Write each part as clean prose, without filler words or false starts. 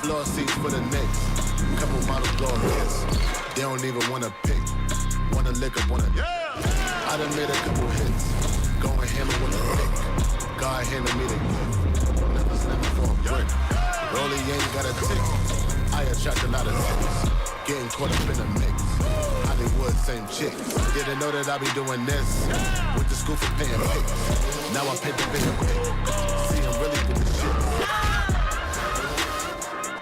Floor seats for the Knicks. Couple models blowing hits. They don't even wanna pick. Wanna lick up, wanna. I done made a couple hits. Going hammer with a pick. God handed me the gift. Never snapping for a brick. Rolly ain't got a tick. I attract a lot of ticks. Getting caught up in the mix. Hollywood, same chick. Didn't know that I be doing this. With the school for paying pics. Now I pay the bigger pick. See, I'm really with the shit.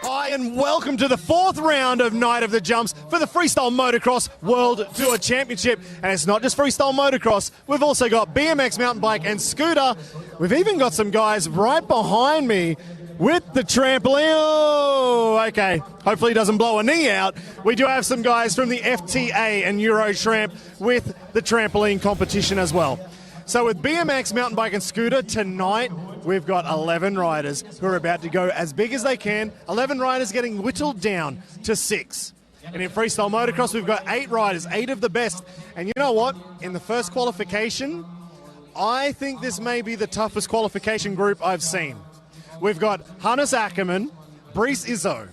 Hi, and welcome to the 4th round of Night of the Jumps for the Freestyle Motocross World Tour Championship. And it's not just Freestyle Motocross. We've also got BMX, mountain bike, and scooter. We've even got some guys right behind me with the trampoline. Oh, okay. Hopefully he doesn't blow a knee out. We do have some guys from the FTA and Eurotramp with the trampoline competition as well. So with BMX, mountain bike, and scooter tonight, we've got 11 riders who are about to go as big as they can. 11 riders getting whittled down to 6. And in freestyle motocross, we've got 8 riders, 8 of the best. And you know what? In the first qualification, I think this may be the toughest qualification group I've seen. We've got Hannis Akerman, Brie Sizo,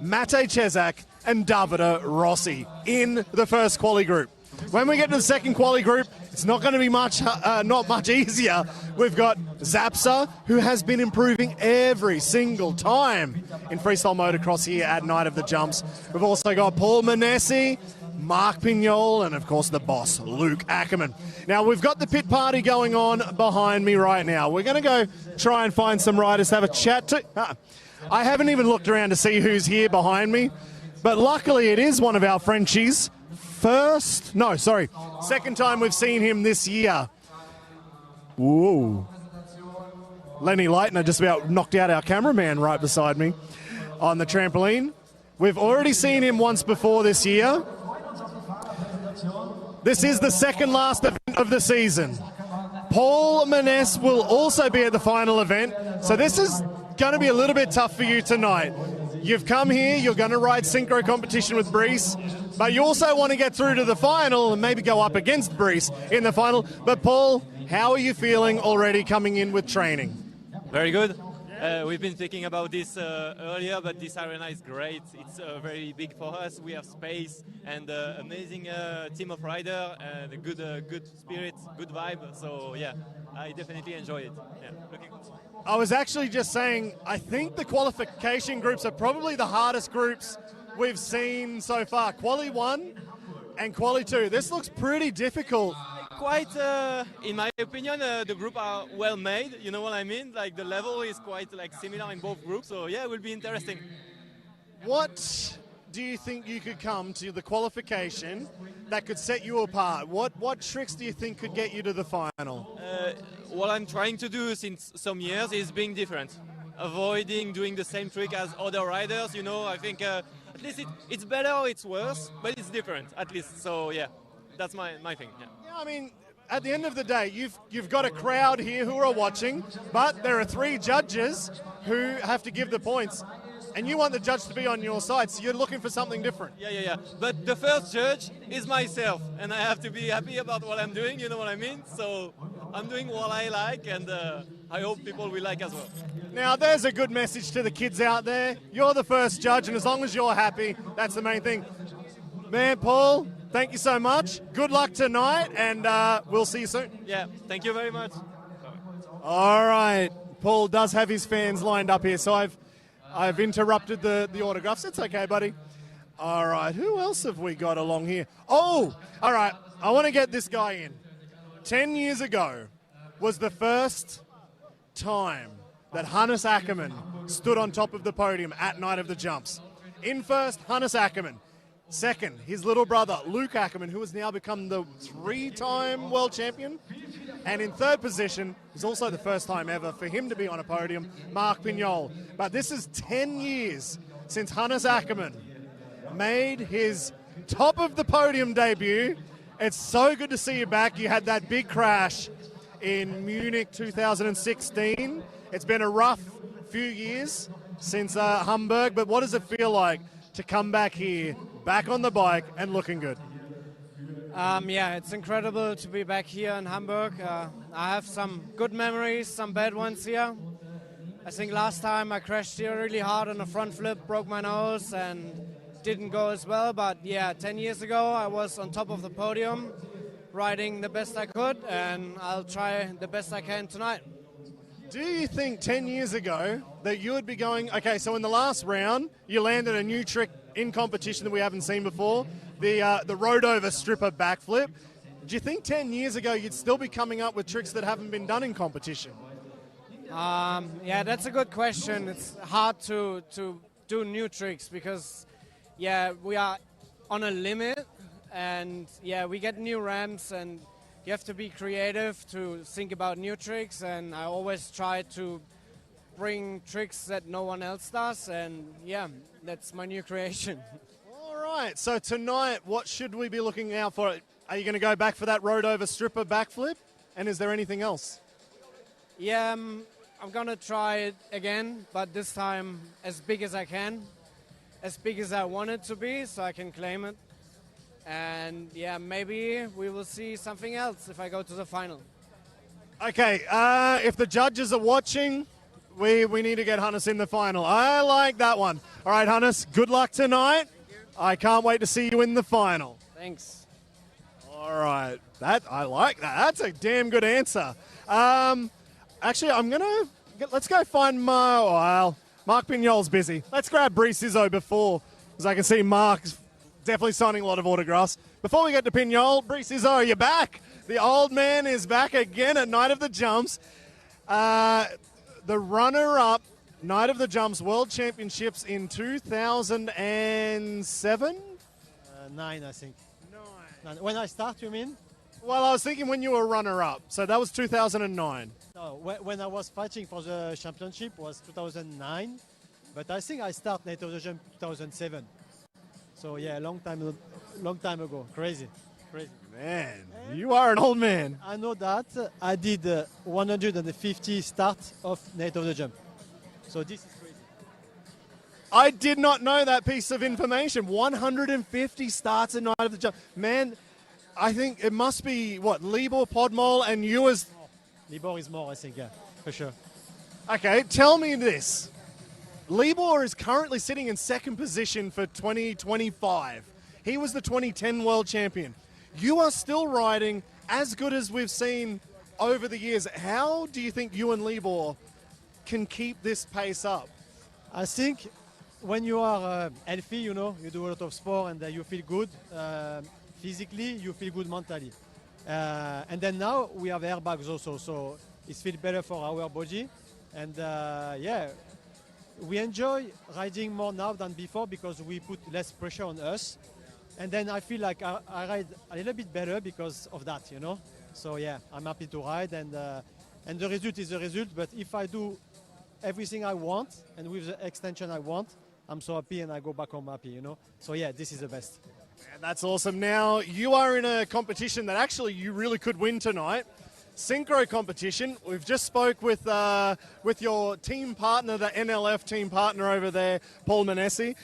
Matej, Chzac, and Davide, Rossi in the first quali group. When we get to the second quali group, it's not going to be not much easier. We've got Zapsa, who has been improving every single time in freestyle motocross here at Night of the Jumps. We've also got Manesse, Marc, Pinyol, and of course the boss, Luc Ackermann. Now we've got the pit party going on behind me right now. We're going to go try and find some riders to have a chat to. I haven't even looked around to see who's here behind me, but luckily it is one of our Frenchies. Second time we've seen him this year. Whoa. Lenny Leitner just about knocked out our cameraman right beside me on the trampoline. We've already seen him once before this year. This is the second last event of the season. Paul Manesse will also be at the final event, so this is going to be a little bit tough for you tonight. You've come here, you're going to ride synchro competition with Brice, but you also want to get through to the final and maybe go up against Brice in the final. But Paul, how are you feeling already coming in with training? Very good. We've been thinking about this earlier, but this arena is great. It's very big for us. We have space and amazing team of riders, and a good spirit, good vibe. So yeah, I definitely enjoy it. Yeah, looking good. I was actually just saying, I think the qualification groups are probably the hardest groups we've seen so far. Quali 1 and Quali 2. This looks pretty difficult. Quite, in my opinion, the group are well made. You know what I mean? Like the level is quite similar in both groups. So yeah, it will be interesting. What do you think you could come to the qualification that could set you apart? What tricks do you think could get you to the final? What I'm trying to do since some years is being different, avoiding doing the same trick as other riders. You know, I think at least it's better or it's worse, but it's different at least. So yeah, that's my thing. Yeah. Yeah, I mean, at the end of the day, you've got a crowd here who are watching, but there are 3 judges who have to give the points. And you want the judge to be on your side, so you're looking for something different. Yeah. But the first judge is myself, and I have to be happy about what I'm doing, you know what I mean? So I'm doing what I like, and I hope people will like as well. Now, there's a good message to the kids out there. You're the first judge, and as long as you're happy, that's the main thing. Man, Paul, thank you so much. Good luck tonight, and we'll see you soon. Yeah, thank you very much. All right. Paul does have his fans lined up here, so I've interrupted the autographs. It's okay, buddy. All right, who else have we got along here? Oh, all right, I want to get this guy in. 10 years ago was the first time that Hannis Akerman stood on top of the podium at Night of the Jumps. In first, Hannis Akerman. Second, his little brother, Luc Ackermann, who has now become the 3-time world champion. And in third position, is also the first time ever for him to be on a podium, Marc Pinol. But this is 10 years since Hannis Akerman made his top of the podium debut. It's so good to see you back. You had that big crash in Munich 2016. It's been a rough few years since Hamburg, but what does it feel like to come back here, back on the bike and looking good? Yeah, it's incredible to be back here in Hamburg. I have some good memories, some bad ones here. I think last time I crashed here really hard on a front flip, broke my nose, and didn't go as well. But yeah, 10 years ago I was on top of the podium, riding the best I could, and I'll try the best I can tonight. Do you think 10 years ago that you would be going, okay, so in the last round, you landed a new trick in competition that we haven't seen before, the road over stripper backflip. Do you think 10 years ago you'd still be coming up with tricks that haven't been done in competition? Yeah, that's a good question. It's hard to do new tricks because, yeah, we are on a limit, and yeah, we get new ramps, and you have to be creative to think about new tricks, and I always try to bring tricks that no one else does, and yeah, that's my new creation. All right, so tonight, what should we be looking out for? Are you going to go back for that road over stripper backflip? And is there anything else? Yeah, I'm going to try it again, but this time as big as I can, as big as I want it to be, so I can claim it. And yeah, maybe we will see something else if I go to the final. Okay, if the judges are watching, we need to get Hannis in the final. I like that one. All right, Hannis, good luck tonight. I can't wait to see you in the final. Thanks. All right, I like that. That's a damn good answer. Actually, let's go find Marc Pinyol's busy. Let's grab Brie Sizo before, because I can see Marc's definitely signing a lot of autographs. Before we get to Pinol, Brie Sizo, you're back. The old man is back again at Night of the Jumps. The runner-up, Night of the Jumps World Championships in 2007? 9, I think. 9. When I start, you mean? Well, I was thinking when you were runner-up, so that was 2009. No, when I was fighting for the championship was 2009, but I think I start Night of the Jump 2007. So yeah, long time ago. Crazy. Man, you are an old man. I know that I did 150 starts of Night of the Jump. So this is crazy. I did not know that piece of information. 150 starts a Night of the Jump. Man, I think it must be, Libor, Podmol, and you as... Libor is more, I think, yeah, for sure. Okay, tell me this. Libor is currently sitting in second position for 2025. He was the 2010 world champion. You are still riding as good as we've seen over the years. How do you think you and Libor can keep this pace up? I think when you are healthy, you know, you do a lot of sport and you feel good physically, you feel good mentally. And then now we have airbags also, so it feels better for our body. And yeah, we enjoy riding more now than before because we put less pressure on us. And then I feel like I ride a little bit better because of that, you know. So yeah, I'm happy to ride, and the result is the result. But if I do everything I want and with the extension I want, I'm so happy and I go back home happy, you know. So yeah, this is the best. Man, that's awesome. Now, you are in a competition that actually you really could win tonight. Synchro competition. We've just spoke with your team partner, the NLF team partner over there, Paul Manesse.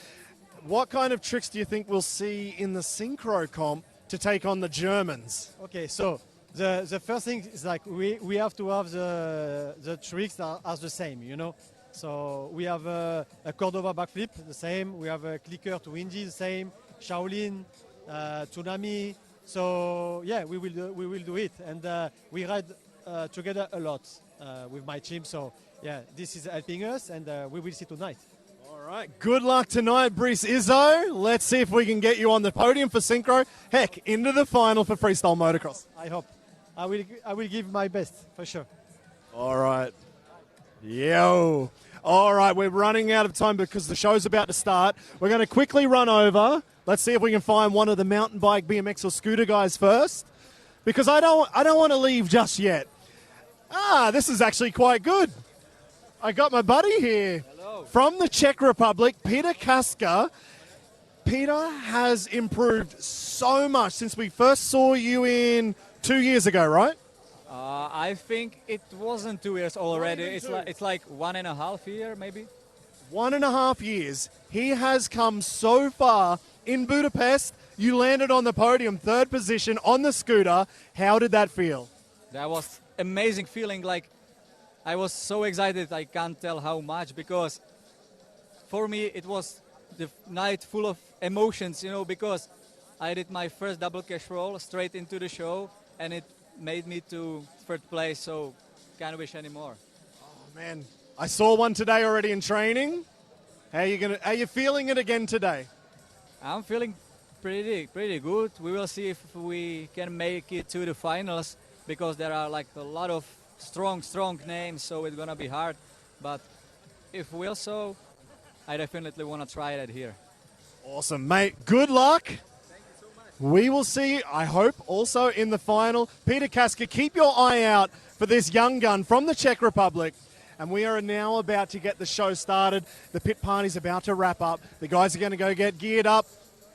What kind of tricks do you think we'll see in the synchro comp to take on the Germans? Okay, so the first thing is like we have to have the tricks that are the same, you know. So we have a Cordova backflip, the same. We have a clicker to Indy, the same. Shaolin, Tsunami. So yeah, we will do it, and we ride together a lot with my team. So yeah, this is helping us, and we will see tonight. All right, good luck tonight, Brice Izzo. Let's see if we can get you on the podium for Synchro. Heck, into the final for Freestyle Motocross. I hope. I will give my best, for sure. All right. Yo. All right, we're running out of time because the show's about to start. We're going to quickly run over. Let's see if we can find one of the mountain bike, BMX, or scooter guys first, because I don't want to leave just yet. This is actually quite good. I got my buddy here. Hello. From the Czech Republic, Peter Kaska. Peter has improved so much since we first saw you in 2 years ago, right? I think it wasn't 2 years already. It's like 1.5 years, maybe. 1.5 years. He has come so far. In Budapest, you landed on the podium, third position on the scooter. How did that feel? That was amazing feeling. Like I was so excited I can't tell how much, because for me it was the night full of emotions, you know, because I did my first double cash roll straight into the show and it made me to third place, so can't wish anymore. Oh man, I saw one today already in training. How you feeling it again today? I'm feeling pretty good. We will see if we can make it to the finals, because there are like a lot of strong names, so it's gonna be hard. But if we'll so, I definitely want to try that here. Awesome, mate. Good luck. Thank you so much. We will see you, I hope, also in the final. Peter Kaska, keep your eye out for this young gun from the Czech Republic. And we are now about to get the show started. The pit party's about to wrap up. The guys are going to go get geared up.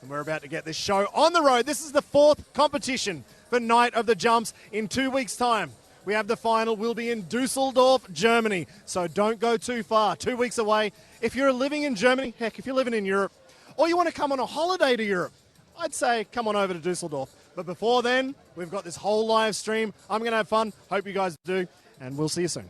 And we're about to get this show on the road. This is the 4th competition for Night of the Jumps. In 2 weeks' time, we have the final. We'll be in Dusseldorf, Germany. So don't go too far. 2 weeks away. If you're living in Germany, heck, if you're living in Europe, or you want to come on a holiday to Europe, I'd say come on over to Dusseldorf. But before then, we've got this whole live stream. I'm going to have fun. Hope you guys do. And we'll see you soon.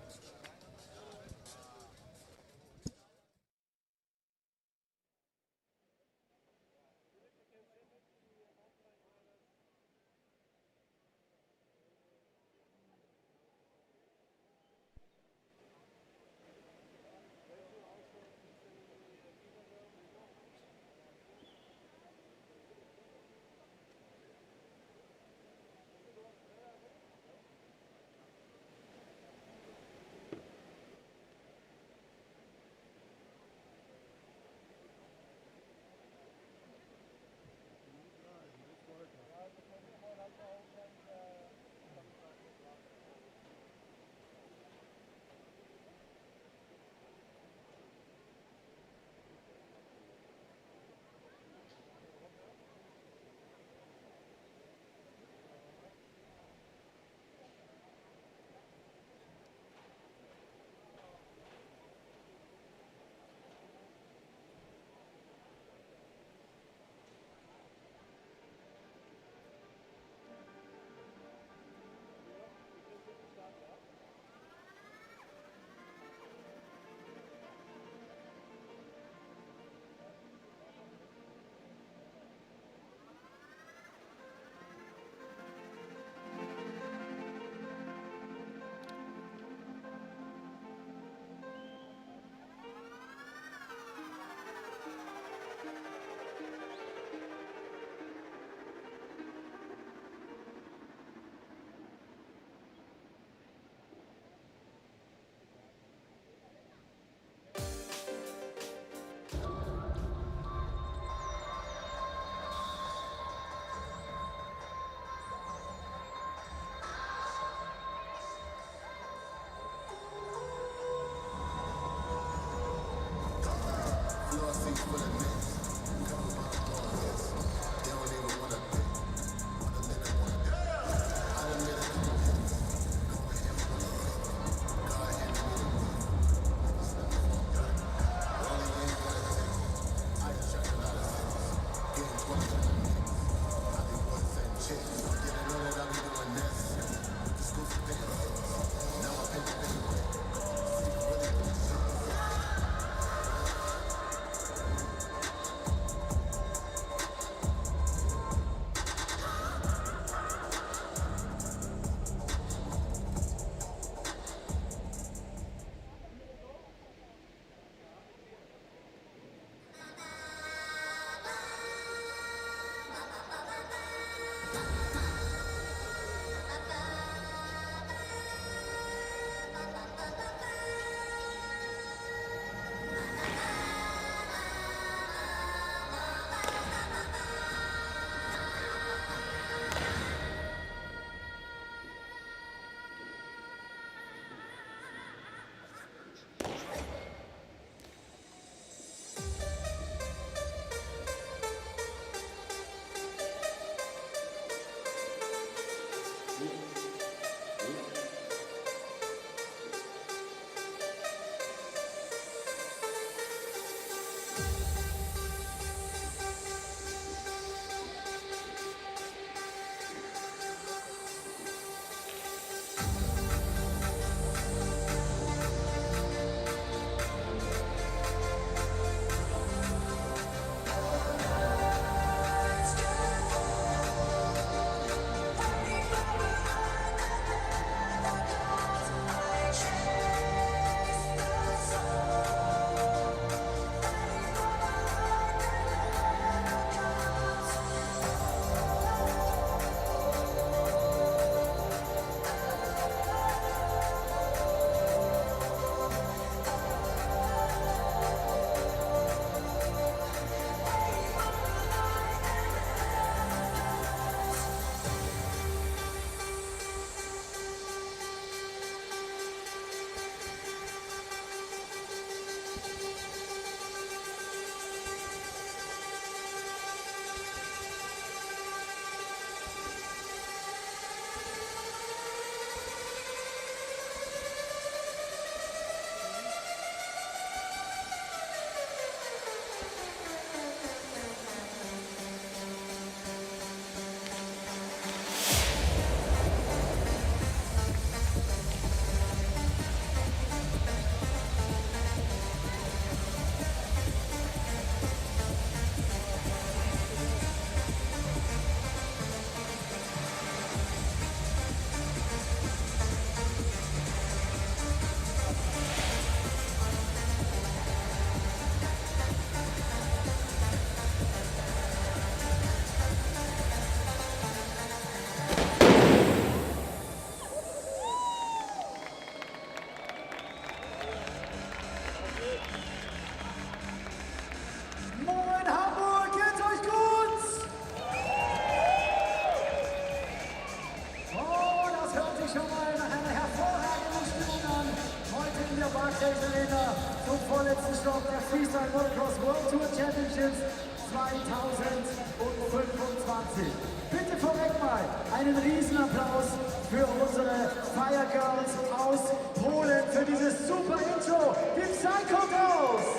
Barclays Arena zum vorletzten Stopp der Freestyle Motocross World Tour Championships 2025. Bitte vorweg mal einen Riesenapplaus für unsere Fire Girls aus Polen für dieses super Intro. Die Synchro Contest!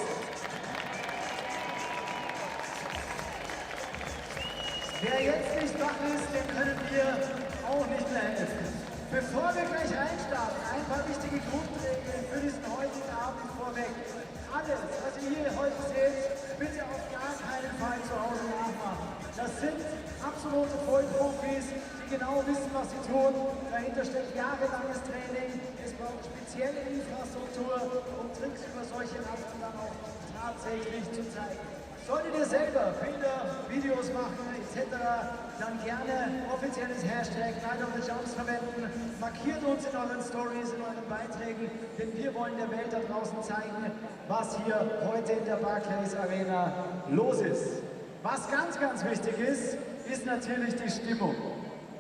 Wer jetzt nicht wach ist, dem können wir auch nicht mehr helfen. Bevor wir gleich reinstarten, ein paar wichtige Grundregeln für diesen heutigen Abend vorweg. Alles, was ihr hier heute seht, bitte auf gar keinen Fall zu Hause nachmachen. Das sind absolute Vollprofis, die genau wissen, was sie tun. Dahinter steckt jahrelanges Training. Es braucht spezielle Infrastruktur, um Tricks über solche Lasten dann auch tatsächlich zu zeigen. Solltet ihr selber Bilder, Videos machen etc., dann gerne offizielles Hashtag Night of the Jumps verwenden. Markiert uns in euren Stories, in euren Beiträgen, denn wir wollen der Welt da draußen zeigen, was hier heute in der Barclays Arena los ist. Was ganz, ganz wichtig ist, ist natürlich die Stimmung.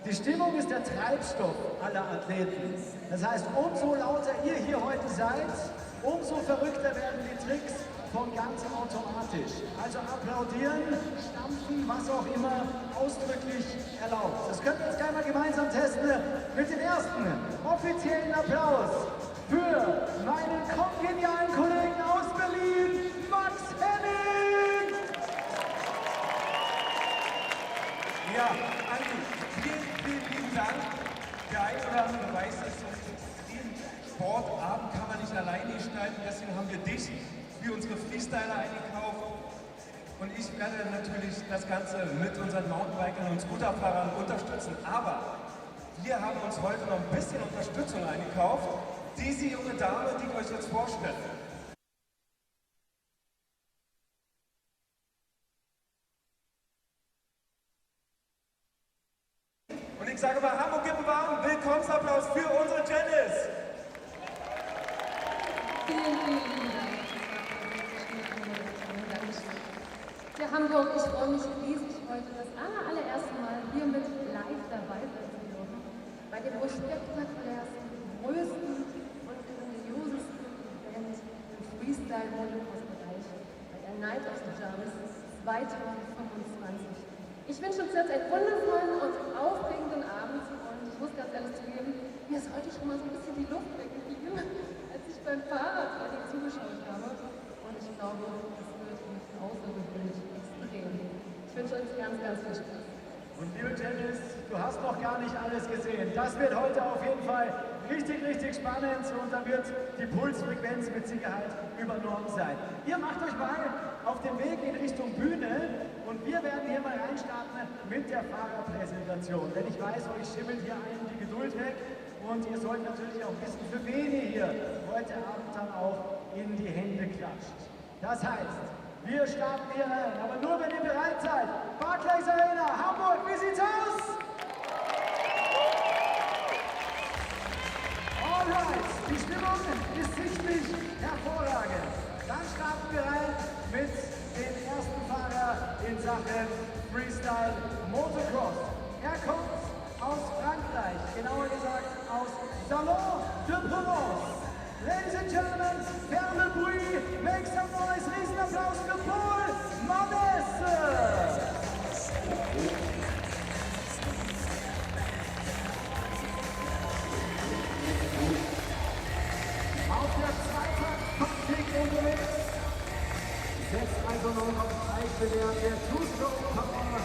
Die Stimmung ist der Treibstoff aller Athleten. Das heißt, umso lauter ihr hier heute seid, umso verrückter werden die Tricks von ganz automatisch. Also applaudieren, stampfen, was auch immer ausdrücklich erlaubt. Das können wir jetzt gleich mal gemeinsam testen mit dem ersten offiziellen Applaus für meinen kongenialen Kollegen aus Berlin, Max Henning! Ja, Andi, vielen, vielen lieben Dank. Der eine oder andere weiß es, so den Sportabend kann man nicht alleine gestalten, deswegen haben wir dich für unsere Freestyler eingekauft. Und ich werde natürlich das Ganze mit unseren Mountainbikern und Scooterfahrern unterstützen. Aber wir haben uns heute noch ein bisschen Unterstützung eingekauft. Diese junge Dame, die ich euch jetzt vorstelle. Und ich sage mal Hamburg gibt einen warmen Willkommensapplaus für unsere Janice. Vielen, vielen Dank. Für Hamburg, ich freue mich riesig, heute das allererste Mal hier mit live dabei sein zu dürfen. Bei dem wohl spektakulärsten, größten und grandiosesten Event im Freestyle-Motocross-Bereich bei der Night of the Jumps 2025. Ich wünsche uns jetzt einen wundervollen und aufregenden Abend und ich muss ganz ehrlich zugeben, mir ist heute schon mal so ein bisschen die Luft weggefallen, als ich beim Fahrradtraining zugeschaut habe. Und ich glaube, das wird mich außergewöhnlich extrem. Ich wünsche uns ganz, ganz viel Spaß. Und liebe Janice, du hast noch gar nicht alles gesehen. Das wird heute auf jeden Fall richtig, richtig spannend und da wird die Pulsfrequenz mit Sicherheit übernorm sein. Ihr macht euch mal auf den Weg in Richtung Bühne und wir werden hier mal reinstarten mit der Fahrerpräsentation. Denn ich weiß, euch schimmelt hier allen die Geduld weg und ihr sollt natürlich auch wissen, für wen ihr hier heute Abend dann auch in die Hände klatscht. Das heißt, wir starten hier rein, aber nur wenn ihr bereit seid. Barclays Arena, Hamburg, wie sieht's aus? Alright, die Stimmung ist sichtlich hervorragend. Dann starten wir rein mit dem ersten Fahrer in Sachen Freestyle Motocross. Er kommt aus Frankreich, genauer gesagt aus Salon de Provence. Ladies and gentlemen, Perle Brie, make some noise, Riesenapplaus für Paul Manesse! Auf der Zweitakt-Taktik unterwegs, setzt also noch auf altbewährt der Two-Stroke-Power.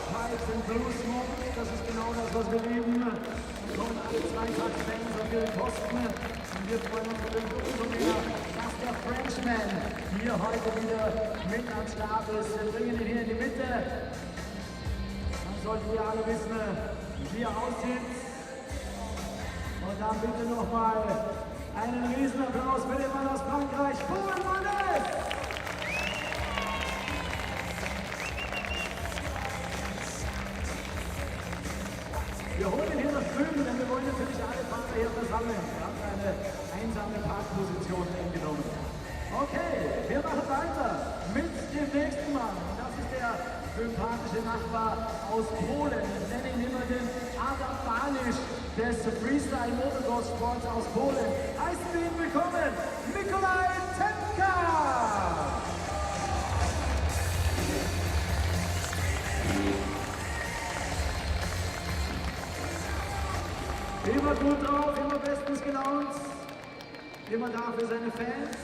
Pipes and Blue Smoke, das ist genau das, was wir lieben. Kommen alle Zweitakt-Fans auf ihren Posten. Und wir freuen uns natürlich umso mehr, dass der Frenchman hier heute wieder mit am Start ist. Wir bringen ihn hier in die Mitte. Dann sollten wir alle wissen, wie er aussieht. Und dann bitte nochmal einen Riesenapplaus für den Mann aus Frankreich, Paul Manesse! Wir holen ihn hier nach drüben, denn wir wollen natürlich alle Fahrer hier versammeln. Wir haben eine einsame Parkposition eingenommen. Okay, wir machen weiter mit dem nächsten Mann. Und das ist der sympathische Nachbar aus Polen. Ich nenne ihn immer den Adam Balisch des Freestyle Motocross Sports aus Polen. Heißen wir ihn willkommen, Mikolej Tempka! Immer gut drauf, immer bestens gelaunt, immer da für seine Fans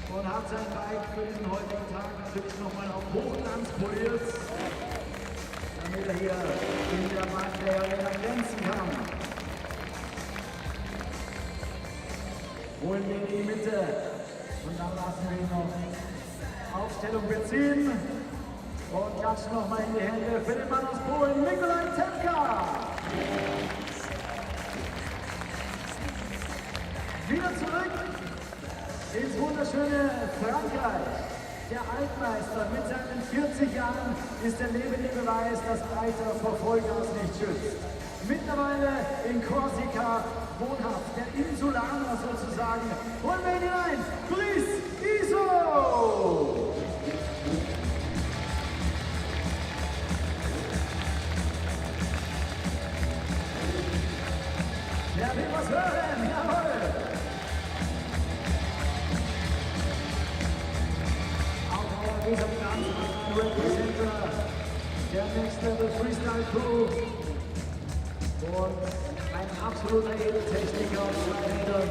und hat sein Bike für diesen heutigen Tag natürlich nochmal auf Hochglanz poliert, damit er hier in der Barclays Arena glänzen kann. Holen wir ihn in die Mitte und dann lassen wir ihn noch Aufstellung beziehen und klatschen nochmal in die Hände für den Mann aus Polen, Mikolej Tempka! Wieder zurück ins wunderschöne Frankreich. Der Altmeister mit seinen 40 Jahren ist der lebende Beweis, dass Alter vor Vollgas nicht schützt. Mittlerweile in Korsika wohnhaft, der Insulaner sozusagen. Holen wir ihn hinein, Brie Sizo! Wer will was hören? Jawohl! Dieser Representer der Next Level Freestyle Crew und ein absoluter Edeltechniker auf zwei Rädern.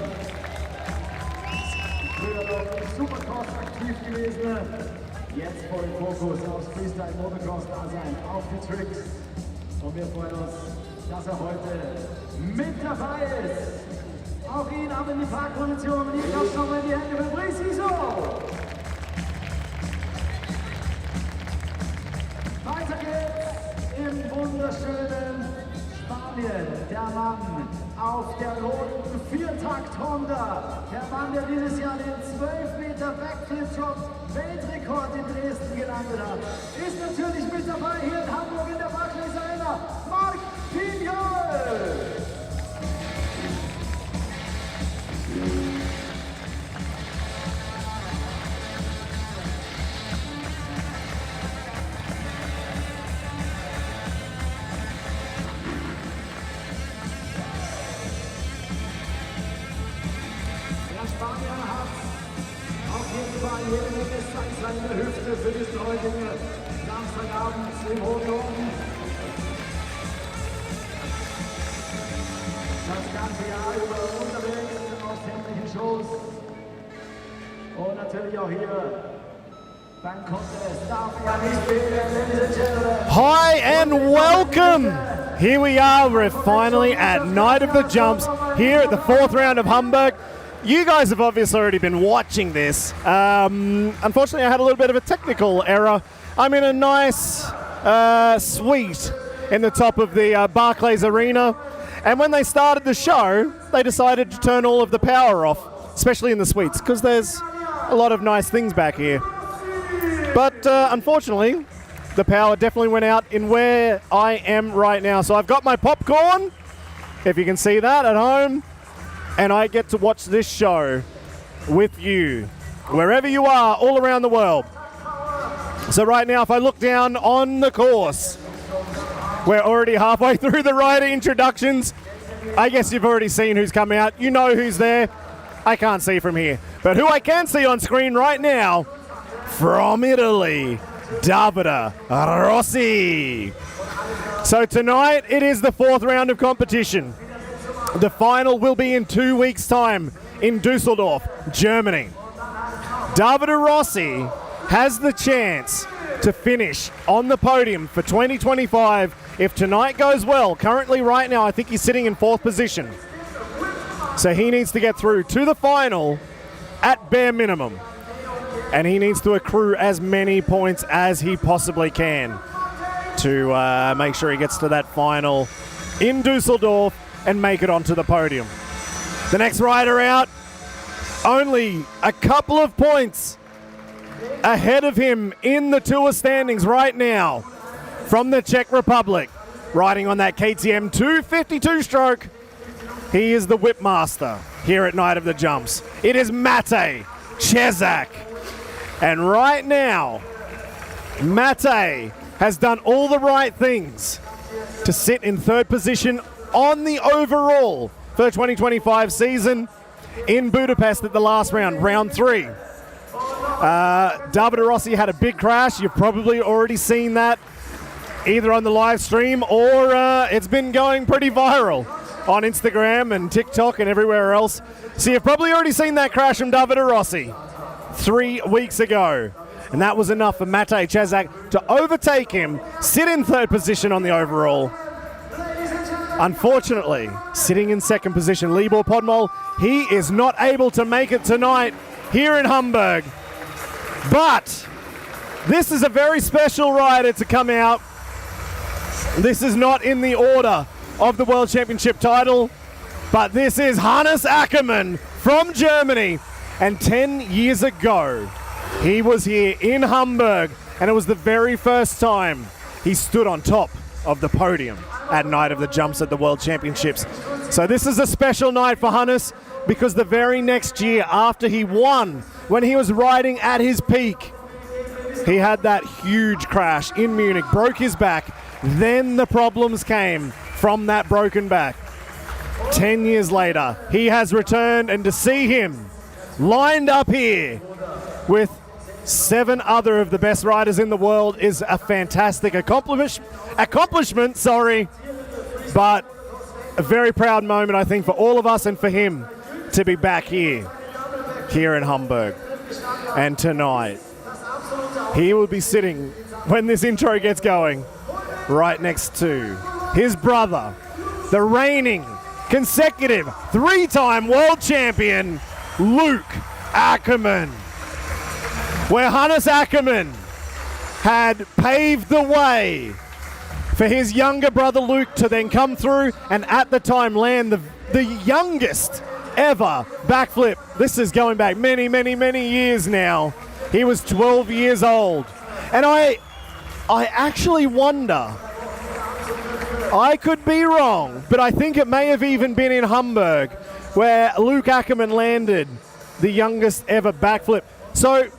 Früher noch im Supercross aktiv gewesen, jetzt voll im Fokus aufs Freestyle Motocross Dasein, auf die Tricks. Und wir freuen uns, dass er heute mit dabei ist. Auch ihn ab in die Parkposition und hier kommt nochmal in die Hände für Brie Sizo. Weiter geht's im wunderschönen Spanien. Der Mann auf der roten Viertakt-Honda. Der Mann, der dieses Jahr den 12 Meter Backflip-Drop Weltrekord in Dresden gelandet hat, ist natürlich mit dabei hier in Hamburg in der Barclays Arena. Marc, Pinyol! Jede Menge Salsa in der Hüfte für diesen heutigen Samstagabend im Hohen Norden. Das ganze Jahr über unterwegs auf sämtlichen Shows. Und natürlich auch hier beim Contest. Darf ja nicht fehlen, ladies and gentlemen. Hi and welcome! Here we are, we're finally at Night of the Jumps here at the 4th round of Hamburg. You guys have obviously already been watching this. Unfortunately, I had a little bit of a technical error. I'm in a nice suite in the top of the Barclays Arena. And when they started the show, they decided to turn all of the power off, especially in the suites, because there's a lot of nice things back here. But unfortunately, the power definitely went out in where I am right now. So I've got my popcorn, if you can see that at home. And I get to watch this show with you, wherever you are, all around the world. So right now, if I look down on the course, we're already halfway through the rider introductions. I guess you've already seen who's come out. You know who's there. I can't see from here. But who I can see on screen right now, from Italy, Davide, Rossi. So tonight, it is the 4th round of competition. The final will be in 2 weeks' time in Dusseldorf, Germany. Davide Rossi has the chance to finish on the podium for 2025 if tonight goes well. Currently, right now, I think he's sitting in 4th position. So he needs to get through to the final at bare minimum. And he needs to accrue as many points as he possibly can to make sure he gets to that final in Dusseldorf and make it onto the podium. The next rider out, only a couple of points ahead of him in the tour standings right now from the Czech Republic, riding on that KTM 252 stroke. He is the whip master here at Night of the Jumps. It is Matej, Chzac. And right now, Matej has done all the right things to sit in 3rd position on the overall for the 2025 season in Budapest at the last round, round 3. Davide Rossi had a big crash. You've probably already seen that either on the live stream or it's been going pretty viral on Instagram and TikTok and everywhere else. So you've probably already seen that crash from Davide Rossi 3 weeks ago. And that was enough for Matej Chzac to overtake him, sit in 3rd position on the overall. Unfortunately, sitting in 2nd position, Libor Podmol, he is not able to make it tonight here in Hamburg. But this is a very special rider to come out. This is not in the order of the World Championship title, but this is Hannis Akerman from Germany. And 10 years ago, he was here in Hamburg, and it was the very first time he stood on top of the podium at Night of the Jumps at the World Championships. So this is a special night for Hannis, because the very next year after he won, when he was riding at his peak, he had that huge crash in Munich, broke his back. Then the problems came from that broken back. 10 years later, he has returned, and to see him lined up here with 7 other of the best riders in the world is a fantastic accomplishment, but a very proud moment, I think, for all of us and for him to be back here in Hamburg. And tonight, he will be sitting, when this intro gets going, right next to his brother, the reigning consecutive 3-time world champion, Luc Ackermann. Where Hannis Akerman had paved the way for his younger brother Luc to then come through and at the time land the youngest ever backflip. This is going back many, many, many years now. He was 12 years old. And I actually wonder, I could be wrong, but I think it may have even been in Hamburg where Luc Ackermann landed the youngest ever backflip. So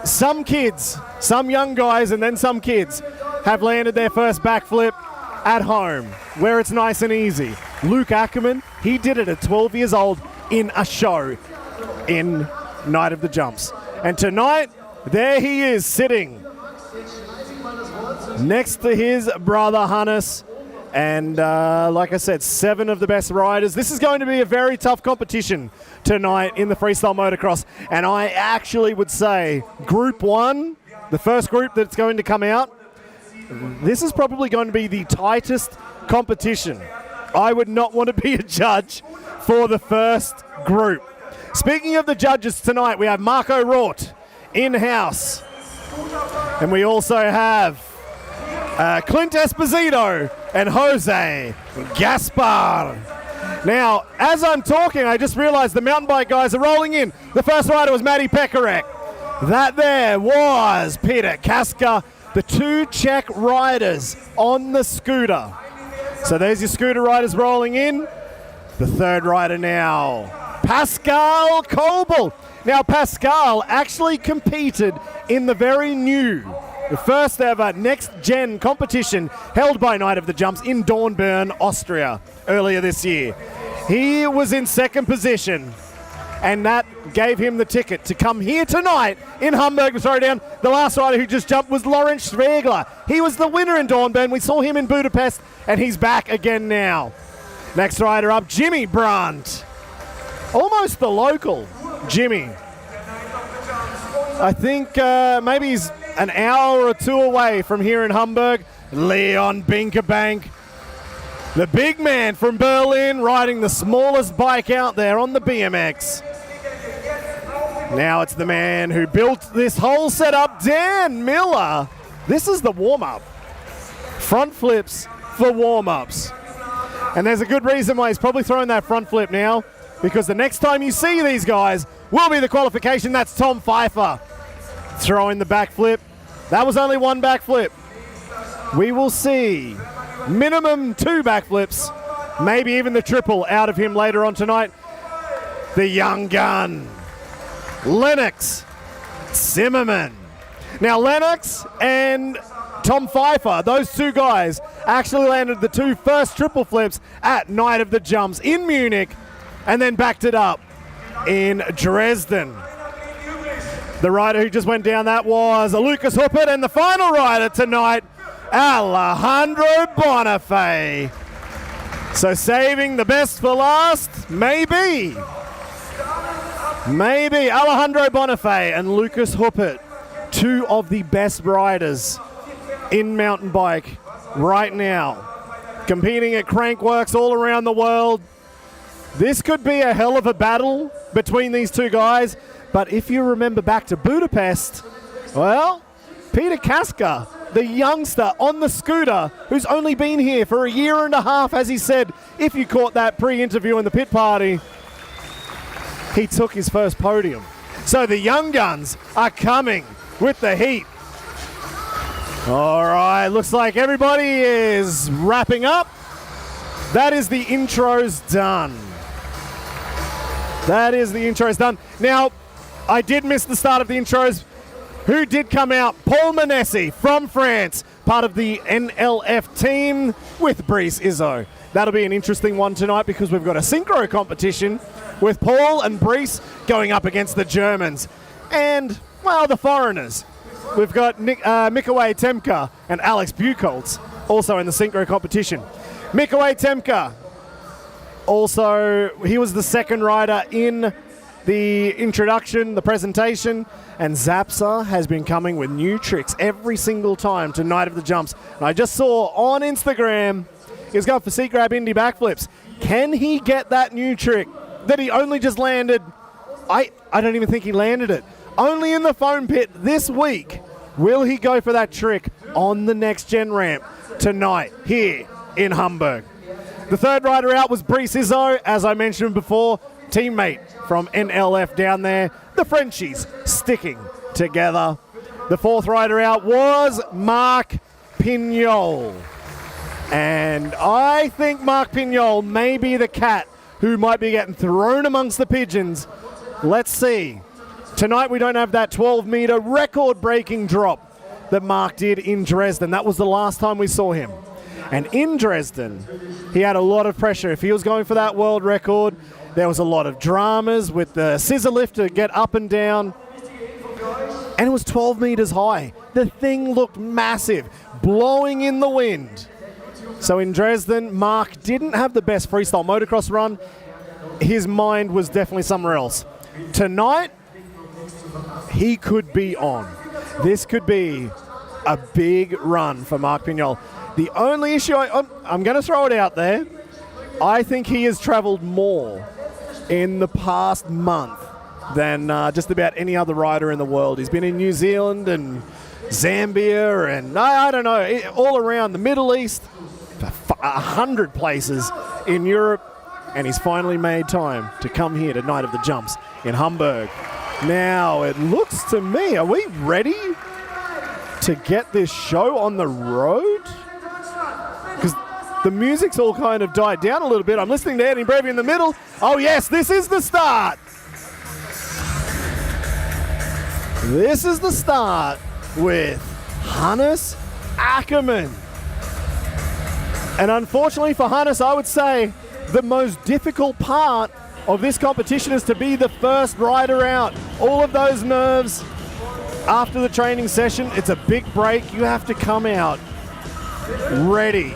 some kids, some young guys and then some kids have landed their first backflip at home where it's nice and easy. Luc Ackermann, he did it at 12 years old in a show in Night of the Jumps. And tonight, there he is sitting next to his brother Hannis. And like I said, 7 of the best riders. This is going to be a very tough competition tonight in the freestyle motocross. And I actually would say Group 1, the first group that's going to come out, this is probably going to be the tightest competition. I would not want to be a judge for the first group. Speaking of the judges tonight, we have Marco Rort in-house. And we also have Clint Esposito and Jose Gaspar. Now, as I'm talking, I just realized the mountain bike guys are rolling in. The first rider was Matty Pekarek. That there was Peter Kaska, the 2 Czech riders on the scooter. So there's your scooter riders rolling in. The 3rd rider now, Pascal Kobel. Now, Pascal actually competed in the very new, the first ever next-gen competition held by Night of the Jumps in Dornbirn, Austria, earlier this year. He was in 2nd position, and that gave him the ticket to come here tonight in Hamburg to throw down. The last rider who just jumped was Lawrence Schwegler. He was the winner in Dornbirn. We saw him in Budapest, and he's back again now. Next rider up, Jimmy Brandt. Almost the local Jimmy. I think maybe he's an hour or 2 away from here in Hamburg. Leon Binkerbank, the big man from Berlin, riding the smallest bike out there on the BMX. Now it's the man who built this whole setup, Dan Miller. This is the warm-up. Front flips for warm-ups. And there's a good reason why he's probably throwing that front flip now, because the next time you see these guys will be the qualification. That's Tom Pfeiffer throwing the backflip. That was only 1 backflip. We will see minimum 2 backflips, maybe even the triple out of him later on tonight. The young gun, Lennox Zimmerman. Now Lennox and Tom Pfeiffer, those 2 guys actually landed the 2 first triple flips at Night of the Jumps in Munich and then backed it up in Dresden. The rider who just went down that was Lucas Huppert, and the final rider tonight, Alejandro Bonifay. So saving the best for last, maybe Alejandro Bonifay and Lucas Huppert, 2 of the best riders in mountain bike right now, competing at Crankworks all around the world. This could be a hell of a battle between these 2 guys, but if you remember back to Budapest, well, Peter Kaska, the youngster on the scooter, who's only been here for a year and a half, as he said, if you caught that pre-interview in the pit party, he took his first podium. So the young guns are coming with the heat. All right, looks like everybody is wrapping up. That is the intros done. Now, I did miss the start of the intros. Who did come out? Paul Manesse from France, part of the NLF team with Brie Sizo. That'll be an interesting one tonight because we've got a synchro competition with Paul and Brice going up against the Germans. And, well, the foreigners. We've got Mikolej Tempka and Alex Buchholz also in the synchro competition. Mikolej Tempka, also, he was the second rider in the introduction, the presentation, and Zapsa has been coming with new tricks every single time to Night of the Jumps. And I just saw on Instagram, he was going for seat grab Indy backflips. Can he get that new trick that he only just landed? I don't even think he landed it. Only in the foam pit this week. Will he go for that trick on the next gen ramp tonight here in Hamburg? The third rider out was Brie Sizo, as I mentioned before, teammate from NLF down there. The Frenchies sticking together. The fourth rider out was Marc Pinol. And I think Marc Pinol may be the cat who might be getting thrown amongst the pigeons. Let's see. Tonight we don't have that 12-meter record-breaking drop that Marc did in Dresden. That was the last time we saw him. And in Dresden, he had a lot of pressure. If he was going for that world record, there was a lot of dramas with the scissor lift to get up and down. And it was 12 meters high. The thing looked massive, blowing in the wind. So in Dresden, Marc didn't have the best freestyle motocross run. His mind was definitely somewhere else. Tonight, he could be on. This could be a big run for Marc Pinol. The only issue, I'm going to throw it out there, I think he has traveled more in the past month than just about any other rider in the world. He's been in New Zealand and Zambia and I don't know, all around the Middle East, 100 places in Europe, and he's finally made time to come here to Night of the Jumps in Hamburg. Now, it looks to me, are we ready to get this show on the road? Because the music's all kind of died down a little bit. I'm listening to Eddie Brevy in the middle. Oh yes, this is the start. This is the start with Hannis Akerman. And unfortunately for Hannis, I would say the most difficult part of this competition is to be the first rider out. All of those nerves after the training session, it's a big break. You have to come out ready.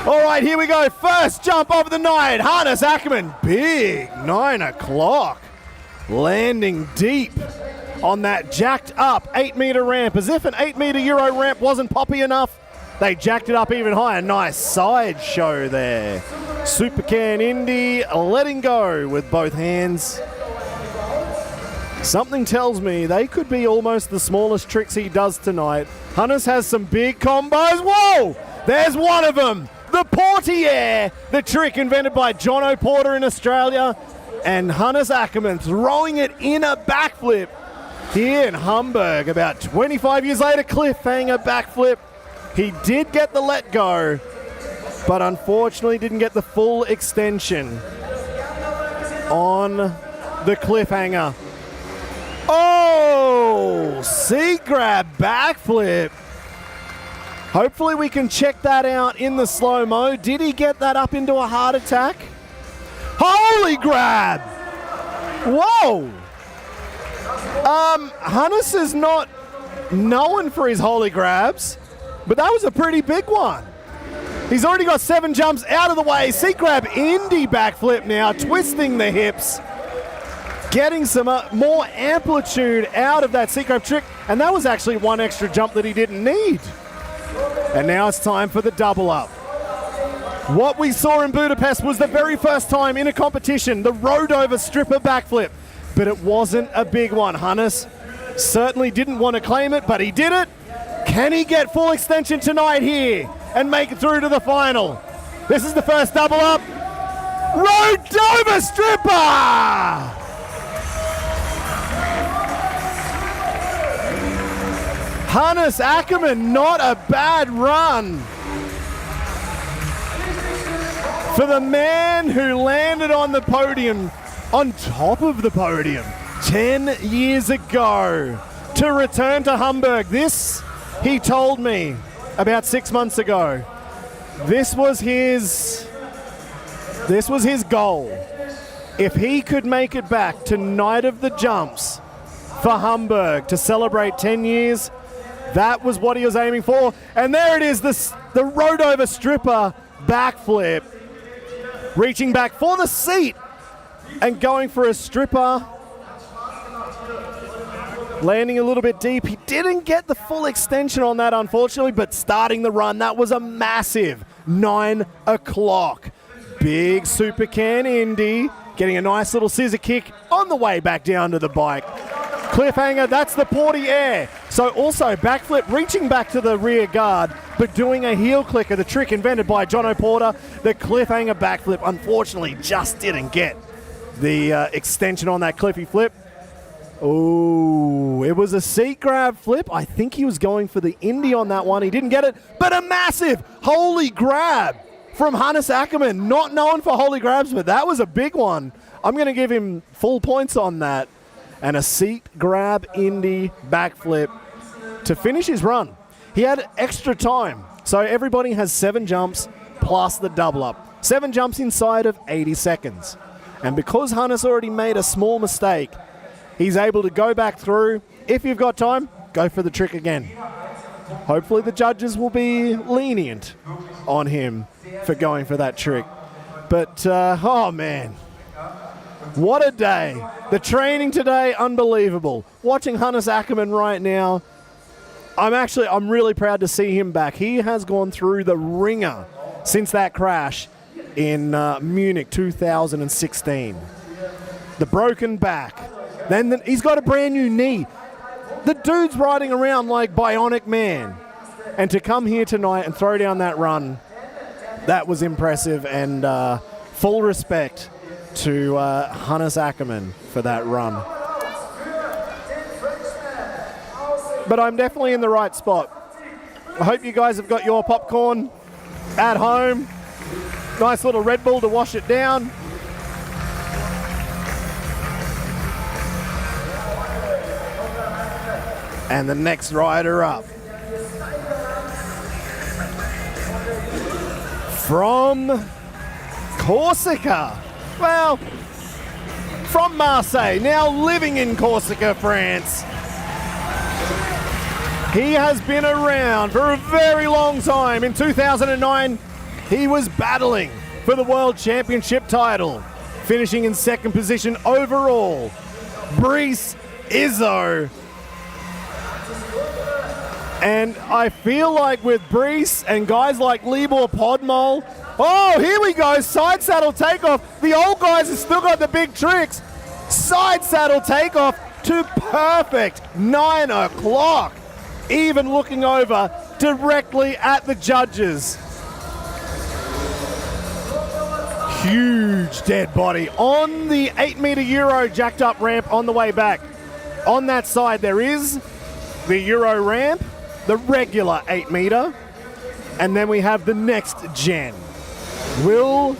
All right, here we go. First jump of the night. Hannis Akerman, big 9 o'clock. Landing deep on that jacked up 8-meter ramp. As if an 8-meter Euro ramp wasn't poppy enough, they jacked it up even higher. Nice side show there. Supercan Indy letting go with both hands. Something tells me they could be almost the smallest tricks he does tonight. Hannis has some big combos. Whoa! There's one of them. The Portiere, the trick invented by John O'Porter in Australia. And Hannis Akerman throwing it in a backflip here in Hamburg. About 25 years later, cliffhanger backflip. He did get the let go. but unfortunately didn't get the full extension on the cliffhanger. Oh, seat grab backflip. Hopefully we can check that out in the slow-mo. Did he get that up into a heart attack? Holy grab! Whoa! Hannis is not known for his holy grabs, but that was a pretty big one. He's already got 7 jumps out of the way. Seat grab indie backflip now, twisting the hips, getting some more amplitude out of that seat grab trick, and that was actually one extra jump that he didn't need. And now it's time for the double up. What we saw in Budapest was the very first time in a competition, the road over stripper backflip, but it wasn't a big one. Hannis certainly didn't want to claim it, but he did it. Can he get full extension tonight here and make it through to the final? This is the first double up. Road over stripper! Hannis Akerman, not a bad run for the man who landed on the podium, on top of the podium, 10 years ago to return to Hamburg. This, he told me about 6 months ago. This was his goal. If he could make it back to Night of the Jumps for Hamburg to celebrate 10 years, that was what he was aiming for. And there it is, the road over stripper backflip. Reaching back for the seat and going for a stripper. Landing a little bit deep. He didn't get the full extension on that, unfortunately, but starting the run, that was a massive 9 o'clock. Big super can Indy. Getting a nice little scissor kick on the way back down to the bike. Cliffhanger, that's the Porty Air. So also backflip, reaching back to the rear guard, but doing a heel clicker, the trick invented by Jono Porter. The cliffhanger backflip, unfortunately, just didn't get the extension on that cliffy flip. Oh, it was a seat grab flip. I think he was going for the Indy on that one. He didn't get it, but a massive holy grab from Hannis Akerman. Not known for holy grabs, but that was a big one. I'm going to give him full points on that. And a seat grab Indy backflip to finish his run. He had extra time. So everybody has 7 jumps plus the double up. 7 jumps inside of 80 seconds. And because Hannis already made a small mistake, he's able to go back through. If you've got time, go for the trick again. Hopefully the judges will be lenient on him for going for that trick. But, oh man. What a day. The training today, unbelievable. Watching Hannis Akerman right now, I'm really proud to see him back. He has gone through the ringer since that crash in Munich 2016. The broken back. Then he's got a brand new knee. The dude's riding around like Bionic Man. And to come here tonight and throw down that run, that was impressive, and full respect to Hannis Akerman for that run. But I'm definitely in the right spot. I hope you guys have got your popcorn at home. Nice little Red Bull to wash it down. And the next rider up, from Corsica. Well, from Marseille, now living in Corsica, France. He has been around for a very long time. In 2009, he was battling for the World Championship title, finishing in 2nd position overall. Brice Izzo. And I feel like with Brice and guys like Libor Podmol, oh, here we go, side saddle takeoff. The old guys have still got the big tricks. Side saddle takeoff to perfect 9 o'clock. Even looking over directly at the judges. Huge dead body on the 8-meter Euro jacked up ramp on the way back. On that side there is the Euro ramp, the regular 8-meter, and then we have the next gen. Will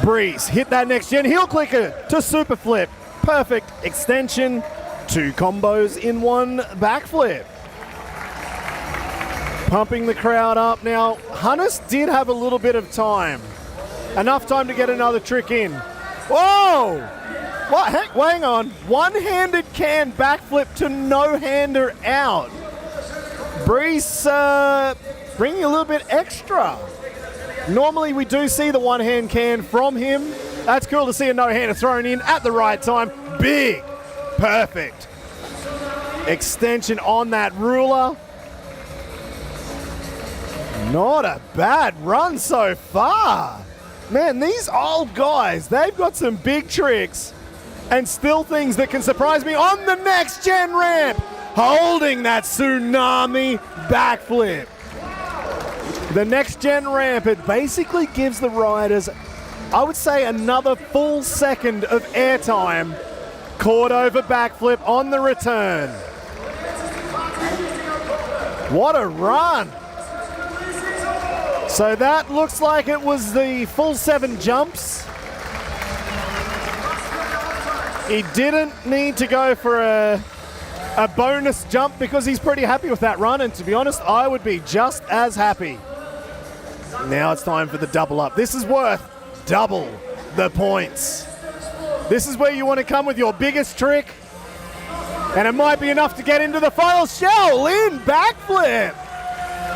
Brice hit that next gen heel clicker to super flip? Perfect extension. 2 combos in 1 backflip. Pumping the crowd up. Now, Hannis did have a little bit of time. Enough time to get another trick in. Whoa! What? Heck, hang on. One-handed can backflip to no-hander out. Brice bringing a little bit extra. Normally we do see the one-hand can from him. That's cool to see a no-hander thrown in at the right time. Big. Perfect. Extension on that ruler. Not a bad run so far. Man, these old guys, they've got some big tricks and still things that can surprise me on the next gen ramp. Holding that tsunami backflip. The next gen ramp, it basically gives the riders, I would say, another full second of airtime. Caught over backflip on the return. What a run. So that looks like it was the full 7 jumps. He didn't need to go for a bonus jump because he's pretty happy with that run, and to be honest, I would be just as happy. Now it's time for the double up. This is worth double the points. This is where you want to come with your biggest trick, and it might be enough to get into the final. Shaolin backflip.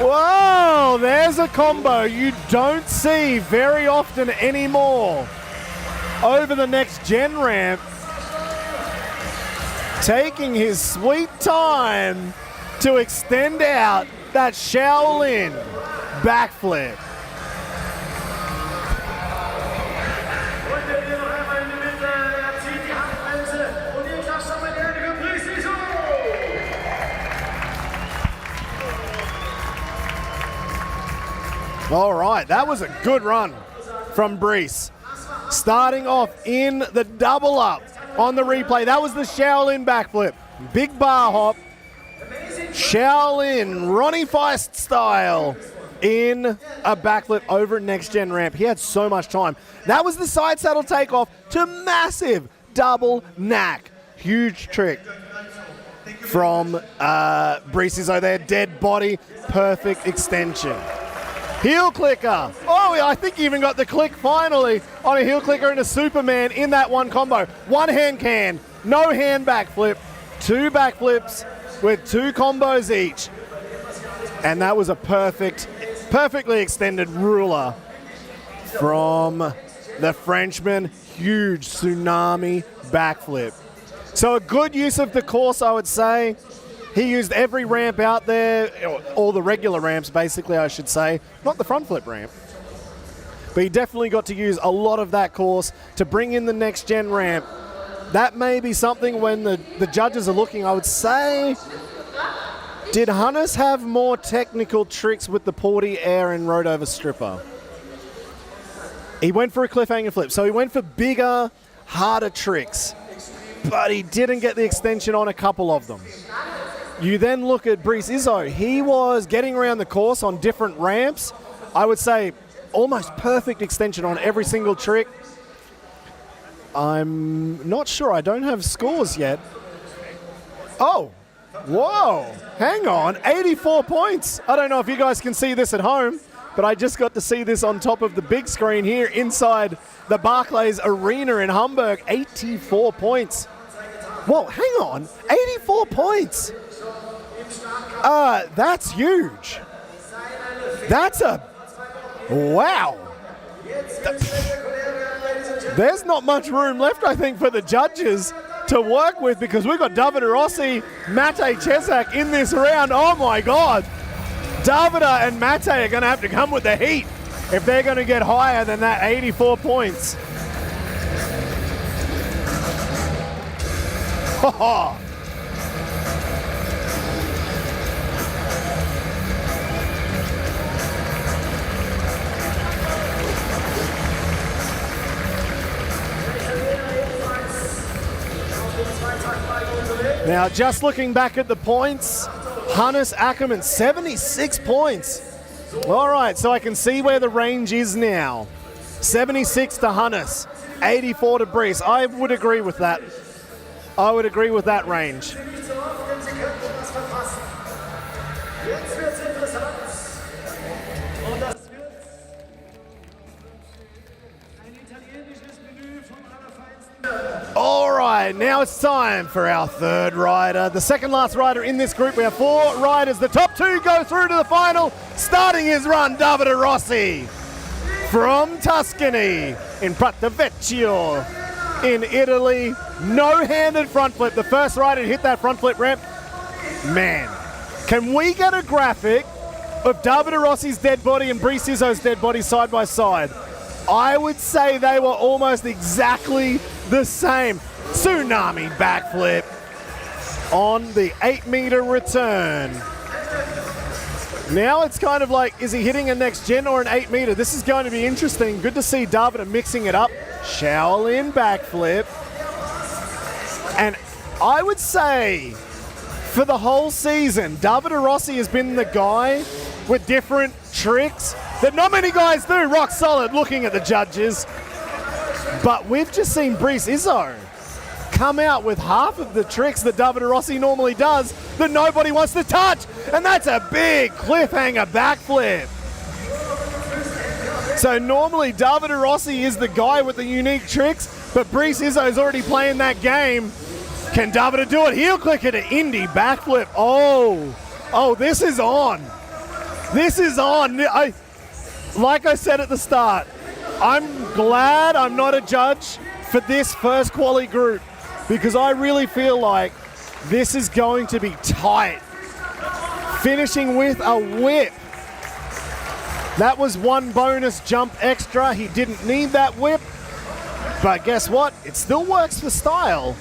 Whoa, there's a combo you don't see very often anymore. Over the next gen ramp. Taking his sweet time to extend out that Shaolin backflip. All right, that was a good run from Brice. Starting off in the double up on the replay. That was the Shaolin backflip. Big bar hop. Shaolin, Ronnie Feist style in a backflip over next gen ramp. He had so much time. That was the side saddle takeoff to massive double knack. Huge trick from Brie Sizo there. Dead body, perfect extension. Heel clicker. Oh, I think he even got the click finally on a heel clicker and a Superman in that one combo. One hand can, no hand backflip, 2 backflips with 2 combos each. And that was a perfectly extended ruler from the Frenchman. Huge tsunami backflip. So a good use of the course, I would say. He used every ramp out there, all the regular ramps, basically, I should say. Not the front flip ramp. But he definitely got to use a lot of that course to bring in the next gen ramp. That may be something when the judges are looking, I would say, did Hannis have more technical tricks with the Porty Air and Road Over Stripper? He went for a cliffhanger flip, so he went for bigger, harder tricks. But he didn't get the extension on a couple of them. You then look at Brice Izzo. He was getting around the course on different ramps. I would say almost perfect extension on every single trick. I'm not sure. I don't have scores yet. Oh, whoa. Hang on. 84 points. I don't know if you guys can see this at home, but I just got to see this on top of the big screen here inside the Barclays Arena in Hamburg. 84 points. Whoa, hang on. 84 points. That's huge. That's wow. There's not much room left, I think, for the judges to work with because we've got Davide, Rossi, Matej, Chzac in this round. Oh my God. Davide and Matej are going to have to come with the heat if they're going to get higher than that 84 points. Oh. Now, just looking back at the points, Hannis Akerman, 76 points. All right, so I can see where the range is now. 76 to Hannis, 84 to Brice. I would agree with that. I would agree with that range. All right, now it's time for our third rider. The second last rider in this group. We have 4 riders. The top 2 go through to the final. Starting his run, Davide Rossi from Tuscany in Pratovecchio in Italy. No-handed front flip. The first rider to hit that front flip ramp. Man, can we get a graphic of Davide Rossi's dead body and Brie Sizo's dead body side by side? I would say they were almost exactly the same. Tsunami backflip on the 8-meter return. Now it's kind of like, is he hitting a next gen or an 8-meter? This is going to be interesting. Good to see Davide mixing it up. Shaolin backflip. And I would say for the whole season, Davide Rossi has been the guy with different tricks that not many guys do. Rock solid looking at the judges. But we've just seen Brie Sizo come out with half of the tricks that Davide Rossi normally does that nobody wants to touch. And that's a big cliffhanger backflip. So normally Davide Rossi is the guy with the unique tricks, but Brie Sizo is already playing that game. Can Davide do it? Heel click it, an indie backflip. Oh, this is on. This is on. Like I said at the start, I'm glad I'm not a judge for this first quali group because I really feel like this is going to be tight. Finishing with a whip. That was one bonus jump extra. He didn't need that whip, but guess what? It still works for style.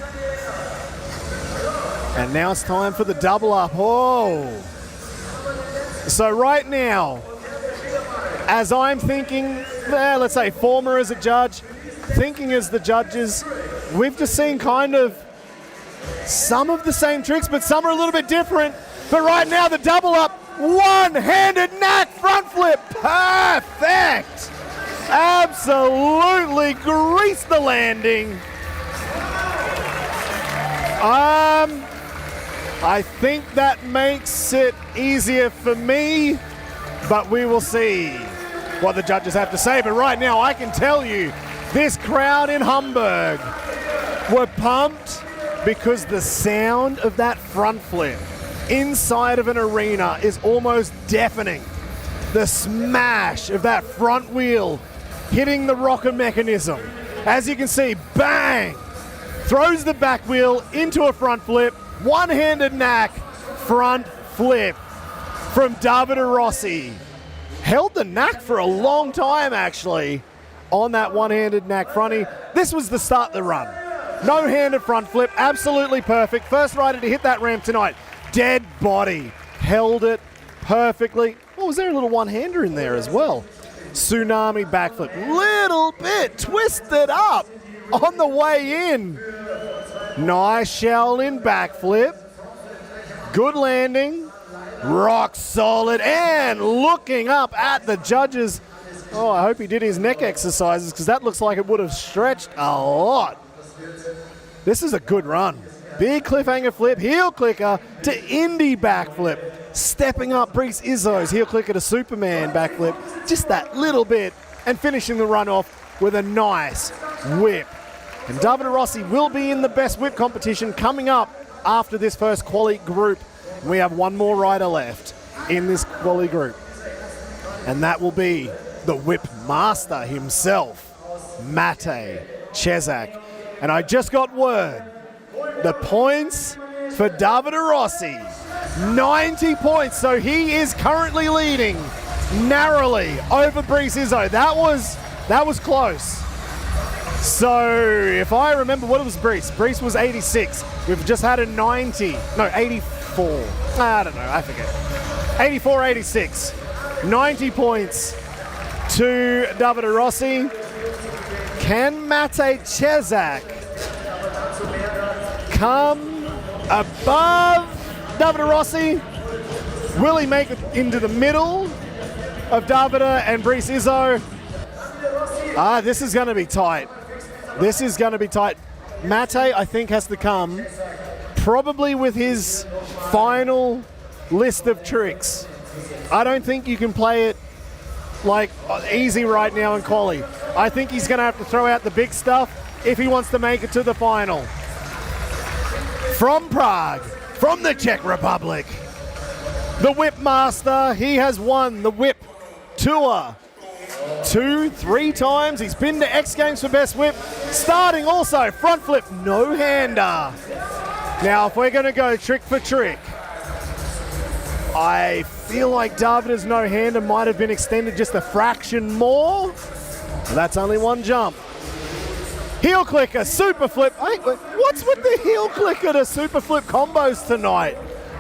And now it's time for the double up. Oh. So right now, as I'm thinking, let's say former as a judge, thinking as the judges, we've just seen kind of some of the same tricks, but some are a little bit different. But right now, the double up, one-handed knack front flip, perfect. Absolutely greased the landing. I think that makes it easier for me, but we will see what the judges have to say. But right now, I can tell you, this crowd in Hamburg were pumped because the sound of that front flip inside of an arena is almost deafening. The smash of that front wheel hitting the rocker mechanism. As you can see, bang! Throws the back wheel into a front flip. One-handed knack front flip from Davide Rossi. Held the knack for a long time, actually, on that one-handed knack fronty. This was the start of the run. No-handed front flip, absolutely perfect. First rider to hit that ramp tonight. Dead body. Held it perfectly. Oh, was there a little one-hander in there as well? Tsunami backflip. Little bit twisted up on the way in. Nice Shaolin backflip. Good landing. Rock solid. And looking up at the judges. Oh, I hope he did his neck exercises because that looks like it would have stretched a lot. This is a good run. Big cliffhanger flip. Heel clicker to indie backflip. Stepping up Brice Izzo's heel clicker to Superman backflip. Just that little bit. And finishing the run off with a nice whip. And Davide Rossi will be in the best whip competition coming up after this first quali group. We have one more rider left in this quali group. And that will be the whip master himself, Matej, Chzac. And I just got word, the points for Davide Rossi, 90 points. So he is currently leading narrowly over Brice Izzo. That was close. So if I remember, what was Brice? Brice was 86. We've just had a 90. No, 84. I don't know. I forget. 84, 86. 90 points to Davide Rossi. Can Matej Chzac come above Davide Rossi? Will he make it into the middle? of Davide and Brie Sizo. This is going to be tight. This is going to be tight. Matej, I think, has to come probably with his final list of tricks. I don't think you can play it like easy right now in quali. I think he's going to have to throw out the big stuff if he wants to make it to the final. From Prague, from the Czech Republic, the Whip Master. He has won the Whip Tour 2-3 times. He's been to X Games for Best Whip. Starting also front flip, no-hander. Now, if we're going to go trick for trick, I feel like Davide's no-hander might have been extended just a fraction more. That's only one jump. Heel clicker, super flip. What's with the heel clicker to super flip combos tonight?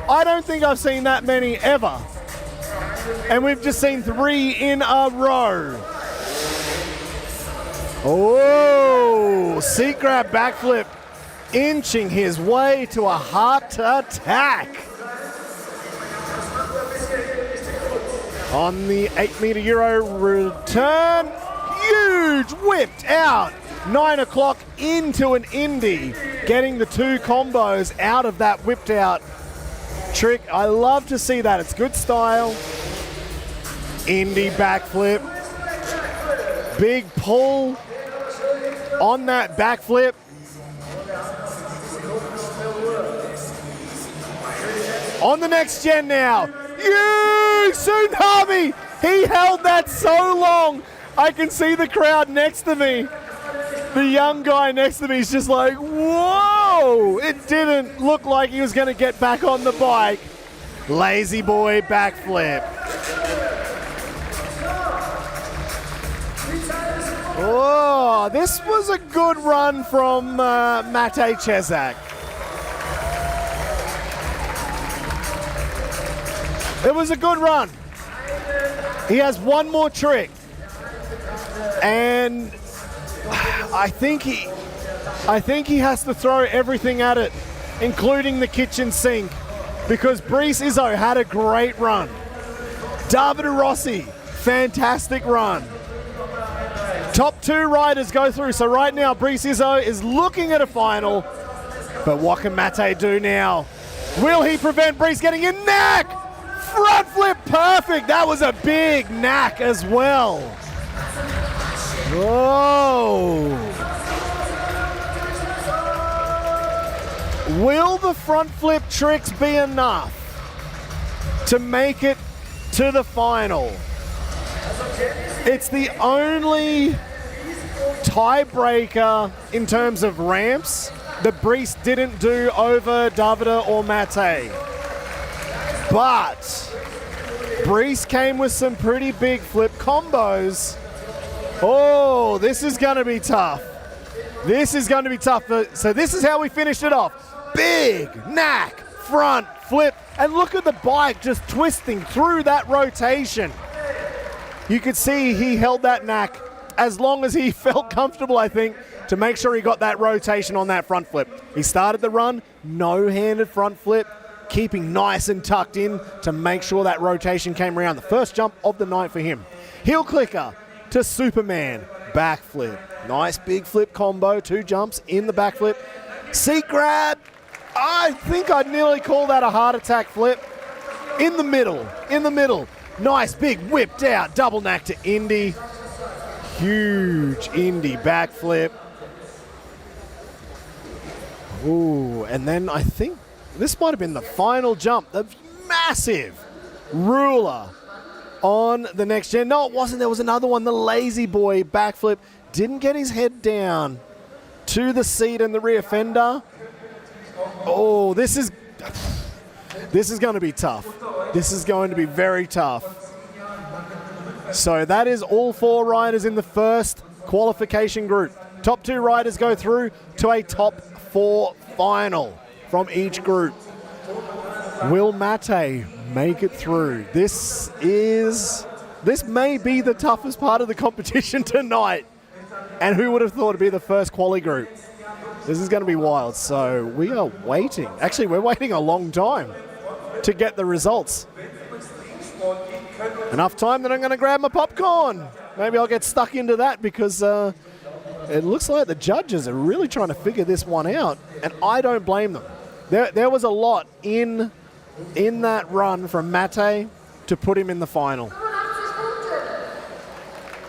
I don't think I've seen that many ever. And we've just seen 3 in a row. Oh, seat grab backflip, inching his way to a heart attack. On the 8-meter Euro return, huge whipped out. 9 o'clock into an Indy, getting the 2 combos out of that whipped out trick. I love to see that. It's good style. Indy backflip. Big pull on that backflip. On the next gen now. Tsunami! He held that so long. I can see the crowd next to me. The young guy next to me is just like, whoa! It didn't look like he was going to get back on the bike. Lazy boy backflip. Oh, this was a good run from Matej Chzac. It was a good run. He has one more trick. And I think he has to throw everything at it, including the kitchen sink, because Brie Sizo had a great run. Davide Rossi, fantastic run. Top 2 riders go through, so right now Brie Sizo is looking at a final, but what can Matej do now? Will he prevent Brice getting in? Knack! Front flip, perfect! That was a big knack as well. Whoa! Will the front flip tricks be enough to make it to the final? It's the only tiebreaker in terms of ramps that Brice didn't do over Davide or Matej. But Brice came with some pretty big flip combos. Oh, this is going to be tough. This is going to be tough. So this is how we finished it off. Big knack, front flip, and look at the bike just twisting through that rotation. You could see he held that knack as long as he felt comfortable, I think, to make sure he got that rotation on that front flip. He started the run, no-handed front flip, keeping nice and tucked in to make sure that rotation came around. The first jump of the night for him. Heel clicker to Superman, backflip. Nice big flip combo, 2 jumps in the backflip. Seat grab, I think I'd nearly call that a heart attack flip. In the middle. Nice big whipped out double knack to Indy. Huge Indy backflip. Ooh, and then I think this might have been the final jump. The massive ruler on the next gen. No, it wasn't. There was another one. The lazy boy backflip. Didn't get his head down to the seat and the rear fender. Oh, this is going to be tough. This is going to be very tough. So that is all 4 riders in the first qualification group. Top 2 riders go through to a top 4 final from each group. Will Matej make it through? This may be the toughest part of the competition tonight. And who would have thought it'd be the first quali group? This is going to be wild. So we are waiting. Actually, we're waiting a long time to get the results. Enough time that I'm going to grab my popcorn. Maybe I'll get stuck into that because it looks like the judges are really trying to figure this one out, and I don't blame them. There was a lot in that run from Matej to put him in the final.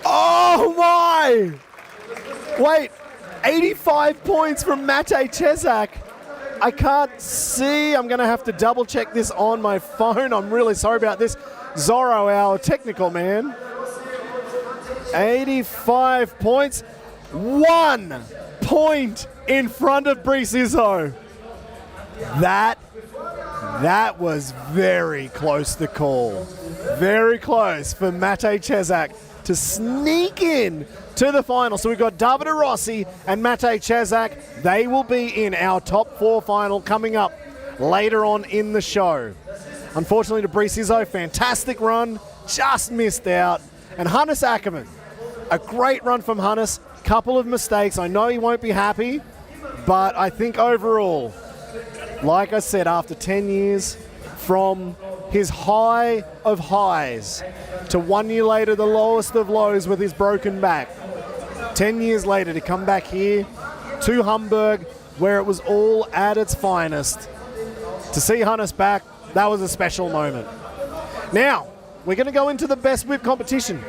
Oh my! Wait, 85 points from Matej Cesak. I can't see. I'm going to have to double check this on my phone. I'm really sorry about this. Zorro, our technical man. 85 points. 1 point in front of Brie Sizo. That was very close to call. Very close for Matej Cesak to sneak in to the final. So we've got Davide Rossi and Matej Cesak. They will be in our top 4 final coming up later on in the show. Unfortunately to Brie Sizo, fantastic run, just missed out. And Hannis Akerman, a great run from Hannis, couple of mistakes. I know he won't be happy, but I think overall, like I said, after 10 years, from his high of highs to 1 year later, the lowest of lows with his broken back, 10 years later to come back here to Hamburg, where it was all at its finest. To see Hannis back, that was a special moment. Now, we're going to go into the best whip competition.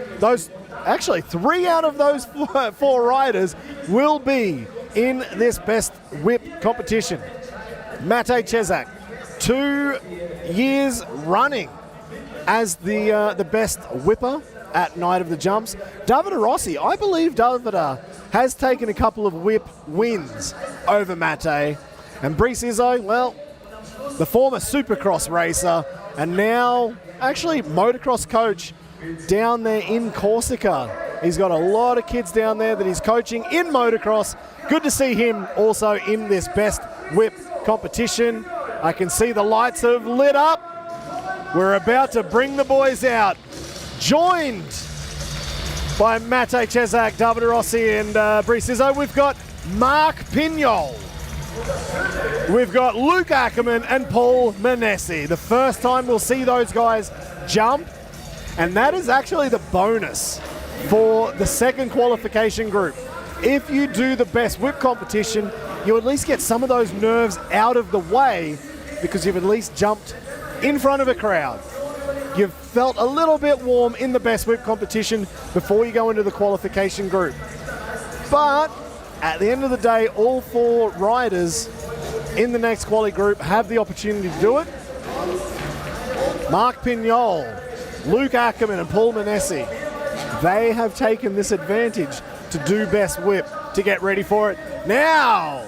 Actually, 3 out of those 4 riders will be in this best whip competition. Matej Cesak, 2 years running as the best whipper at Night of the Jumps. Davide Rossi, I believe Davide has taken a couple of whip wins over Matej. And Brie Sizo, well, the former Supercross racer and now actually motocross coach down there in Corsica. He's got a lot of kids down there that he's coaching in motocross. Good to see him also in this best whip competition. I can see the lights have lit up. We're about to bring the boys out. Joined by Matej Cesak, Davide Rossi and Brie Sizo, we've got Marc Pinol. We've got Luc Ackermann and Paul Manesse. The first time we'll see those guys jump, and that is actually the bonus for the second qualification group. If you do the best whip competition, you at least get some of those nerves out of the way because you've at least jumped in front of a crowd. You've felt a little bit warm in the best whip competition before you go into the qualification group. But at the end of the day, all 4 riders in the next quali group have the opportunity to do it. Marc Pinyol, Luc Ackermann and Paul Manesse, they have taken this advantage to do best whip to get ready for it. Now,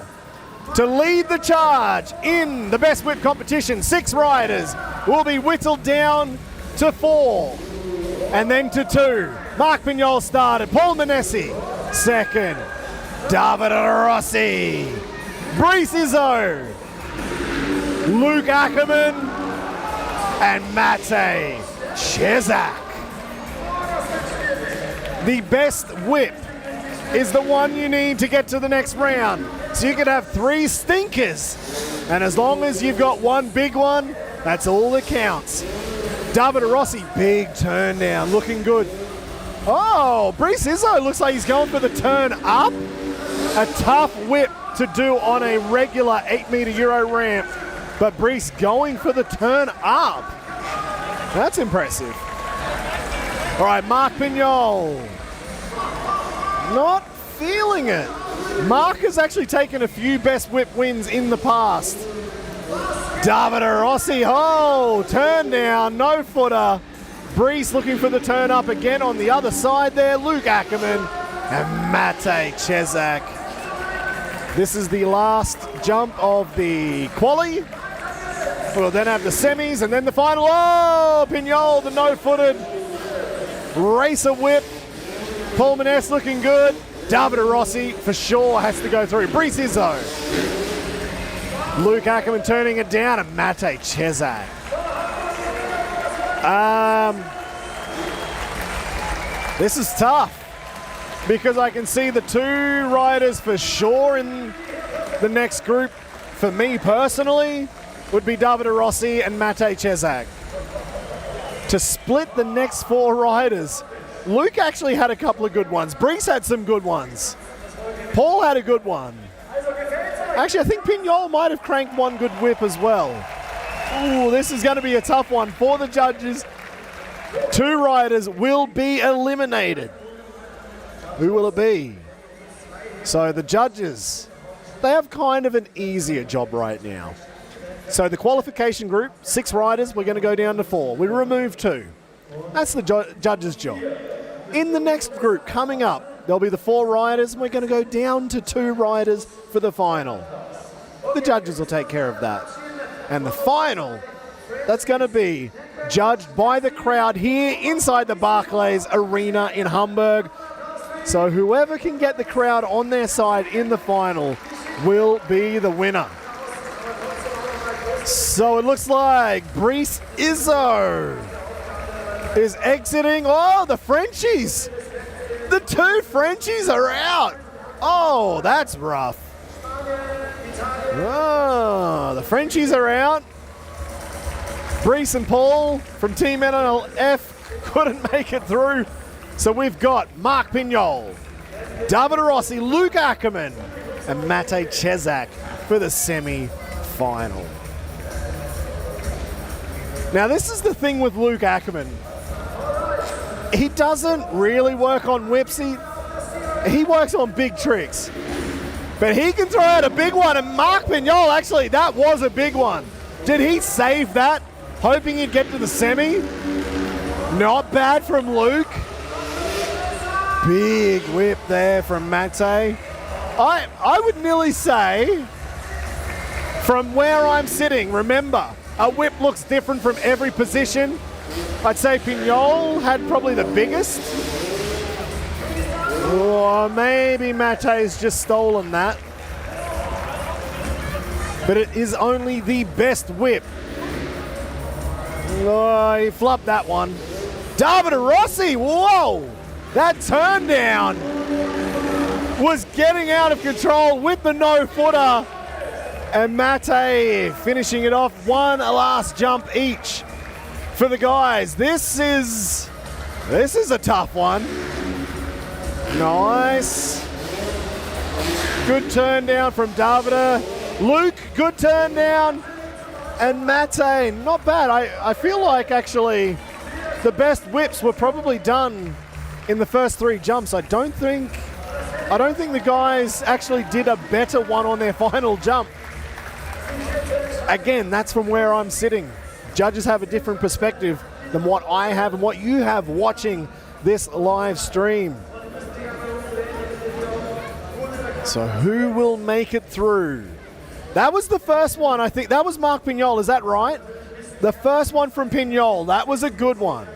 to lead the charge in the best whip competition, 6 riders will be whittled down to 4 and then to 2. Marc Pinyol started, Paul Manesse second, Davide Rossi, Brie Sizo, Luc Ackermann and Matej Cesak. The best whip is the one you need to get to the next round. So you could have 3 stinkers. And as long as you've got 1 big one, that's all that counts. Davide Rossi, big turn down, looking good. Oh, Brie Sizo looks like he's going for the turn up. A tough whip to do on a regular 8-meter Euro ramp. But Brice going for the turn up. That's impressive. All right, Marc Pinyol. Not feeling it. Marc has actually taken a few best whip wins in the past. Davide Rossi, oh, turn down, no footer. Brice looking for the turn up again on the other side there. Luc Ackermann and Matej Cesak. This is the last jump of the quali. We'll then have the semis and then the final. Oh, Pinyol, the no-footed racer whip. Paul Manesse looking good. Davide Rossi for sure has to go through. Brie Sizo. Luc Ackermann turning it down and Matej Cesak. This is tough because I can see the 2 riders for sure in the next group. For me personally, would be Davide Rossi and Matej Cesak. to split the next 4 riders. Luc actually had a couple of good ones. Brice had some good ones. Paul had a good one. Actually, I think Pinyol might have cranked one good whip as well. Ooh, this is going to be a tough one for the judges. 2 riders will be eliminated. Who will it be? So the judges, they have kind of an easier job right now. So the qualification group, 6 riders, we're going to go down to 4. We remove 2. That's the judges' job. In the next group coming up, there'll be the 4 riders, and we're going to go down to 2 riders for the final. The judges will take care of that. And the final, that's going to be judged by the crowd here inside the Barclays Arena in Hamburg. So whoever can get the crowd on their side in the final will be the winner. So it looks like Brie Sizo is exiting. Oh, the Frenchies. The 2 Frenchies are out. Oh, that's rough. Oh, the Frenchies are out. Brice and Paul from Team NLF couldn't make it through. So we've got Marc Pinol, Davide Rossi, Luc Ackermann, and Matej Chzac for the semi-final. Now this is the thing with Luc Ackermann. He doesn't really work on whips. He works on big tricks. But he can throw out a big one, and Marc Pinol, actually, that was a big one. Did he save that, hoping he'd get to the semi? Not bad from Luc. Big whip there from Matej. I would nearly say, from where I'm sitting, remember, a whip looks different from every position. I'd say Pinol had probably the biggest. Or maybe Matej's just stolen that. But it is only the best whip. Oh, he flopped that one. Davide Rossi, whoa! That turn down was getting out of control with the no-footer. And Matej finishing it off, one last jump each for the guys. This is a tough one. Nice. Good turn down from Davide. Luc, good turn down. And Matej, not bad. I feel like actually the best whips were probably done in the first 3 jumps. I don't think the guys actually did a better one on their final jump. Again, that's from where I'm sitting. Judges have a different perspective than what I have and what you have watching this live stream. So who will make it through? That was the first one, I think. That was Marc Pinol, is that right? The first one from Pinol, that was a good one.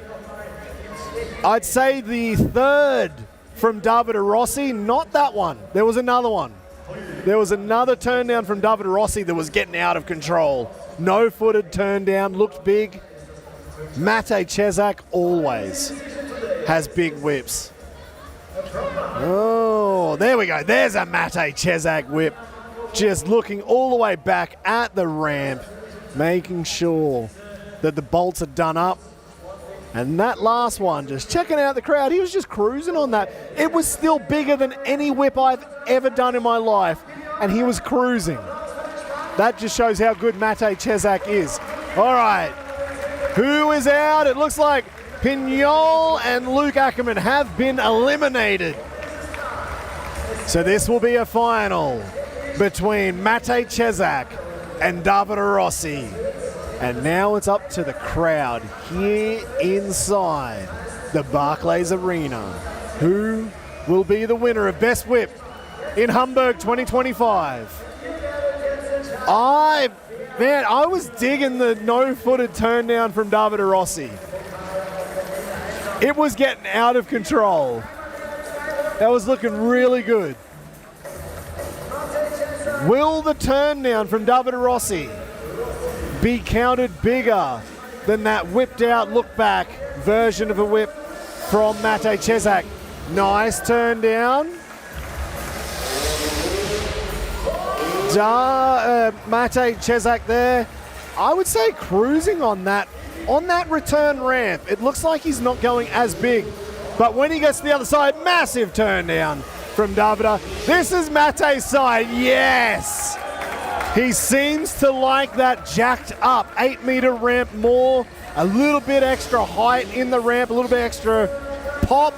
I'd say the third from Davide Rossi, not that one. There was another one. There was another turn down from Davide Rossi that was getting out of control. No-footed turn down, looked big. Matej Chzac always has big whips. Oh, there we go. There's a Matej Chzac whip. Just looking all the way back at the ramp, making sure that the bolts are done up. And that last one, just checking out the crowd, he was just cruising on that. It was still bigger than any whip I've ever done in my life, and he was cruising. That just shows how good Matej Chzac is. All right, who is out? It looks like Pinyol and Luc Ackermann have been eliminated. So this will be a final between Matej Chzac and Davide Rossi. And now it's up to the crowd here inside the Barclays Arena. Who will be the winner of Best Whip in Hamburg 2025? I was digging the no-footed turn down from Davide Rossi. It was getting out of control. That was looking really good. Will the turn down from Davide Rossi be counted bigger than that whipped out look back version of a whip from Matej Chzac? Nice turn down. Matej Chzac there. I would say cruising on that return ramp. It looks like he's not going as big. But when he gets to the other side, massive turn down from Davide. This is Matej's side. Yes! He seems to like that jacked up 8-meter ramp more. A little bit extra height in the ramp, a little bit extra pop.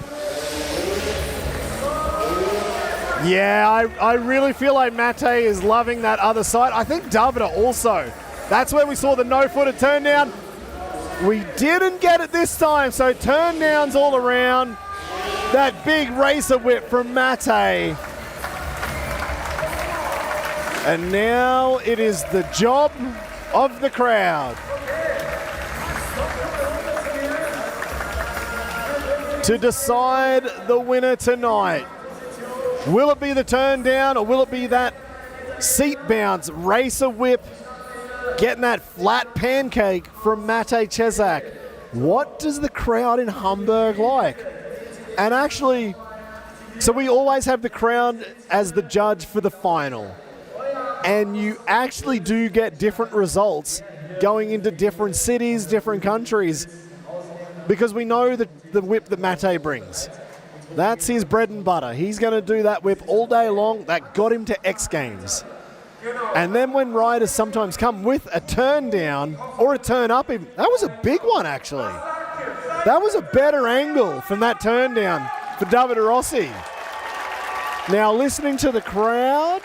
Yeah, I really feel like Matej is loving that other side. I think Davide also. That's where we saw the no-footed turn down. We didn't get it this time, so turn downs all around. That big racer whip from Matej. And now it is the job of the crowd to decide the winner tonight. Will it be the turn down or will it be that seat bounce racer whip getting that flat pancake from Matej Cesak? What does the crowd in Hamburg like? And actually, so we always have the crowd as the judge for the final. And you actually do get different results going into different cities, different countries, because we know the whip that Matej brings. That's his bread and butter. He's going to do that whip all day long. That got him to X Games. And then when riders sometimes come with a turn down or a turn up, that was a big one actually. That was a better angle from that turn down for Davide Rossi. Now listening to the crowd,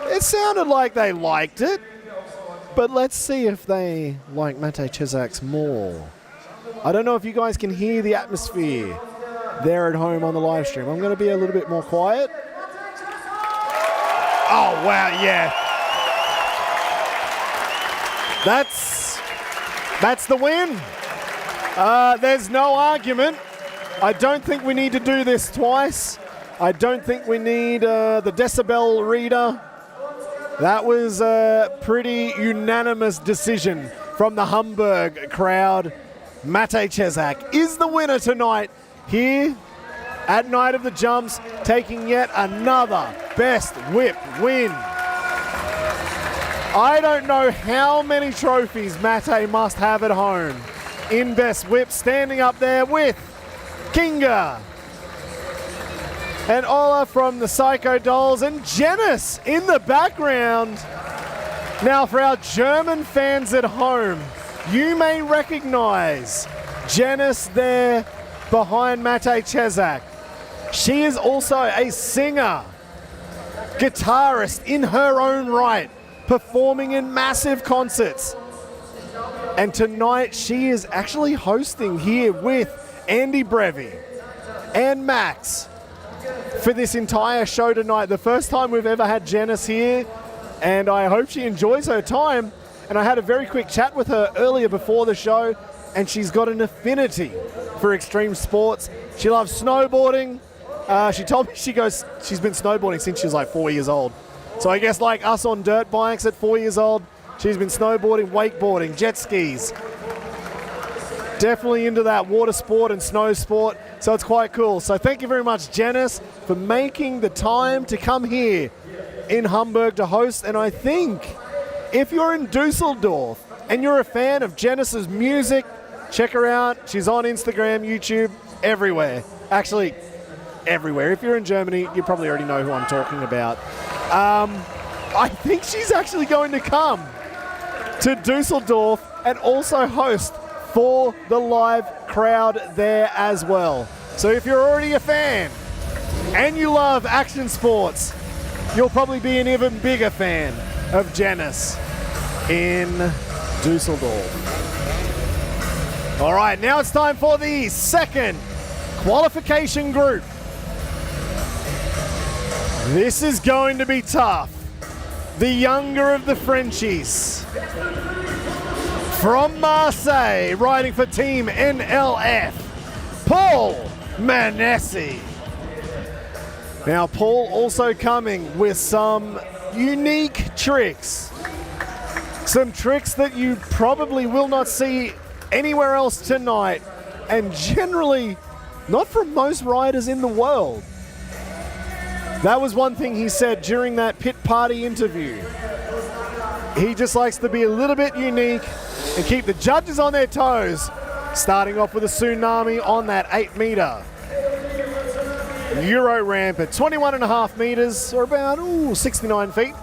it sounded like they liked it. But let's see if they like Matej Cezak's more. I don't know if you guys can hear the atmosphere there at home on the live stream. I'm going to be a little bit more quiet. Oh, wow, yeah. That's the win. There's no argument. I don't think we need to do this twice. I don't think we need the decibel reader. That was a pretty unanimous decision from the Hamburg crowd. Matej Cesak is the winner tonight here at Night of the Jumps, taking yet another Best Whip win. I don't know how many trophies Matej must have at home in Best Whip, standing up there with Kinga and Ola from the Psycho Dolls and Janice in the background. Now for our German fans at home, you may recognize Janice there behind Matej Cesak. She is also a singer, guitarist in her own right, performing in massive concerts. And tonight she is actually hosting here with Andy Brevi and Max for this entire show tonight. The first time we've ever had Janice here, and I hope she enjoys her time. And I had a very quick chat with her earlier before the show, and she's got an affinity for extreme sports. She loves snowboarding. She told me she's been snowboarding since she was like 4 years old. So I guess like us on dirt bikes at 4 years old, she's been snowboarding, wakeboarding, jet skis. Definitely into that water sport and snow sport, so it's quite cool. So thank you very much, Janice, for making the time to come here in Hamburg to host. And I think if you're in Dusseldorf and you're a fan of Janice's music, check her out. She's on Instagram, YouTube, everywhere. Actually, everywhere. If you're in Germany, you probably already know who I'm talking about. I think she's actually going to come to Dusseldorf and also host for the live crowd there as well. So if you're already a fan and you love action sports, you'll probably be an even bigger fan of Janice in Dusseldorf. All right, now it's time for the second qualification group. This is going to be tough. The younger of the Frenchies. From Marseille, riding for Team NLF, Paul Manesse. Now, Paul also coming with some unique tricks. Some tricks that you probably will not see anywhere else tonight, and generally not from most riders in the world. That was one thing he said during that pit party interview. He just likes to be a little bit unique and keep the judges on their toes. Starting off with a tsunami on that 8-meter Euro ramp at 21.5 meters, or about 69 feet.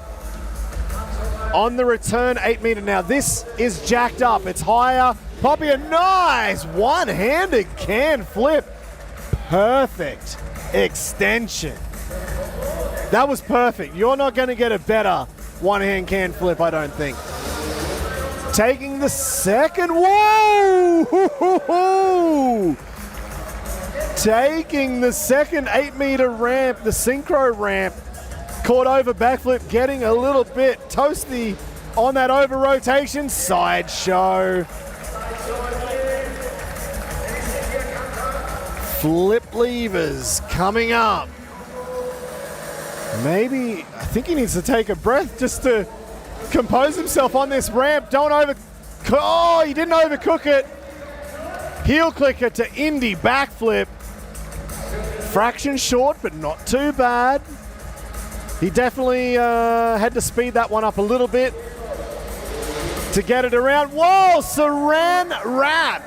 On the return 8-meter. Now this is jacked up. It's higher. Poppy, a nice one-handed can flip. Perfect extension. That was perfect. You're not going to get a better one-hand can flip, I don't think. Taking the second, whoa! Taking the second 8-meter ramp, the synchro ramp. Caught over backflip, getting a little bit toasty on that over rotation. Sideshow. Flip levers coming up. Maybe, I think he needs to take a breath just to compose himself on this ramp. Oh, he didn't overcook it. Heel clicker to Indy backflip. Fraction short, but not too bad. He definitely had to speed that one up a little bit to get it around. Whoa, Saran wrap.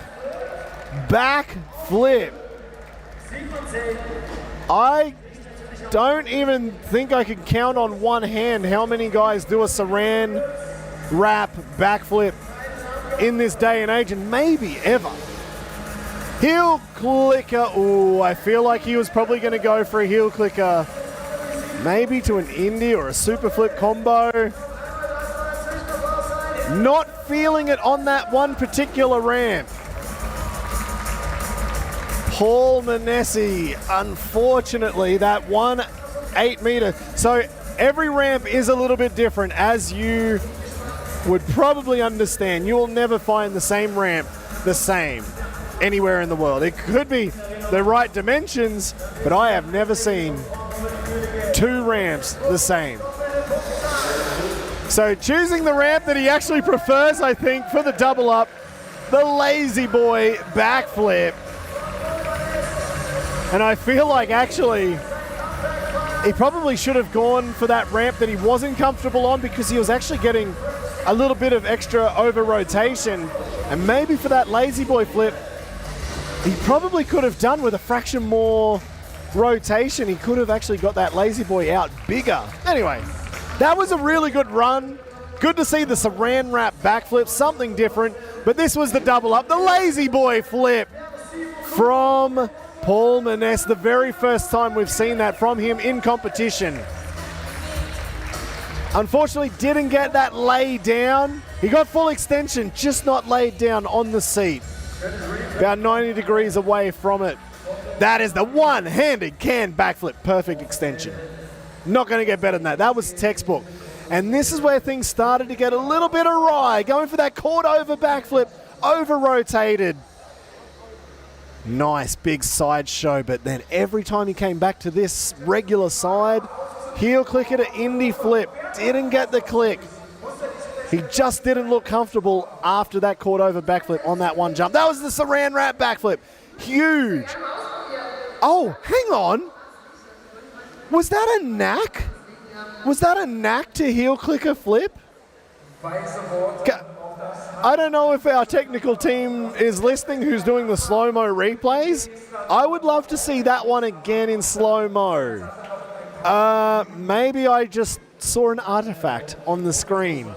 Backflip. I don't even think I can count on one hand how many guys do a Saran wrap backflip in this day and age, and maybe ever. Heel clicker. Ooh, I feel like he was probably going to go for a heel clicker. Maybe to an Indy or a super flip combo. Not feeling it on that one particular ramp. Paul Manesse, unfortunately, that one 8-meter. So every ramp is a little bit different, as you would probably understand. You will never find the same ramp the same anywhere in the world. It could be the right dimensions, but I have never seen two ramps the same. So choosing the ramp that he actually prefers, I think, for the double up, the lazy boy backflip. And I feel like actually he probably should have gone for that ramp that he wasn't comfortable on, because he was actually getting a little bit of extra over rotation. And maybe for that lazy boy flip, he probably could have done with a fraction more rotation. He could have actually got that lazy boy out bigger. Anyway, that was a really good run. Good to see the Saran wrap backflip, something different. But this was the double up, the lazy boy flip from Paul Manesse, the very first time we've seen that from him in competition. Unfortunately, didn't get that laid down. He got full extension, just not laid down on the seat. About 90 degrees away from it. That is the one-handed can backflip. Perfect extension. Not going to get better than that. That was textbook. And this is where things started to get a little bit awry. Going for that caught over backflip, over-rotated. Nice big sideshow, but then every time he came back to this regular side, heel clicker to Indy flip, didn't get the click. He just didn't look comfortable after that caught over backflip on that one jump. That was the Saran wrap backflip. Huge. Oh, hang on. Was that a knack? Was that a knack to heel clicker flip? I don't know if our technical team is listening who's doing the slow-mo replays. I would love to see that one again in slow-mo. Maybe I just saw an artifact on the screen.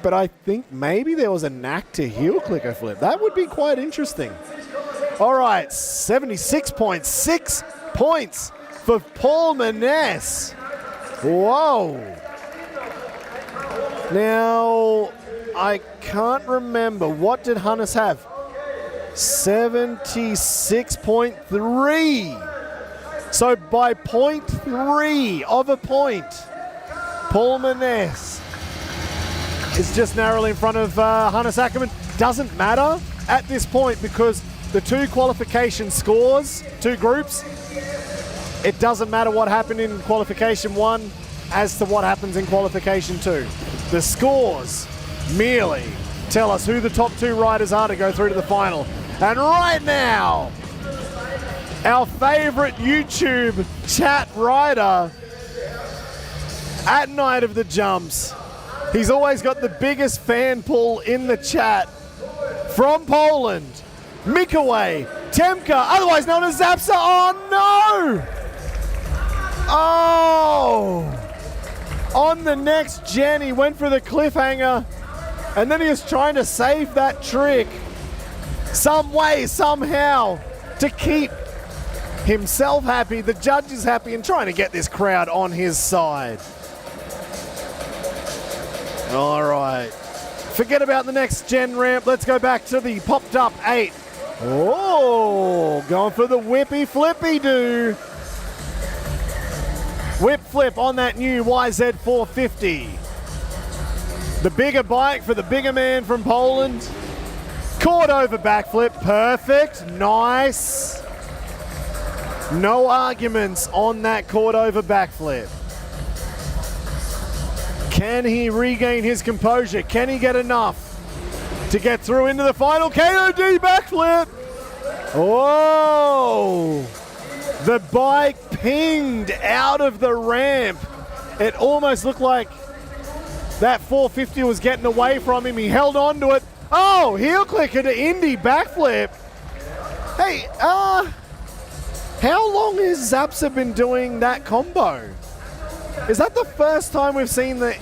But I think maybe there was a knack to heel clicker flip. That would be quite interesting. All right, 76.6 points for Paul Manesse. Whoa. Now, I can't remember. What did Hannis have? 76.3. So by 0.3 of a point, Paul Manesse is just narrowly in front of Hannis Akerman. Doesn't matter at this point, because the two qualification scores, two groups, it doesn't matter what happened in qualification 1 as to what happens in qualification 2. The scores merely tell us who the top two riders are to go through to the final. And right now, our favorite YouTube chat rider at Night of the Jumps, He's always got the biggest fan pull in the chat. From Poland, Mikolej, Tempka, otherwise known as Zapsa. Oh no! Oh! On the next gen, he went for the cliffhanger, and then he was trying to save that trick some way, somehow, to keep himself happy, the judges happy, and trying to get this crowd on his side. All right. Forget about the next gen ramp. Let's go back to the popped up 8. Oh, going for the whippy flippy do. Whip flip on that new YZ450. The bigger bike for the bigger man from Poland. Caught over backflip, perfect, nice. No arguments on that caught over backflip. Can he regain his composure? Can he get enough to get through into the final? KOD backflip. Whoa. The bike pinged out of the ramp. It almost looked like that 450 was getting away from him. He held on to it. Oh, heel clicker to Indy backflip. Hey, how long has Zapsa been doing that combo? Is that the first time we've seen the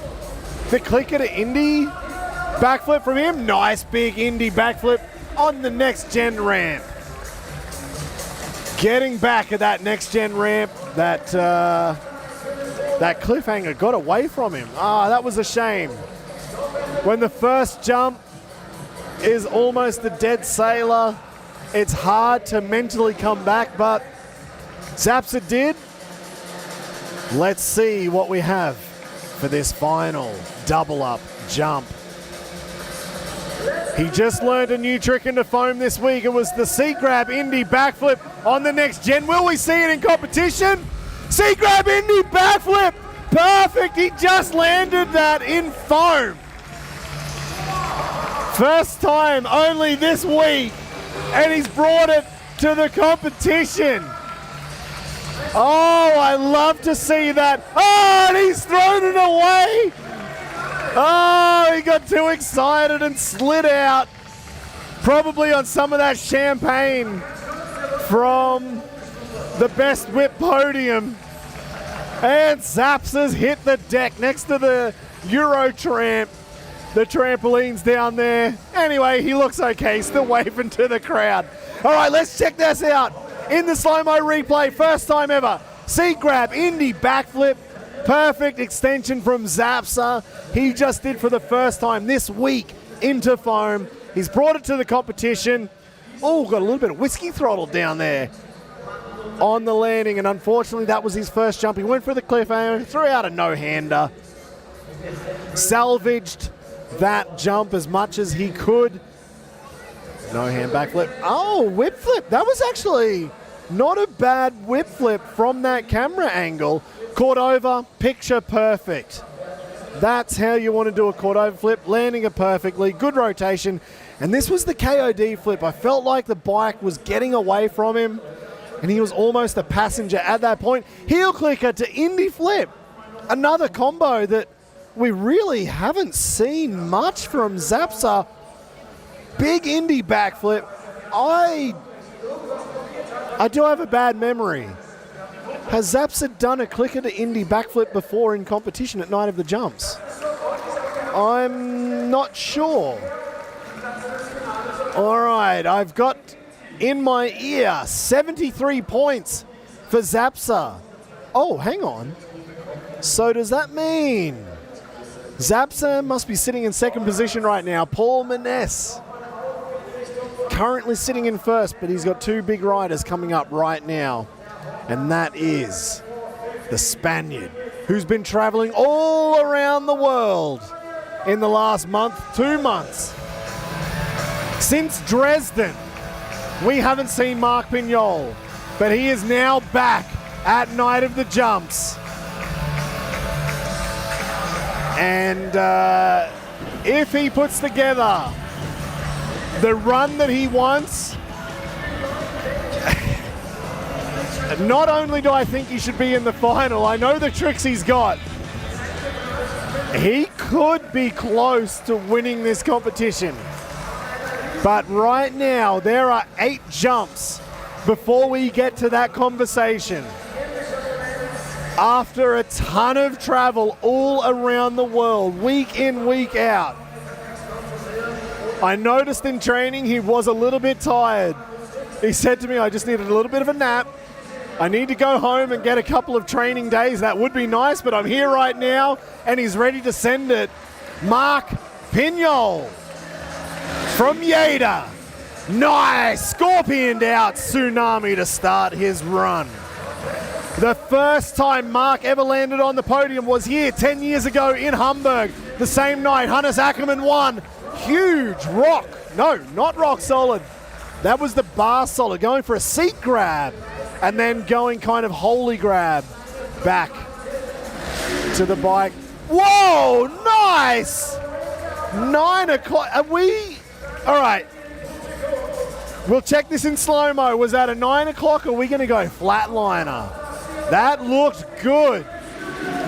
clicker to Indy backflip from him? Nice big Indy backflip on the next gen ramp. Getting back at that next gen ramp, that cliffhanger got away from him. Ah, that was a shame. When the first jump is almost a dead sailor, it's hard to mentally come back, but Zapsa did. Let's see what we have for this final double up jump. He just learned a new trick into foam this week. It was the seat grab Indy backflip on the next gen. Will we see it in competition? Seat grab Indy backflip. Perfect. He just landed that in foam. First time only this week, and he's brought it to the competition. Oh, I love to see that. Oh, and he's thrown it away. Oh, he got too excited and slid out. Probably on some of that champagne from the best whip podium. And Zapsa's hit the deck next to the Euro Tramp. The trampoline's down there. Anyway, he looks okay, still waving to the crowd. All right, let's check this out. In the slow-mo replay, first time ever. Seat grab, Indy backflip. Perfect extension from Zapsa. He just did for the first time this week into foam. He's brought it to the competition. Oh, got a little bit of whiskey throttle down there on the landing, and unfortunately that was his first jump. He went for the cliffhanger, threw out a no-hander. Salvaged that jump as much as he could. No hand backflip. Oh, whip flip. That was actually not a bad whip flip from that camera angle. Caught over, picture perfect. That's how you want to do a caught over flip, landing it perfectly, good rotation. And this was the KOD flip. I felt like the bike was getting away from him, and he was almost a passenger at that point. Heel clicker to Indy flip. Another combo that we really haven't seen much from Zapsa. Big Indy backflip. I do have a bad memory. Has Zapsa done a clicker to Indy backflip before in competition at Night of the Jumps? I'm not sure. All right, I've got in my ear 73 points for Zapsa. Oh, hang on. So does that mean Zapsa must be sitting in second position right now? Paul Manesse currently sitting in first, but he's got two big riders coming up right now. And that is the Spaniard, who's been traveling all around the world in the last month, 2 months. Since Dresden, we haven't seen Marc Pinyol, but he is now back at Night of the Jumps. And if he puts together the run that he wants, not only do I think he should be in the final, I know the tricks he's got. He could be close to winning this competition. But right now, there are 8 jumps before we get to that conversation. After a ton of travel all around the world, week in, week out. I noticed in training he was a little bit tired. He said to me, I just needed a little bit of a nap. I need to go home and get a couple of training days. That would be nice, but I'm here right now, and he's ready to send it. Marc Pinol from Yeda. Nice, scorpioned out Tsunami to start his run. The first time Marc ever landed on the podium was here 10 years ago in Hamburg. The same night, Hannis Akerman won. Huge rock. No, not rock solid. That was the bar solid, going for a seat grab and then going kind of holy grab back to the bike. Whoa, nice! 9 o'clock. Are we? All right. We'll check this in slow-mo. Was that a 9 o'clock or are we going to go flatliner? That looked good.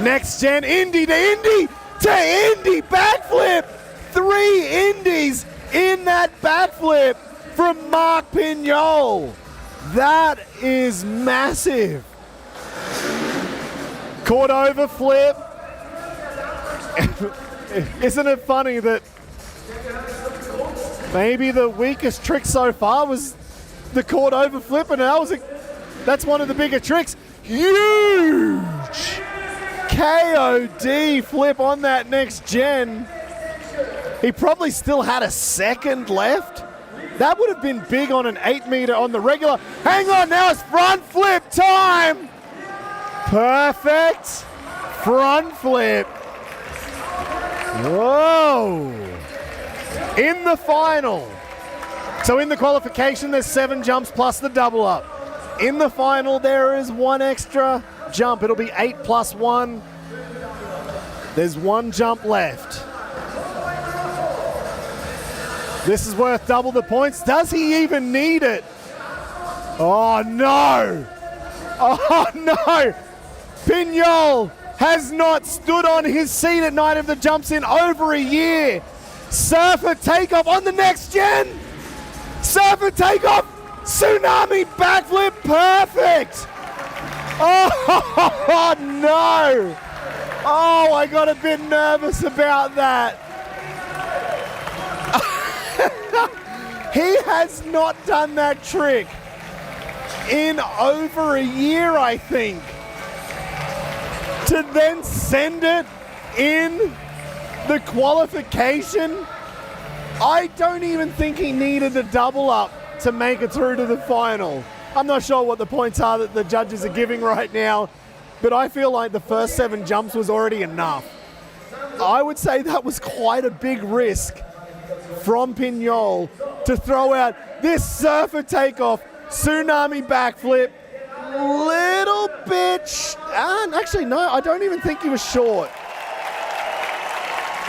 Next gen, Indy to Indy to Indy. Backflip. 3 Indies in that backflip from Marc Pinol. That is massive. Caught over flip. Isn't it funny that maybe the weakest trick so far was the caught over flip, and that's one of the bigger tricks. Huge KOD flip on that next gen. He probably still had a second left. That would have been big on an 8 meter on the regular. Hang on, now it's front flip time. Perfect front flip. Whoa. In the final. So in the qualification, there's 7 jumps plus the double up. In the final, there is 1 extra jump. It'll be 8 plus 1. There's 1 jump left. This is worth double the points. Does he even need it? Oh no! Oh no! Pinyol has not stood on his seat at Night of the Jumps in over a year. Surfer takeoff on the next gen. Surfer takeoff. Tsunami backflip. Perfect. Oh no. Oh, I got a bit nervous about that. He has not done that trick in over a year, I think. To then send it in the qualification, I don't even think he needed a double up to make it through to the final. I'm not sure what the points are that the judges are giving right now, but I feel like the first 7 jumps was already enough. I would say that was quite a big risk from Pinol to throw out this surfer takeoff, tsunami backflip, little bit, actually no, I don't even think he was short.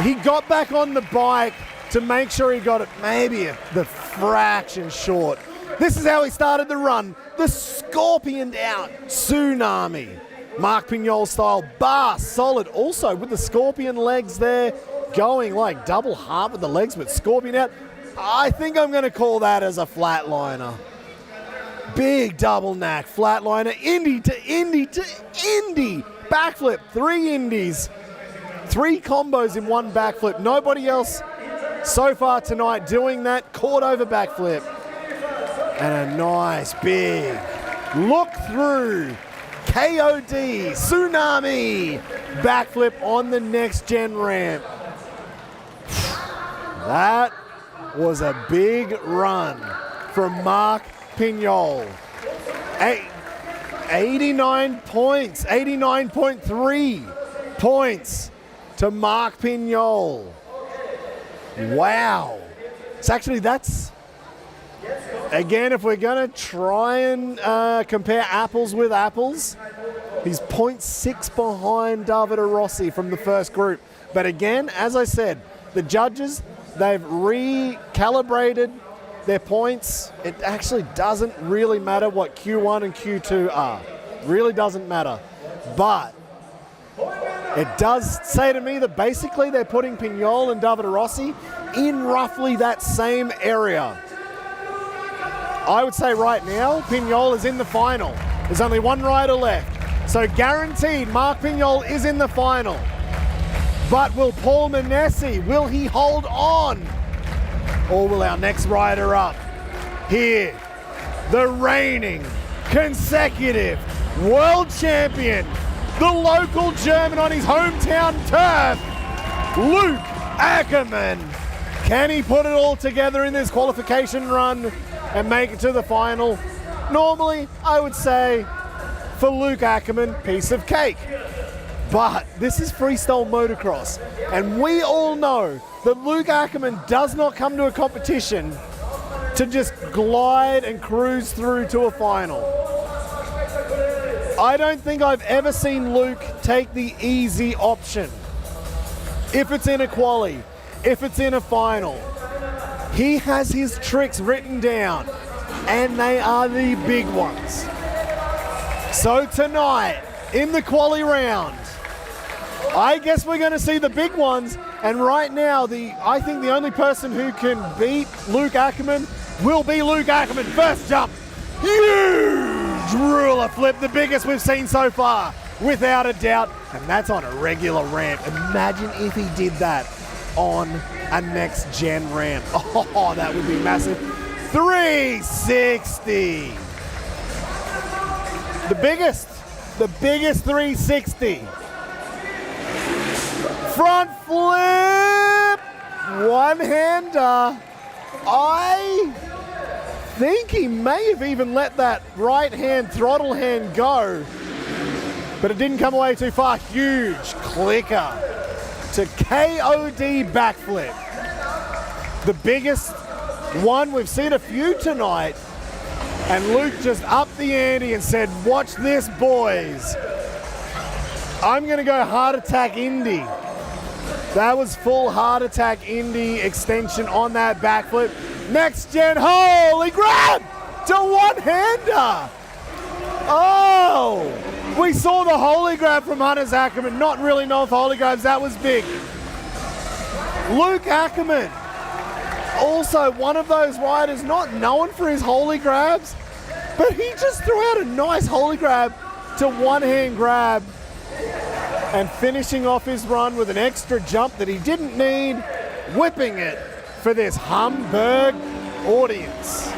He got back on the bike to make sure he got it maybe the fraction short. This is how he started the run. The scorpioned out tsunami. Marc Pinol style bar solid also with the scorpion legs there, going like double half of the legs with scorpion out. I think I'm going to call that as a flatliner. Big double knack flatliner, Indy to Indy to Indy. Backflip, 3 Indies. 3 combos in 1 backflip. Nobody else so far tonight doing that. Caught over backflip. And a nice big look through. KOD, tsunami. Backflip on the next gen ramp. That was a big run from Marc Pinol. 89 points, 89.3 points to Marc Pinol. Wow. It's actually, that's, again, if we're going to try and compare apples with apples, he's 0.6 behind Davide Rossi from the first group. But again, as I said, the judges, they've recalibrated their points. It actually doesn't really matter what Q1 and Q2 are. Really doesn't matter. But It does say to me that basically they're putting Pinyol and Davide Rossi in roughly that same area. I would say right now, Pinyol is in the final. There's only one rider left. So guaranteed, Marc Pinyol is in the final. But will Paul Manesse, will he hold on? Or will our next rider up here, the reigning consecutive world champion, the local German on his hometown turf, Luc Ackermann. Can he put it all together in this qualification run and make it to the final? Normally, I would say for Luc Ackermann, piece of cake. But this is freestyle motocross, and we all know that Luc Ackermann does not come to a competition to just glide and cruise through to a final. I don't think I've ever seen Luc take the easy option. If it's in a quali, if it's in a final, he has his tricks written down, and they are the big ones. So tonight, in the quali round, I guess we're going to see the big ones, and right now, I think the only person who can beat Luc Ackermann will be Luc Ackermann. First jump, huge ruler flip, the biggest we've seen so far, without a doubt, and that's on a regular ramp. Imagine if he did that on a next-gen ramp. Oh, that would be massive. 360. The biggest 360. Front flip, one-hander. I think he may have even let that right-hand throttle hand go, but it didn't come away too far. Huge clicker to KOD backflip. The biggest one, we've seen a few tonight, and Luc just upped the ante and said, watch this, boys. I'm gonna go heart attack Indy. That was full heart attack Indy extension on that backflip. Next gen, holy grab to one-hander. Oh, we saw the holy grab from Hannis Akerman. Not really known for holy grabs, that was big. Luc Ackermann, also one of those riders not known for his holy grabs, but he just threw out a nice holy grab to one-hand grab, and finishing off his run with an extra jump that he didn't need, whipping it for this Hamburg audience.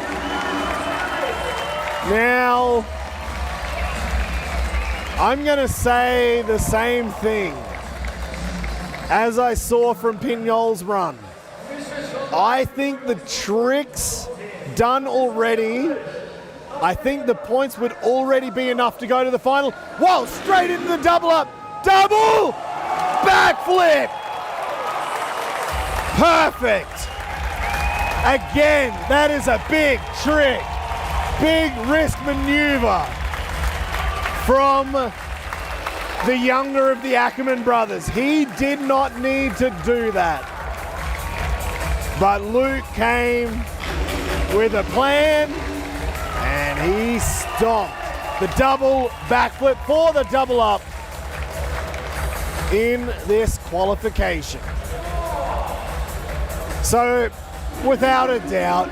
Now, I'm gonna say the same thing as I saw from Pinol's run. I think the tricks done already, I think the points would already be enough to go to the final. Whoa, straight into the double up. Double backflip. Perfect. Again, that is a big trick. Big risk maneuver from the younger of the Ackermann brothers. He did not need to do that. But Luc came with a plan, and he stomped the double backflip for the double up in this qualification. So, without a doubt,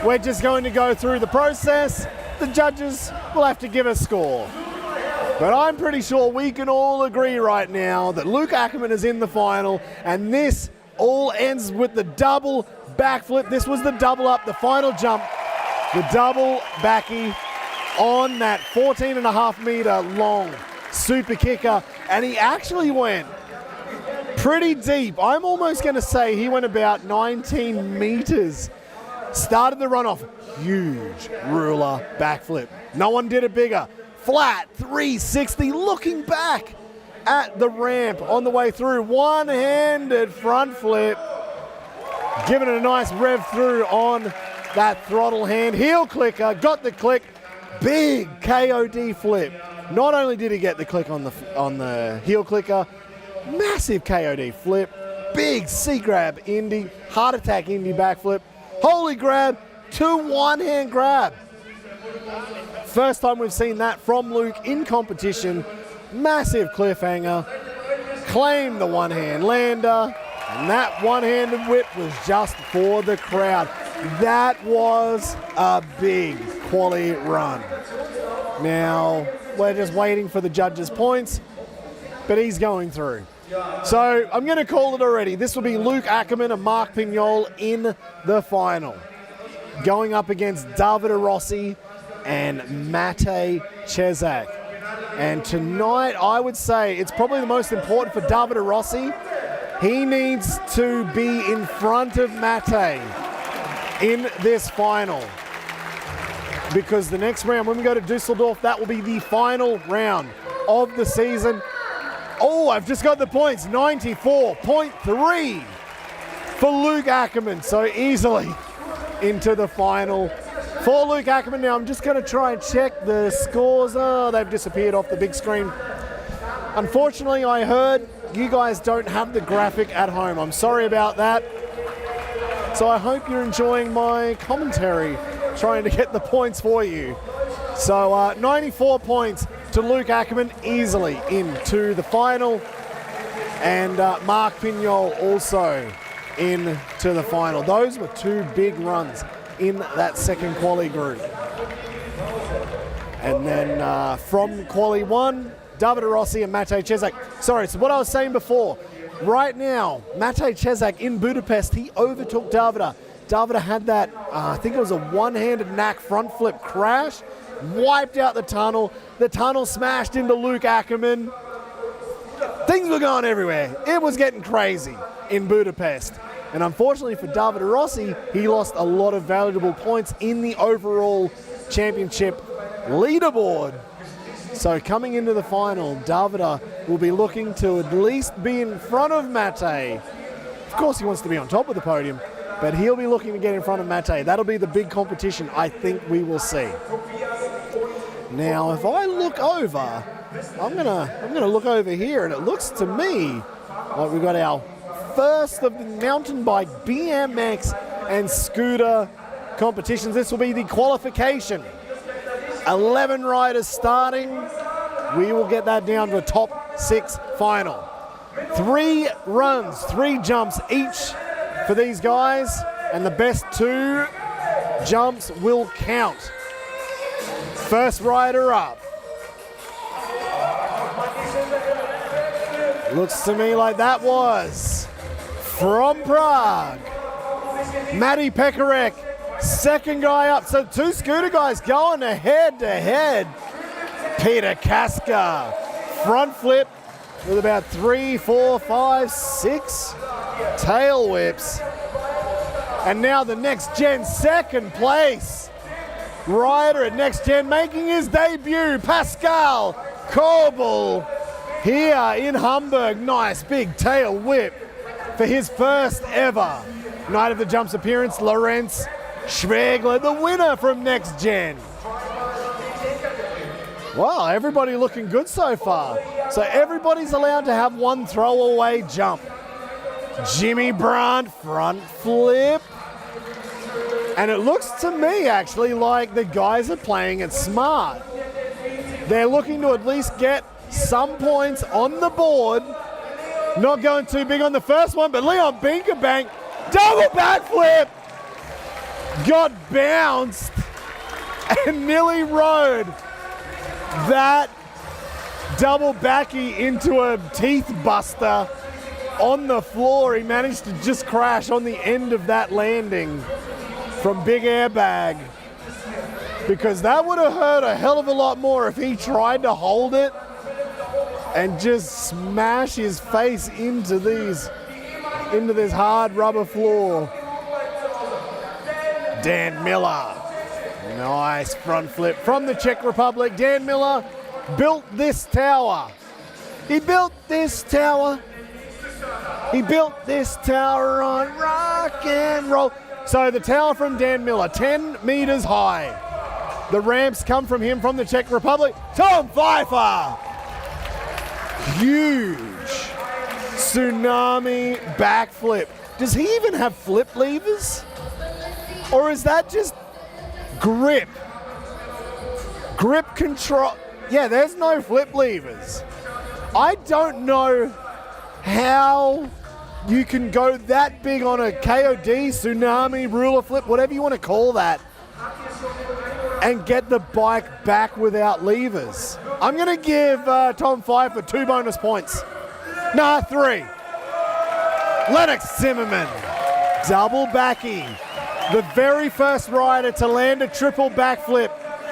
we're just going to go through the process. The judges will have to give a score. But I'm pretty sure we can all agree right now that Luc Ackermann is in the final, and this all ends with the double backflip. This was the double up, the final jump, the double backy on that 14.5 meter long super kicker, and he actually went pretty deep. I'm almost going to say he went about 19 meters. Started the runoff, huge ruler backflip. No one did it bigger. Flat 360, looking back at the ramp on the way through. One-handed front flip, giving it a nice rev through on that throttle hand. Heel clicker, got the click. Big KOD flip. Not only did he get the click on the heel clicker, massive KOD flip, big C-grab Indy, heart attack Indy backflip, holy grab to one-hand grab. First time we've seen that from Luc in competition. Massive cliffhanger. claimed the one-hand lander, and that one-handed whip was just for the crowd. That was a big quali run. Now, we're just waiting for the judges' points, but he's going through. So I'm going to call it already. This will be Luc Ackermann and Marc Pinyol in the final, going up against Davide Rossi and Matej Cesak. And tonight, I would say it's probably the most important for Davide Rossi. He needs to be in front of Matej in this final, because the next round, when we go to Dusseldorf, that will be the final round of the season. Oh, I've just got the points, 94.3 for Luc Ackermann, so easily into the final for Luc Ackermann. Now I'm just going to try and check the scores. Oh, they've disappeared off the big screen. Unfortunately, I heard you guys don't have the graphic at home. I'm sorry about that. So I hope you're enjoying my commentary, trying to get the points for you. So 94 points to Luc Ackermann, easily into the final. And Marc Pinyol also into the final. Those were two big runs in that second quali group. And then from quali 1, Davide Rossi and Matej Cesak. Sorry, so what I was saying before, right now, Matej Cesak in Budapest, he overtook Davide. Davide had that, I think it was a one-handed knack front flip crash, wiped out the tunnel. The tunnel smashed into Luc Ackermann. Things were going everywhere. It was getting crazy in Budapest. And unfortunately for Davide Rossi, he lost a lot of valuable points in the overall championship leaderboard. So coming into the final, Davide will be looking to at least be in front of Matej. Of course he wants to be on top of the podium, but he'll be looking to get in front of Matej. That'll be the big competition I think we will see. Now, if I look over, I'm gonna look over here, and it looks to me like we've got our first of the mountain bike, BMX, and scooter competitions. This will be the qualification. 11 riders starting. We will get that down to a top 6 final. 3 runs, 3 jumps each for these guys, and the best 2 jumps will count. First rider up. Looks to me like that was from Prague, Matej Pekarek, second guy up. So 2 scooter guys going head to head. Peter Kaska, front flip with about 3, 4, 5, 6 tail whips. And now the Next Gen second place rider at Next Gen making his debut, Pascal Korbel, here in Hamburg. Nice big tail whip for his first ever Night of the Jumps appearance. Lorenz Schwegler, the winner from Next Gen. Wow, everybody looking good so far. So everybody's allowed to have 1 throwaway jump. Jimmy Brandt, front flip. And it looks to me actually like the guys are playing it smart. They're looking to at least get some points on the board. Not going too big on the first one, but Leon Binkerbank, double backflip, got bounced and nearly rode that double backy into a teeth buster on the floor. He managed to just crash on the end of that landing from big airbag, because that would have hurt a hell of a lot more if he tried to hold it and just smash his face into this hard rubber floor. Dan Miller, nice front flip from the Czech Republic. Dan Miller built this tower. He built this tower. He built this tower on rock and roll. So the tower from Dan Miller, 10 meters high. The ramps come from him from the Czech Republic. Tom Pfeiffer, huge tsunami backflip. Does he even have flip levers? Or is that just grip? Grip control. Yeah, there's no flip levers. I don't know how you can go that big on a KOD, tsunami, ruler flip, whatever you want to call that, and get the bike back without levers. I'm going to give Tom Pfeiffer 2 bonus points. Nah, 3. Lennox Zimmerman, double backy. The very first rider to land a triple backflip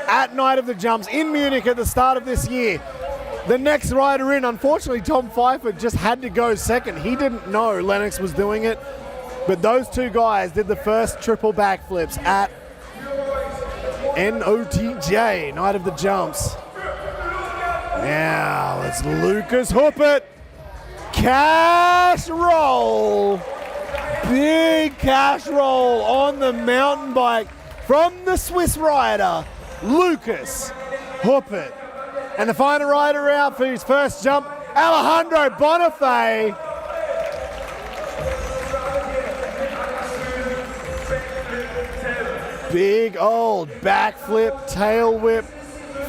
at Night of the Jumps in Munich at the start of this year. The next rider in, unfortunately, Tom Pfeiffer just had to go second. He didn't know Lennox was doing it, but those 2 guys did the first triple backflips at NOTJ, Night of the Jumps. Now it's Lucas Huppert. Cash roll. Big cash roll on the mountain bike from the Swiss rider, Lucas Huppert. And the final rider out for his first jump, Alejandro Bonifay. Big old backflip, tail whip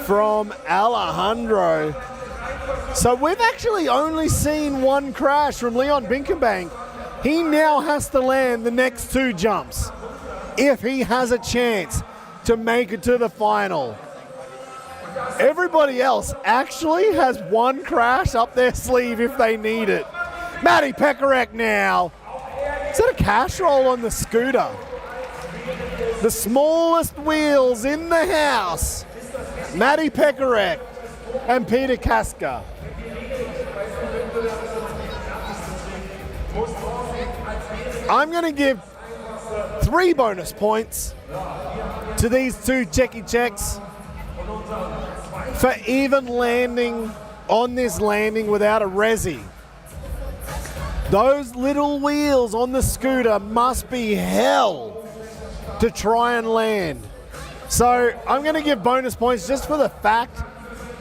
from Alejandro. So we've actually only seen 1 crash from Leon Binkenbank. He now has to land the next 2 jumps if he has a chance to make it to the final. Everybody else actually has 1 crash up their sleeve if they need it. Matty Pekarek now. Is that a cash roll on the scooter? The smallest wheels in the house. Matty Pekarek and Peter Kaska. I'm going to give 3 bonus points to these 2 Checky Checks for even landing on this landing without a resi. Those little wheels on the scooter must be hell to try and land. So I'm going to give bonus points just for the fact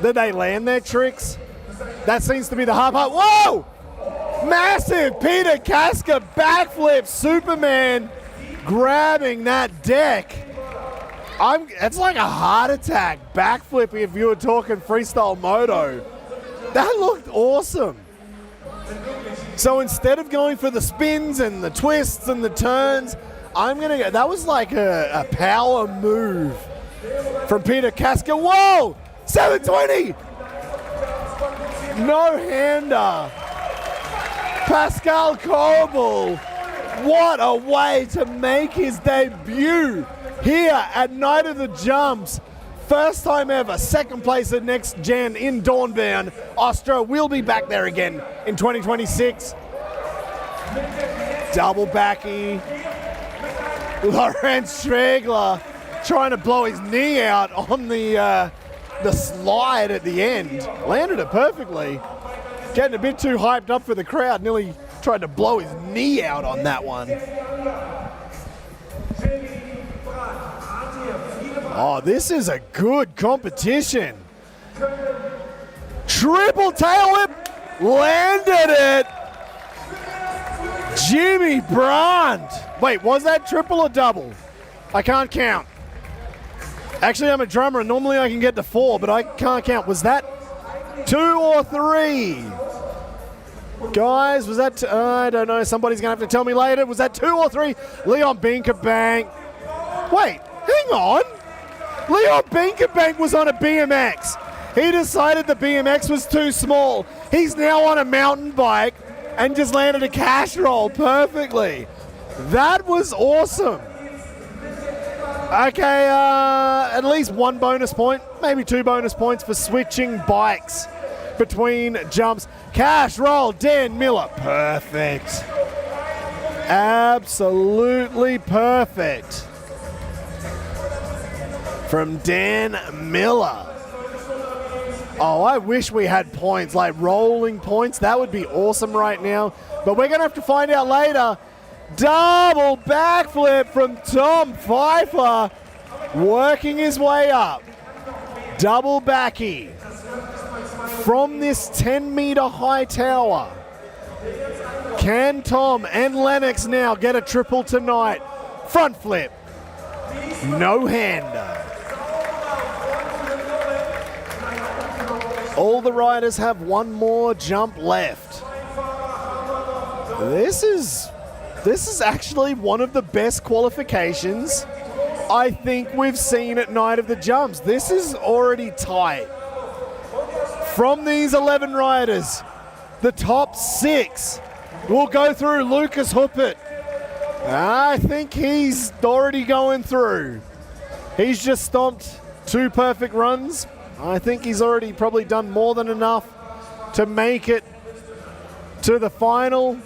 that they land their tricks. That seems to be the hard part. Whoa! Massive Peter Kaska backflip, Superman grabbing that deck. It's like a heart attack backflip if you were talking freestyle moto. That looked awesome. So instead of going for the spins and the twists and the turns, I'm going to go. That was like a power move from Peter Kaska. Whoa! 720! No-hander. Pascal Coble. What a way to make his debut here at Night of the Jumps. First time ever, second place at Next Gen in Dornbirn, Austria. We'll be back there again in 2026. Double backy. Lorenz Schregler trying to blow his knee out on the slide at the end. Landed it perfectly. Getting a bit too hyped up for the crowd. Nearly tried to blow his knee out on that one. Oh, this is a good competition. Triple tail whip. Landed it. Jimmy Brandt. Wait, was that triple or double? I can't count. Actually, I'm a drummer, and normally I can get to 4, but I can't count. Was that 2 or 3? Guys, was that... I don't know. Somebody's going to have to tell me later. Was that 2 or 3? Leon Binkerbank. Wait, hang on. Leon Binkerbank was on a BMX. He decided the BMX was too small. He's now on a mountain bike and just landed a cash roll perfectly. That was awesome. Okay, at least 1 bonus point, maybe 2 bonus points for switching bikes between jumps. Cash roll, Dan Miller. Perfect. Absolutely perfect. From Dan Miller. Oh, I wish we had points, like rolling points. That would be awesome right now. But we're going to have to find out later. Double backflip from Tom Pfeiffer. Working his way up. Double backy. From this 10-meter high tower. Can Tom and Lennox now get a triple tonight? Front flip. No hander. All the riders have 1 more jump left. This is actually one of the best qualifications I think we've seen at Night of the Jumps. This is already tight. From these 11 riders, the top 6 will go through. Lucas Huppert, I think he's already going through. He's just stomped 2 perfect runs. I think he's already probably done more than enough to make it to the final.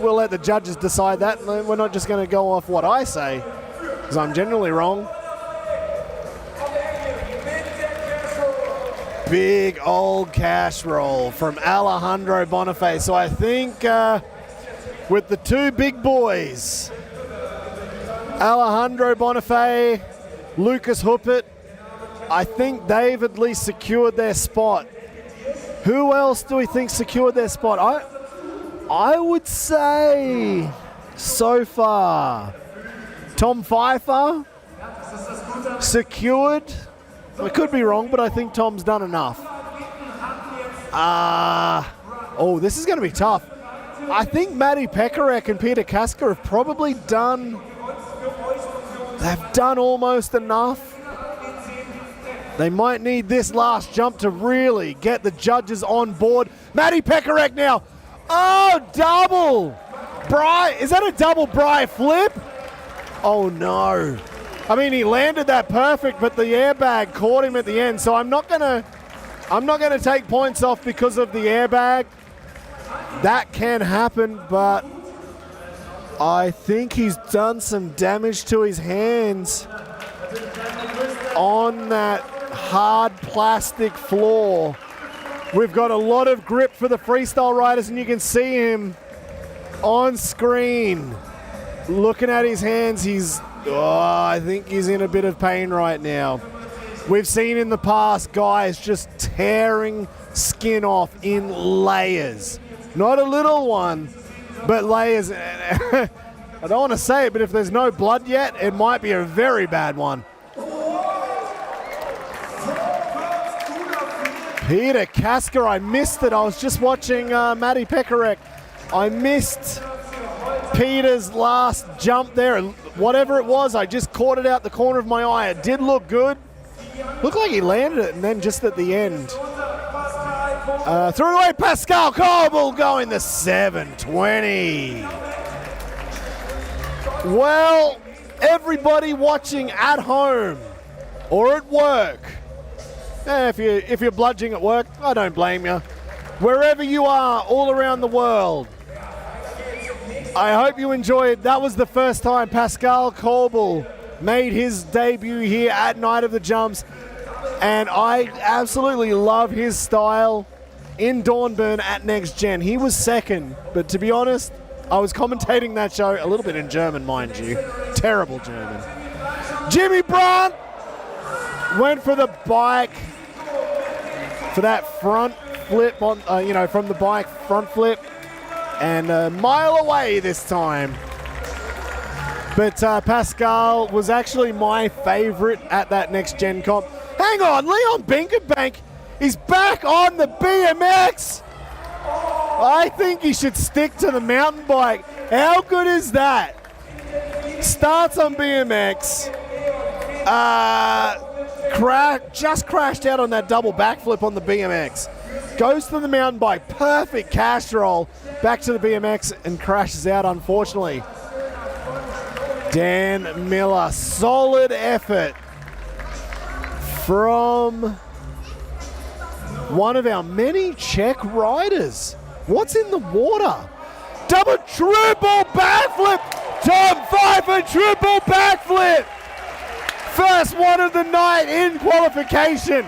We'll let the judges decide that. We're not just going to go off what I say, because I'm generally wrong. Big old cash roll from Alejandro Bonifay. So I think with the 2 big boys, Alejandro Bonifay, Lucas Huppert, I think they've at least secured their spot. Who else do we think secured their spot? I would say so far Tom Pfeiffer secured. I could be wrong, but I think Tom's done enough. Oh, this is going to be tough. I think Matej Pekarek and Peter Kaska have probably done almost enough. They might need this last jump to really get the judges on board. Matej Pekarek now. Oh, double. Brie, is that a double Brie flip? Oh no. I mean, he landed that perfect, but the airbag caught him at the end. So I'm not gonna take points off because of the airbag. That can happen, but I think he's done some damage to his hands on that hard plastic floor. We've got a lot of grip for the freestyle riders, and you can see him on screen looking at his hands. I think he's in a bit of pain right now. We've seen in the past guys just tearing skin off in layers. Not a little one, but layers. I don't want to say it, but if there's no blood yet, it might be a very bad one. Peter Kaska, I missed it. I was just watching Matej Pekarek. I missed Peter's last jump there, and whatever it was, I just caught it out the corner of my eye. It did look good. Looked like he landed it, and then just at the end. Threw away Pascal Coble going the 720. Well, everybody watching at home or at work, if you're bludging at work, I don't blame you. Wherever you are, all around the world, I hope you enjoyed. That was the first time Pascal Coble made his debut here at Night of the Jumps, and I absolutely love his style in Dornbirn at Next Gen. He was second, but to be honest, I was commentating that show a little bit in German, mind you. Terrible German. Jimmy Brandt went for the bike for that front flip on, from the bike front flip, and a mile away this time. But Pascal was actually my favorite at that Next Gen comp. Hang on, Leon Binkenbank is back on the BMX. I think he should stick to the mountain bike. How good is that? Starts on BMX. Just crashed out on that double backflip on the BMX. Goes to the mountain bike. Perfect cash roll. Back to the BMX and crashes out, unfortunately. Dan Miller. Solid effort from one of our many Czech riders. What's in the water? Double triple backflip. Tom Pfeiffer triple backflip. First one of the night in qualification.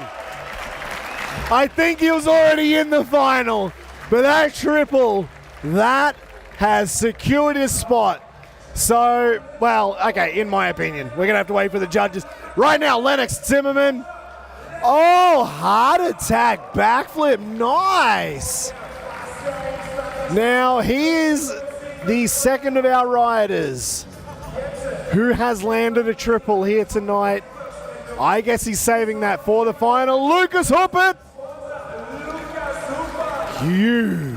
I think he was already in the final, but that triple, that has secured his spot. So, well, okay, in my opinion, we're going to have to wait for the judges. Right now, Lennox Zimmerman. Oh, heart attack backflip. Nice. Now, here's the second of our riders who has landed a triple here tonight. I guess he's saving that for the final. Lucas Huppert. Huge.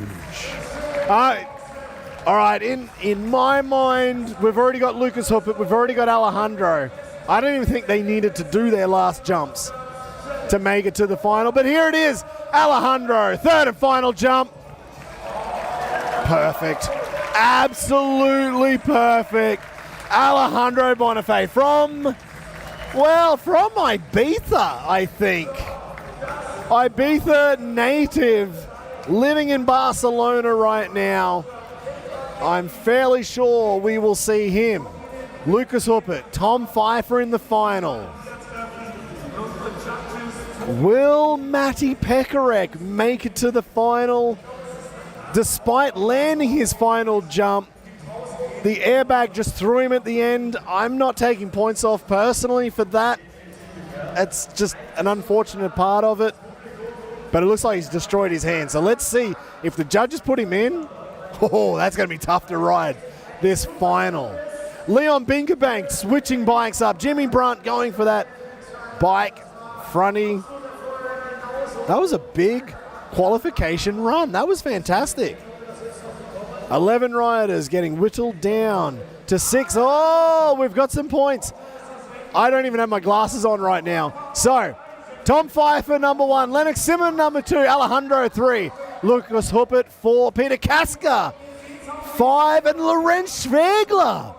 All right, in my mind, we've already got Lucas Huppert, we've already got Alejandro. I don't even think they needed to do their last jumps to make it to the final, but here it is, Alejandro, third and final jump. Perfect, absolutely perfect. Alejandro Bonifay from Ibiza, I think. Ibiza native, living in Barcelona right now. I'm fairly sure we will see him. Lucas Huppert, Tom Pfeiffer in the final. Will Matej Pekarek make it to the final? Despite landing his final jump, the airbag just threw him at the end. I'm not taking points off personally for that. It's just an unfortunate part of it. But it looks like he's destroyed his hand. So let's see if the judges put him in. Oh, that's going to be tough to ride this final. Leon Binkerbank switching bikes up. Jimmy Brunt going for that bike fronty. That was a big qualification run. That was fantastic. 11 riders getting whittled down to 6. Oh, we've got some points. I don't even have my glasses on right now. So, Tom Pfeiffer, number 1. Lennox Simon, number 2. Alejandro, 3. Lucas Huppert, 4. Peter Kaska, 5. And Laurent Schwegler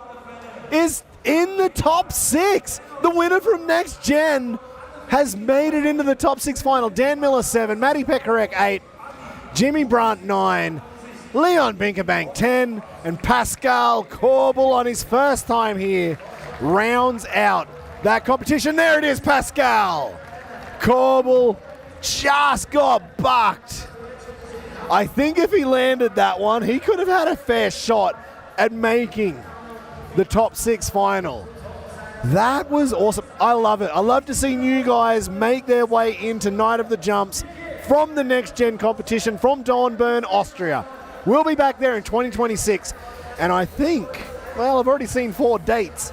is in the top 6. The winner from Next Gen has made it into the top 6 final. Dan Miller, 7. Matej Pekarek, 8. Jimmy Brunt, 9. Leon Binkerbank, 10. And Pascal Corbel on his first time here rounds out that competition. There it is, Pascal. Corbel just got bucked. I think if he landed that one, he could have had a fair shot at making the top 6 final. That was awesome. I love it. I love to see new guys make their way into Night of the Jumps from the Next Gen competition from Dornbirn, Austria. We'll be back there in 2026. And I think, well, I've already seen 4 dates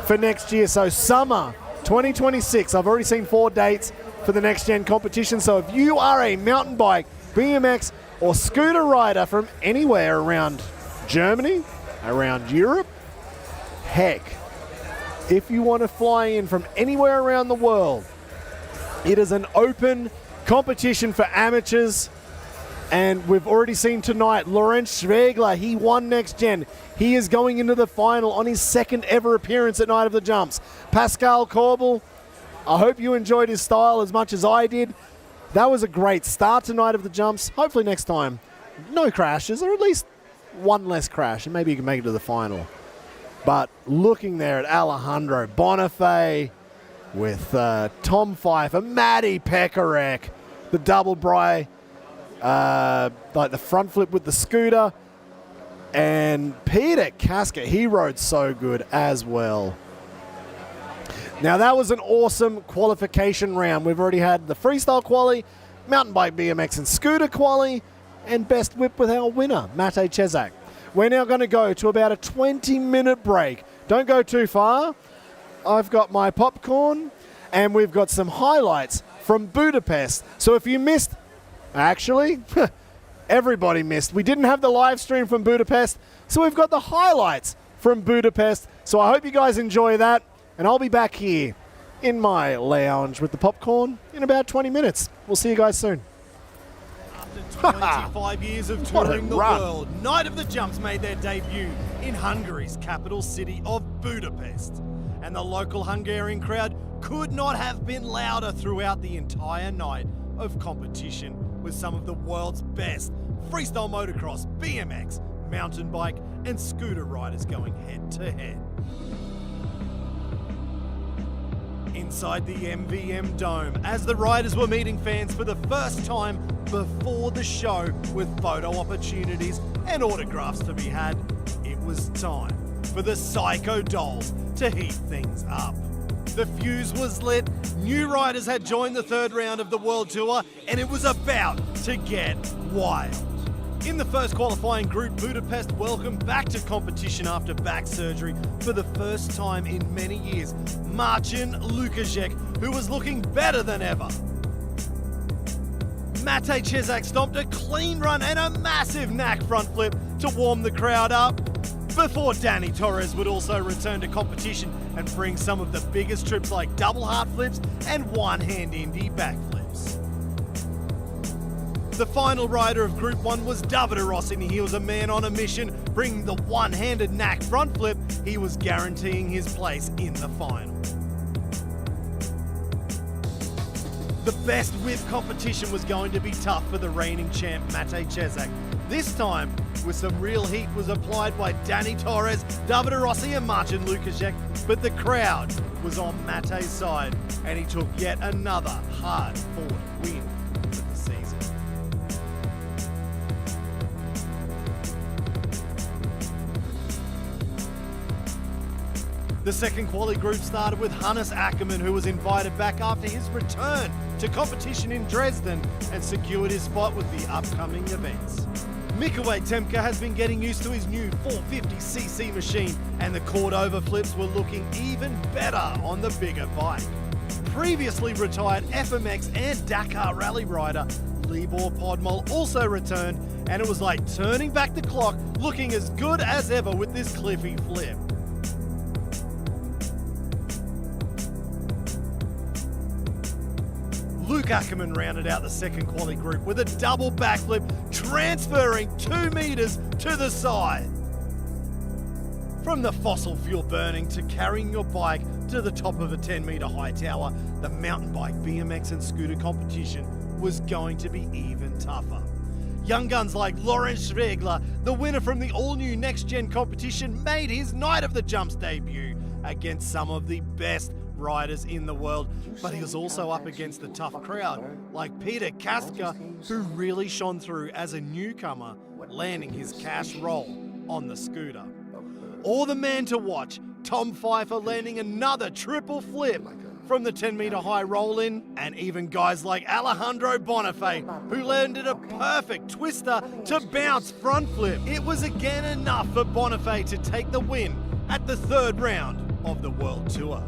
for next year. So summer 2026, I've already seen 4 dates for the Next Gen competition. So if you are a mountain bike, BMX, or scooter rider from anywhere around Germany, around Europe, heck, if you want to fly in from anywhere around the world, it is an open competition for amateurs. And we've already seen tonight, Laurent Schwegler, he won Next Gen. He is going into the final on his 2nd ever appearance at Night of the Jumps. Pascal Corbel, I hope you enjoyed his style as much as I did. That was a great start to Night of the Jumps. Hopefully next time, no crashes, or at least one less crash, and maybe you can make it to the final. But looking there at Alejandro Bonifay with Tom Pfeiffer, Matej Pekarek, the double Brie, like the front flip with the scooter, and Peter Kaska, he rode so good as well. Now that was an awesome qualification round. We've already had the freestyle quali, mountain bike, BMX and scooter quali, and best whip with our winner, Matej Chzac. We're now going to go to about a 20-minute break. Don't go too far. I've got my popcorn, and we've got some highlights from Budapest. So if you missed, actually, everybody missed. We didn't have the live stream from Budapest, so we've got the highlights from Budapest. So I hope you guys enjoy that. And I'll be back here in my lounge with the popcorn in about 20 minutes. We'll see you guys soon. After 25 years of touring the world, Night of the Jumps made their debut in Hungary's capital city of Budapest. And the local Hungarian crowd could not have been louder throughout the entire night of competition, with some of the world's best freestyle motocross, BMX, mountain bike and scooter riders going head to head. Inside the MVM Dome, as the riders were meeting fans for the first time before the show with photo opportunities and autographs to be had, it was time for the Psycho Dolls to heat things up. The fuse was lit, new riders had joined the 3rd round of the World Tour, and it was about to get wild. In the first qualifying group, Budapest welcomed back to competition after back surgery for the first time in many years, Marcin Lukaszek, who was looking better than ever. Matej Cesak stomped a clean run and a massive knack front flip to warm the crowd up, before Danny Torres would also return to competition and bring some of the biggest trips like double heart flips and one-hand Indy backflips. The final rider of Group 1 was Davide Rossi, and he was a man on a mission, bringing the one-handed knack front flip. He was guaranteeing his place in the final. The best whip competition was going to be tough for the reigning champ Matej Cesak. This time, with some real heat was applied by Danny Torres, Davide Rossi and Marc and Luc Ackermann, but the crowd was on Matej's side, and he took yet another hard-fought win for the season. The second quali group started with Hannis Akerman, who was invited back after his return to competition in Dresden and secured his spot with the upcoming events. Mikolej Tempka has been getting used to his new 450cc machine, and the Cordova flips were looking even better on the bigger bike. Previously retired FMX and Dakar rally rider Libor Podmol also returned, and it was like turning back the clock, looking as good as ever with this cliffy flip. Luc Ackermann rounded out the second quali group with a double backflip, transferring 2 meters to the side. From the fossil fuel burning to carrying your bike to the top of a 10-meter high tower, the mountain bike, BMX and scooter competition was going to be even tougher. Young guns like Lorenz Schwegler, the winner from the all-new next-gen competition, made his Night of the Jumps debut against some of the best riders in the world, but he was also up against a tough crowd like Peter Kaska, who really shone through as a newcomer, landing his cash roll on the scooter. Or the man to watch, Tom Pfeiffer, landing another triple flip from the 10-meter high roll-in, and even guys like Alejandro Bonifay, who landed a perfect twister to bounce front flip. It was again enough for Bonifay to take the win at the third round of the World Tour.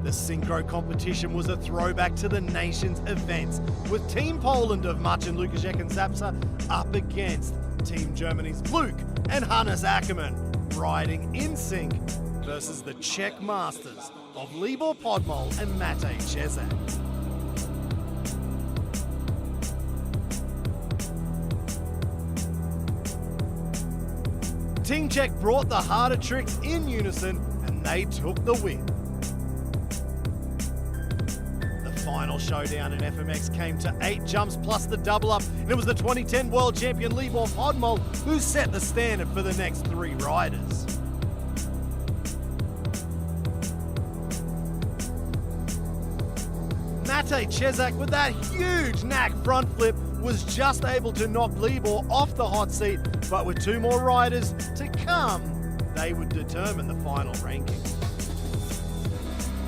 The synchro competition was a throwback to the nation's events, with Team Poland of Marc and Mikolej and Zapsa up against Team Germany's Luc and Hannis Akerman, riding in sync versus the Czech masters of Libor Podmol and Matej Cesak. Team Czech brought the harder tricks in unison, and they took the win. Final showdown in FMX came to 8 jumps plus the double up, and it was the 2010 world champion Libor Podmol who set the standard for the next 3 riders. Matej Cesak, with that huge knack front flip, was just able to knock Libor off the hot seat, but with 2 more riders to come, they would determine the final ranking.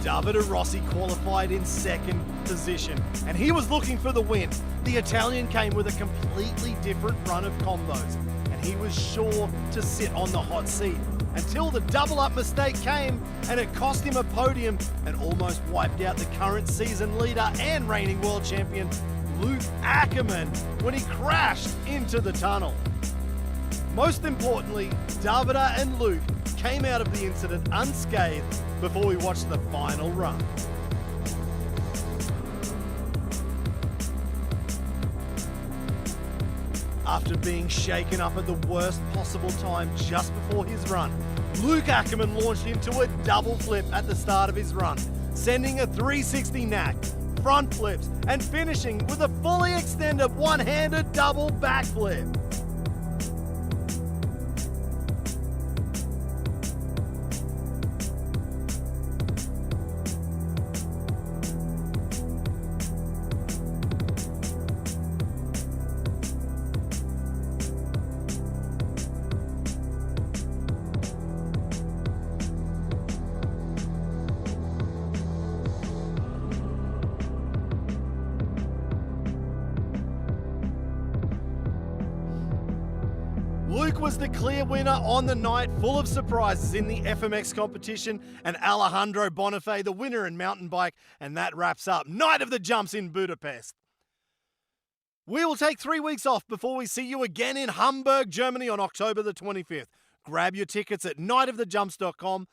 Davide Rossi qualified in second position, and he was looking for the win. The Italian came with a completely different run of combos, and he was sure to sit on the hot seat until the double-up mistake came, and it cost him a podium and almost wiped out the current season leader and reigning world champion Luc Ackermann when he crashed into the tunnel. Most importantly, Davide and Luc came out of the incident unscathed before we watched the final run. After being shaken up at the worst possible time just before his run, Luc Ackermann launched into a double flip at the start of his run, sending a 360 knack, front flips, and finishing with a fully extended one-handed double backflip. Luc was the clear winner on the night, full of surprises in the FMX competition, and Alejandro Bonifay the winner in mountain bike, and that wraps up Night of the Jumps in Budapest. We will take 3 weeks off before we see you again in Hamburg, Germany on October the 25th. Grab your tickets at nightofthejumps.com.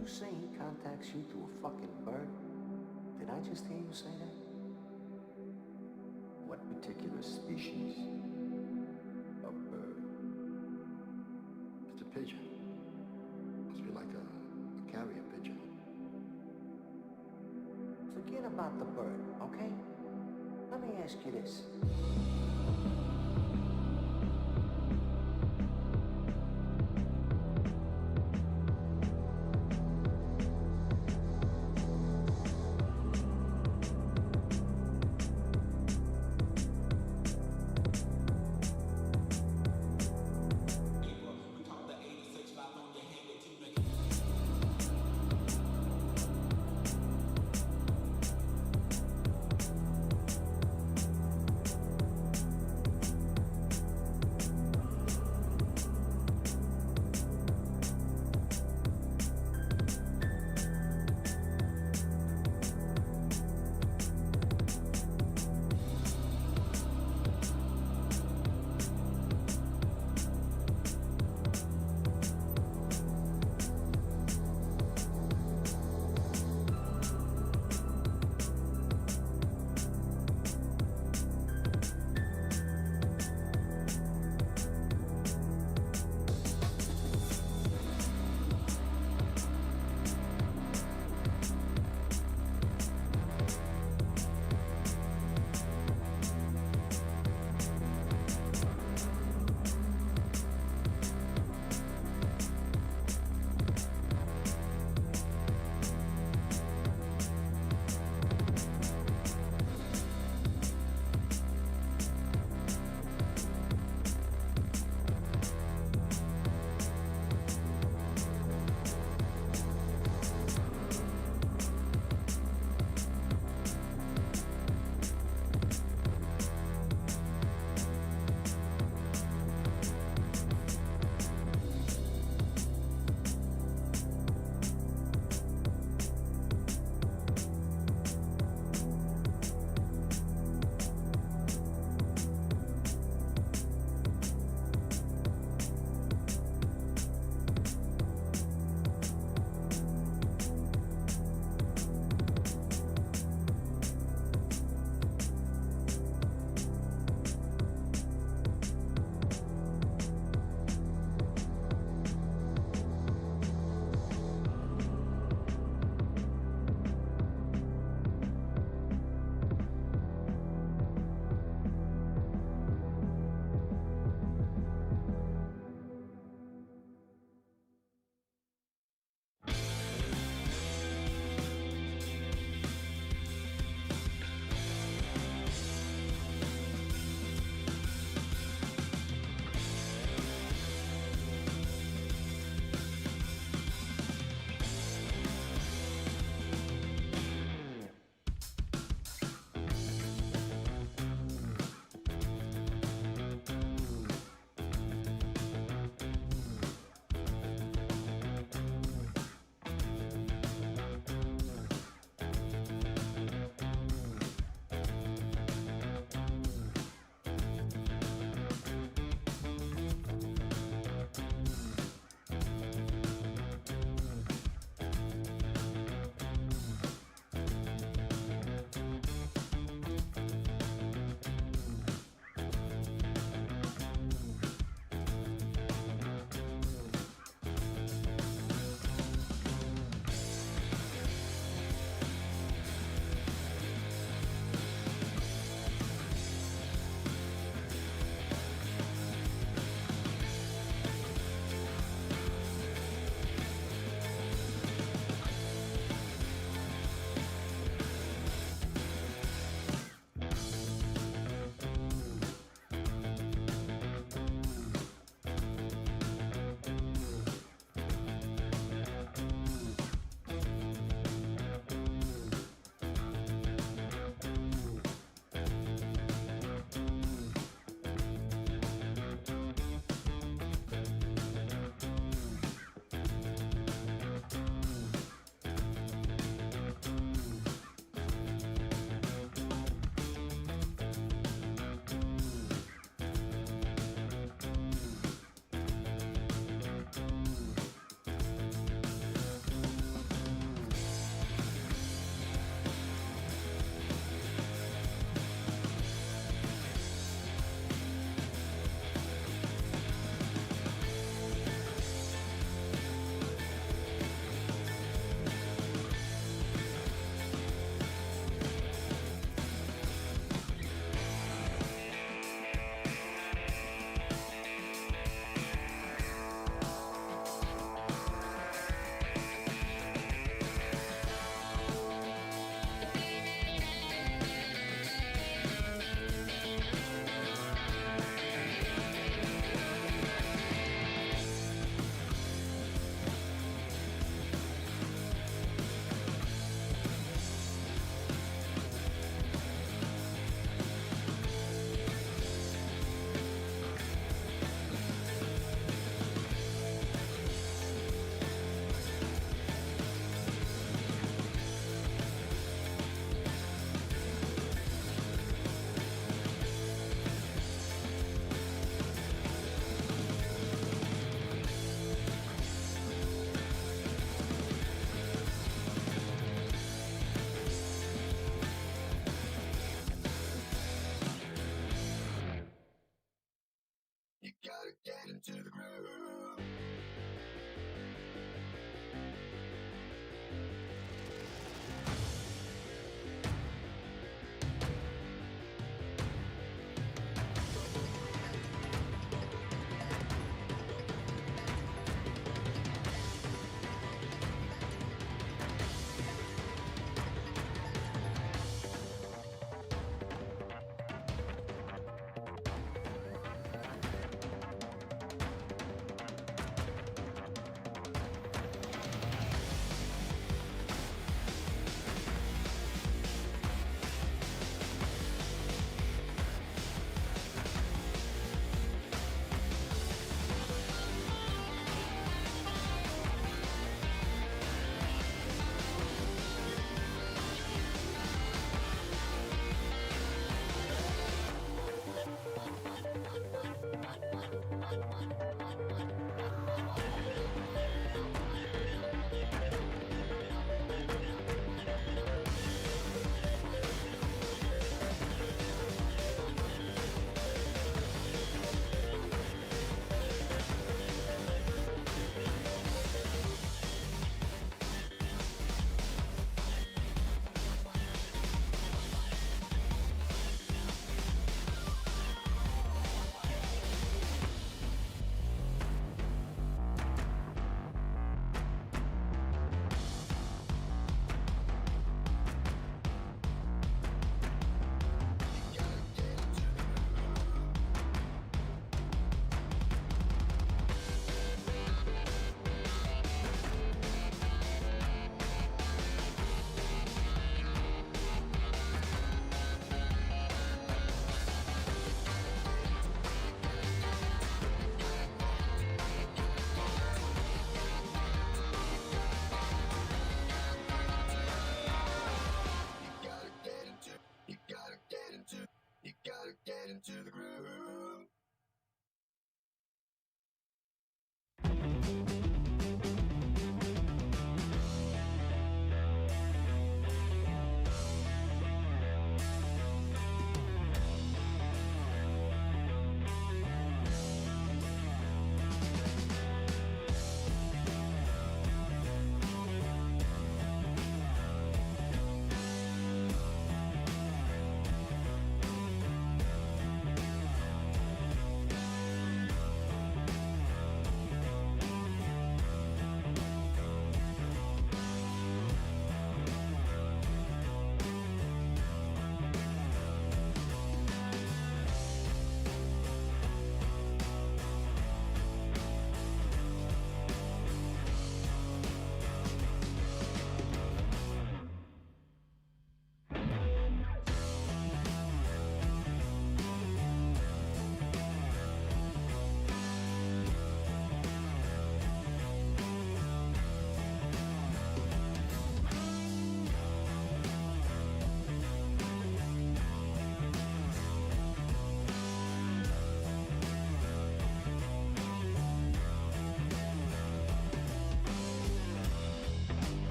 you say he contacts you through a fucking bird? Did I just hear you say that? What particular species of bird? It's a pigeon. Must be like a carrier pigeon. Forget about the bird, okay? Let me ask you this.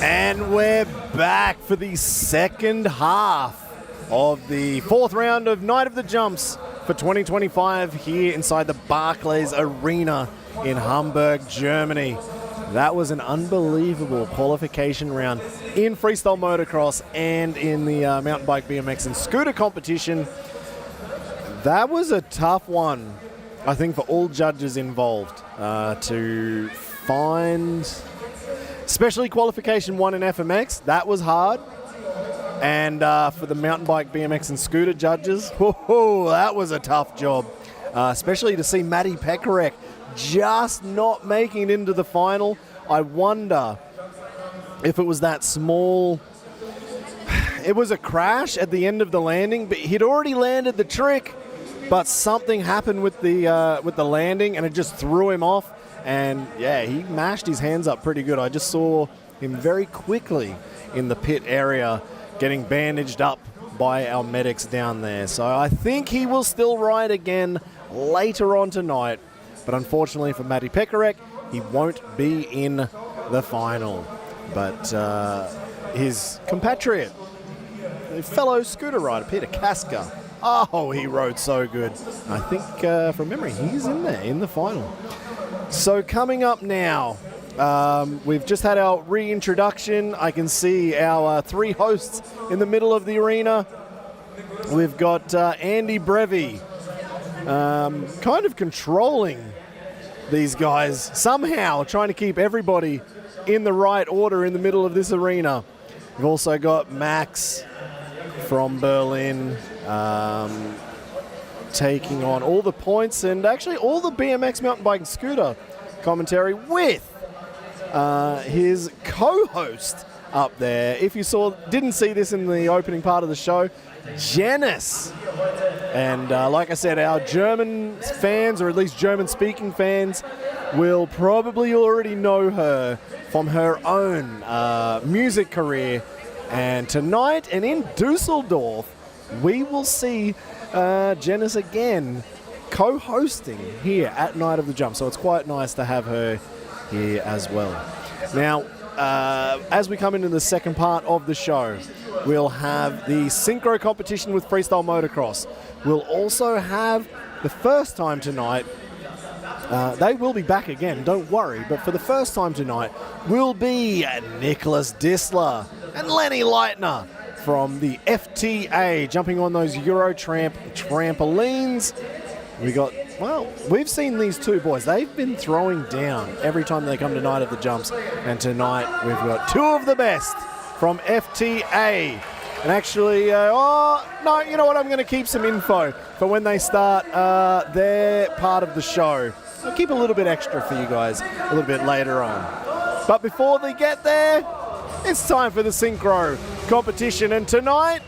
And we're back for the second half of the fourth round of Night of the Jumps for 2025 here inside the Barclays Arena in Hamburg, Germany. That was an unbelievable qualification round in freestyle motocross and in the mountain bike, BMX and scooter competition. That was a tough one, I think, for all judges involved to find, especially qualification 1 in FMX. That was hard. And for the mountain bike, BMX and scooter judges, that was a tough job. Especially to see Matej Pekarek just not making it into the final. I wonder if it was that small. It was a crash at the end of the landing, but he'd already landed the trick, but something happened with the landing and it just threw him off. And yeah, he mashed his hands up pretty good. I just saw him very quickly in the pit area getting bandaged up by our medics down there. So I think he will still ride again later on tonight. But unfortunately for Matej Pekarek, he won't be in the final. But his compatriot, the fellow scooter rider, Peter Kaska, oh, he rode so good. I think, from memory, he's in there in the final. So coming up now, we've just had our reintroduction. I can see our three hosts in the middle of the arena. We've got Andy Brevy kind of controlling these guys, somehow trying to keep everybody in the right order in the middle of this arena. We've also got Max from Berlin taking on all the points and actually all the BMX mountain bike and scooter commentary with his co-host up there. If you didn't see this in the opening part of the show, Janice. And like I said, our German fans, or at least German-speaking fans, will probably already know her from her own music career. And tonight and in Dusseldorf, we will see Janice again co-hosting here at Night of the Jump. So it's quite nice to have her here as well. Now, as we come into the second part of the show, we'll have the synchro competition with freestyle motocross. We'll also have the first time tonight, they will be back again, don't worry, but for the first time tonight will be Nicholas Dissler and Lenny Leitner from the FTA jumping on those Eurotramp trampolines. We've seen these two boys. They've been throwing down every time they come to Night of the Jumps. And tonight we've got two of the best from FTA. And actually, no, you know what? I'm going to keep some info for when they start their part of the show. I'll keep a little bit extra for you guys a little bit later on. But before they get there, it's time for the synchro competition. And tonight,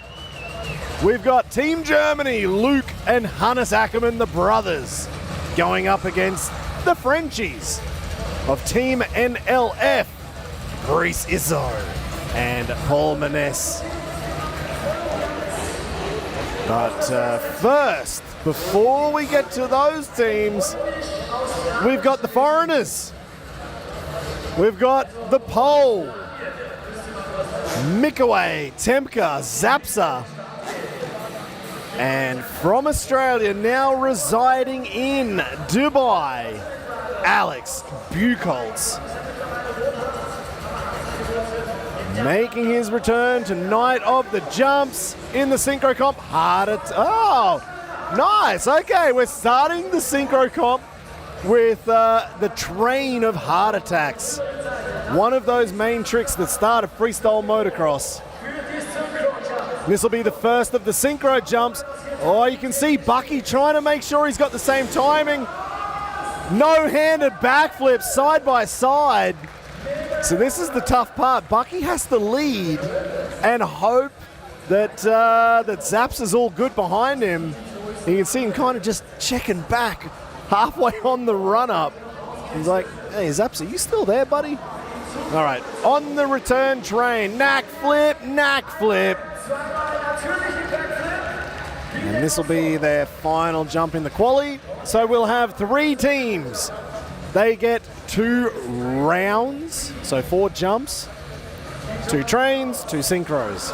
we've got Team Germany, Luc and Hannis Akerman, the brothers, going up against the Frenchies of Team NLF, Brie Sizo and Paul Manesse. But first, before we get to those teams, we've got the foreigners. We've got the Pole, Mikolej, Tempka, Zapsa. And from Australia, now residing in Dubai, Alex Buchholz. Making his return to Night of the Jumps in the Synchro Comp. Oh, nice. Okay, we're starting the Synchro Comp with the train of heart attacks. One of those main tricks that start a freestyle motocross. This will be the first of the synchro jumps. Oh, you can see Bucky trying to make sure he's got the same timing. No-handed backflips side by side. So this is the tough part. Bucky has to lead and hope that that Zapsa's all good behind him. You can see him kind of just checking back halfway on the run-up. He's like, hey, Zapsa, you still there, buddy? All right, on the return train, knack flip. And this will be their final jump in the quali. So we'll have three teams They get 2 rounds, so 4 jumps, 2 trains, 2 synchros.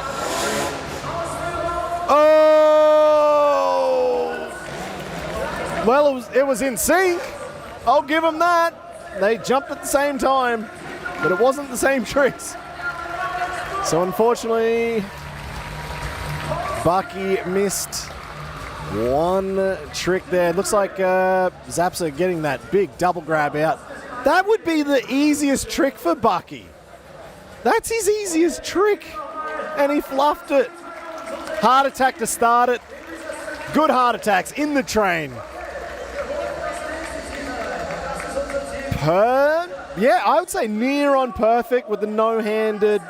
Oh! Well, it was in sync. I'll give them that. They jumped at the same time, but it wasn't the same tricks. So unfortunately, Bucky missed one trick there. It looks like Zapsa getting that big double grab out. That would be the easiest trick for Bucky. That's his easiest trick, and he fluffed it. Heart attack to start it. Good heart attacks in the train. Yeah, I would say near on perfect with the no-handed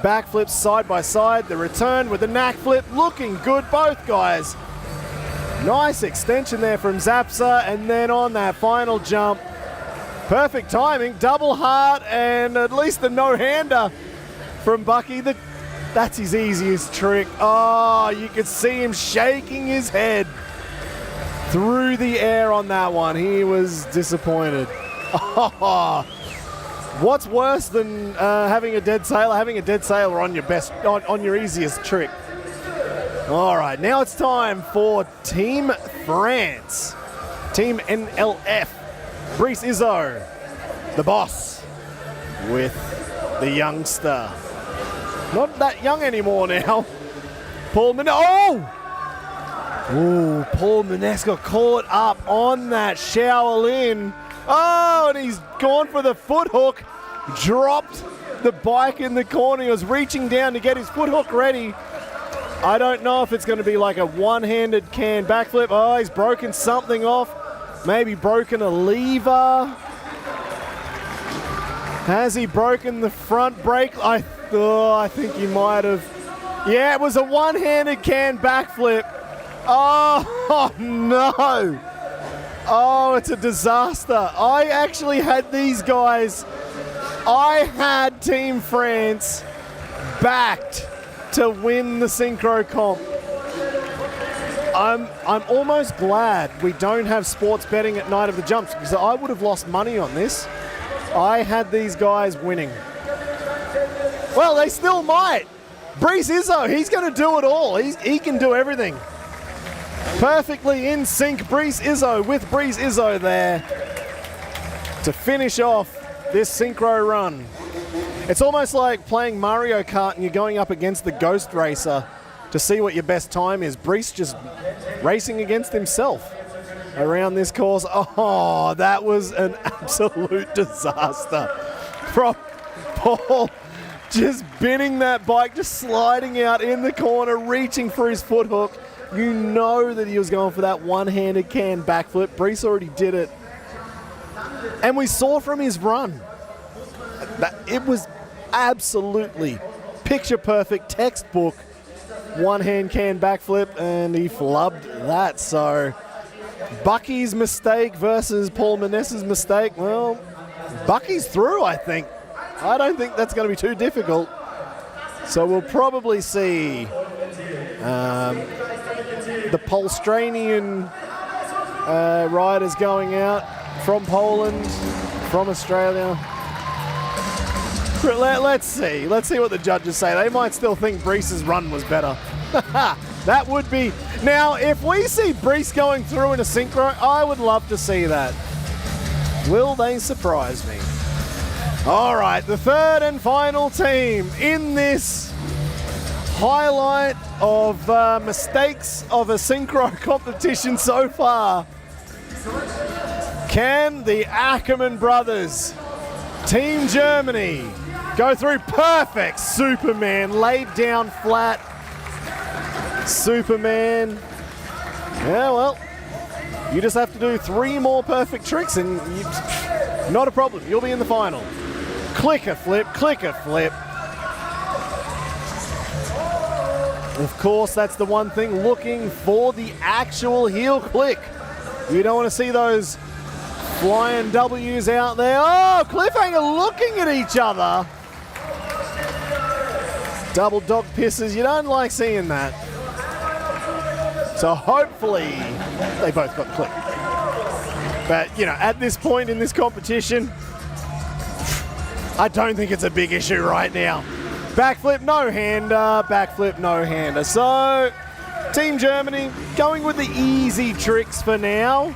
backflips side by side. The return with the knack flip looking good, both guys. Nice extension there from Zapsa, and then on that final jump, perfect timing, double heart, and at least the no-hander from Bucky. That's his easiest trick. Oh, you could see him shaking his head through the air on that one. He was disappointed. Oh, what's worse than having a dead sailor? Having a dead sailor on your on your easiest trick. All right, now it's time for Team France. Team NLF. Brie Sizo, the boss, with the youngster. Not that young anymore now. Paul Manesse. Oh! Ooh, Paul Manesse got caught up on that Shaolin. Oh, and he's gone for the foot hook. Dropped the bike in the corner. He was reaching down to get his foot hook ready. I don't know if it's going to be like a one-handed can backflip. Oh, he's broken something off. Maybe broken a lever. Has he broken the front brake? I think he might have. Yeah, it was a one-handed can backflip. Oh, no. Oh, it's a disaster. I actually had these guys. I had Team France backed to win the Synchro Comp. I'm almost glad we don't have sports betting at Night of the Jumps, because I would have lost money on this. I had these guys winning. Well, they still might. Brie Sizo, he's going to do it all. He can do everything. Perfectly in sync, Brie Sizo with Brie Sizo there to finish off this synchro run. It's almost like playing Mario Kart and you're going up against the Ghost Racer to see what your best time is. Brice just racing against himself around this course. Oh, that was an absolute disaster from Paul. Just binning that bike, just sliding out in the corner, reaching for his foot hook. You know that he was going for that one-handed can backflip. Brice already did it. And we saw from his run that it was absolutely picture-perfect, textbook one-hand can backflip, and he flubbed that. So Bucky's mistake versus Paul Manesse's mistake, well, Bucky's through, I think. I don't think that's going to be too difficult. So we'll probably see the Polstranian riders going out from Poland, from Australia. Let's see what the judges say. They might still think Brice's run was better. That would be. Now, if we see Brice going through in a synchro, I would love to see that. Will they surprise me? All right, the third and final team in this highlight of mistakes of a synchro competition so far. Can the Ackermann brothers, Team Germany, go through perfect Superman, laid down flat Superman? Yeah, well, you just have to do 3 more perfect tricks and not a problem. You'll be in the final. Clicker flip, clicker flip. Of course, that's the one thing, looking for the actual heel click. You don't want to see those flying W's out there. Oh, Cliffhanger looking at each other. Double dog pisses. You don't like seeing that. So hopefully they both got clicked. But, you know, at this point in this competition, I don't think it's a big issue right now. Backflip, no-hander, backflip, no-hander. So, Team Germany going with the easy tricks for now.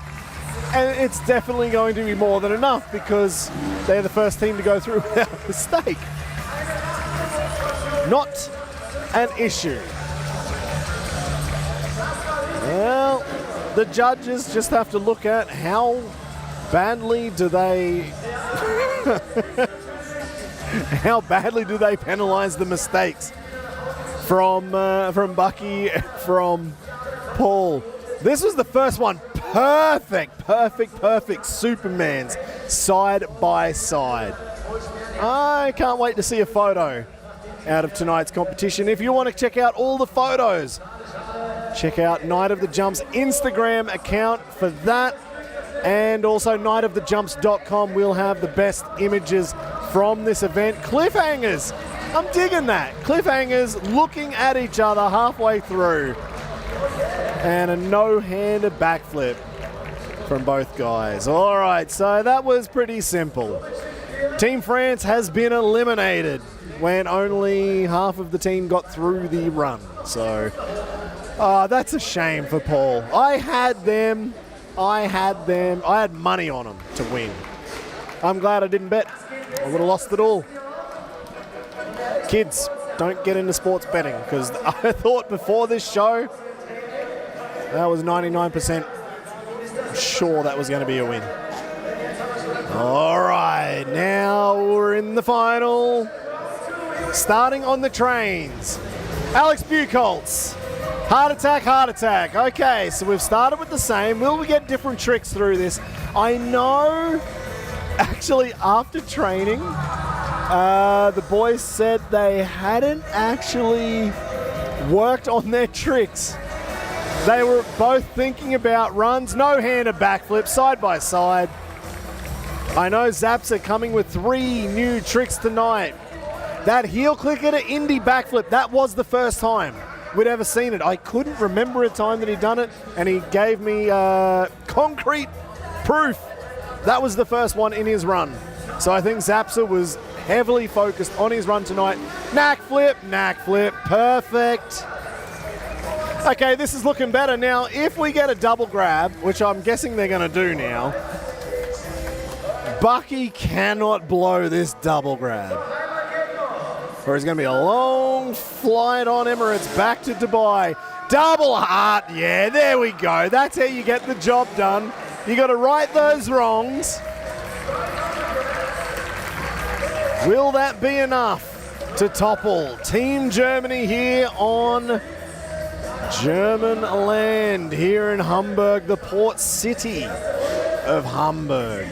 And it's definitely going to be more than enough because they're the first team to go through without a mistake. Not an issue. Well, the judges just have to look at how badly do they how badly do they penalize the mistakes from Bucky, from Paul. This was the first one. Perfect Supermans side by side. I can't wait to see a photo out of tonight's competition. If you want to check out all the photos, check out Night of the Jumps Instagram account for that. And also nightofthejumps.com will have the best images from this event. Cliffhangers. I'm digging that. Cliffhangers looking at each other halfway through. And a no-handed backflip from both guys. All right, so that was pretty simple. Team France has been eliminated when only half of the team got through the run. So, that's a shame for Paul. I had money on them to win. I'm glad I didn't bet. I would have lost it all. Kids, don't get into sports betting because I thought before this show that was 99% sure that was going to be a win. All right, now we're in the final. Starting on the trains. Alex Buchholz. Heart attack. Okay, so we've started with the same. Will we get different tricks through this? I know, actually, after training, the boys said they hadn't actually worked on their tricks. They were both thinking about runs, no-handed backflip, side by side. I know Zapsa coming with 3 new tricks tonight. That heel clicker to Indy backflip, that was the first time we'd ever seen it. I couldn't remember a time that he'd done it, and he gave me concrete proof. That was the first one in his run. So I think Zapsa was heavily focused on his run tonight. Knack flip, perfect. Okay, this is looking better. Now, if we get a double grab, which I'm guessing they're going to do now, Bucky cannot blow this double grab. Or it's going to be a long flight on Emirates back to Dubai. Double heart, yeah, there we go. That's how you get the job done. You got to right those wrongs. Will that be enough to topple Team Germany here on German land, here in Hamburg, the port city of Hamburg?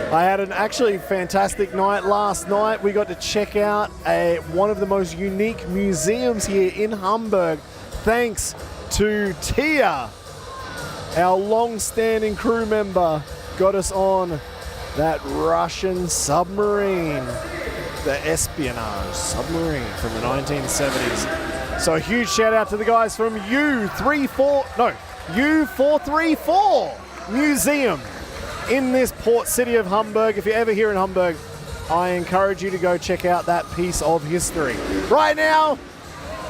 I had an actually fantastic night last night. We got to check out one of the most unique museums here in Hamburg, thanks to Tia, our long-standing crew member, got us on that Russian submarine, the espionage submarine from the 1970s. So a huge shout out to the guys from U434 Museum in this port city of Hamburg. If you're ever here in Hamburg, I encourage you to go check out that piece of history. Right now,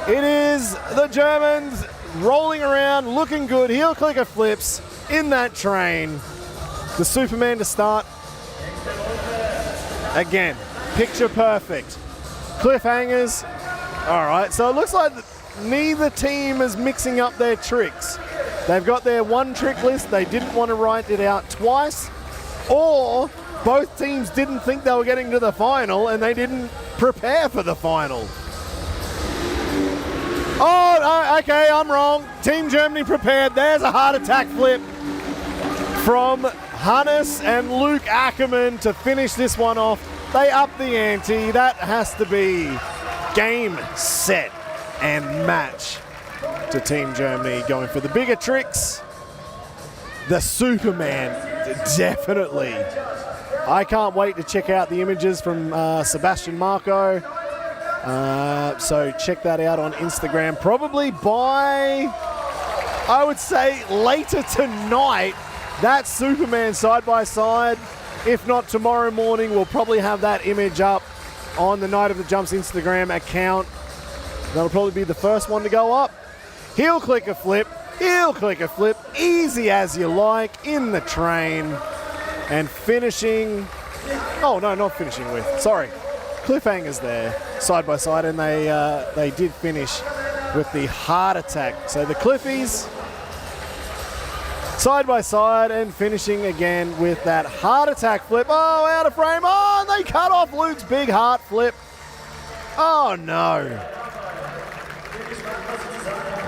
it is the Germans rolling around, looking good, heel clicker flips in that train. The Superman to start. Again, picture perfect. Cliffhangers. All right, so it looks like neither team is mixing up their tricks. They've got their one trick list. They didn't want to write it out twice, or both teams didn't think they were getting to the final and they didn't prepare for the final. Oh, okay, I'm wrong. Team Germany prepared. There's a heart attack flip from Hannis and Luc Ackermann to finish this one off. They up the ante. That has to be game, set, and match to Team Germany going for the bigger tricks. The Superman, definitely. I can't wait to check out the images from Sebastian Marco. So check that out on Instagram. Probably by I would say later tonight, that Superman side-by-side. If not tomorrow morning, we'll probably have that image up on the Night of the Jumps Instagram account. That'll probably be the first one to go up. He'll click a flip. He'll click a flip. Easy as you like in the train. And finishing... Oh, no, not finishing with. Sorry. Cliffhangers there, side-by-side, and they did finish with the heart attack. So the Cliffies... side by side and finishing again with that heart attack flip. Oh, out of frame. Oh, and they cut off Luke's big heart flip. Oh, no.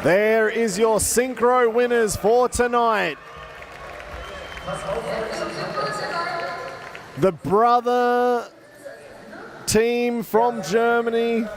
There is your synchro winners for tonight. The brother team from Germany.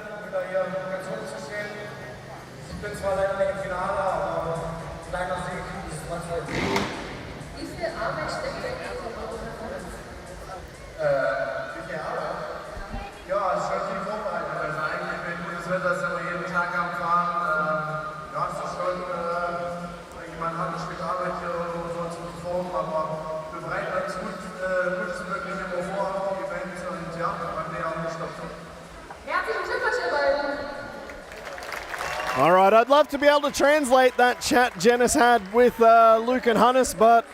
All right, I'd love to be able to translate that chat Janice had with Luke and Hannis, but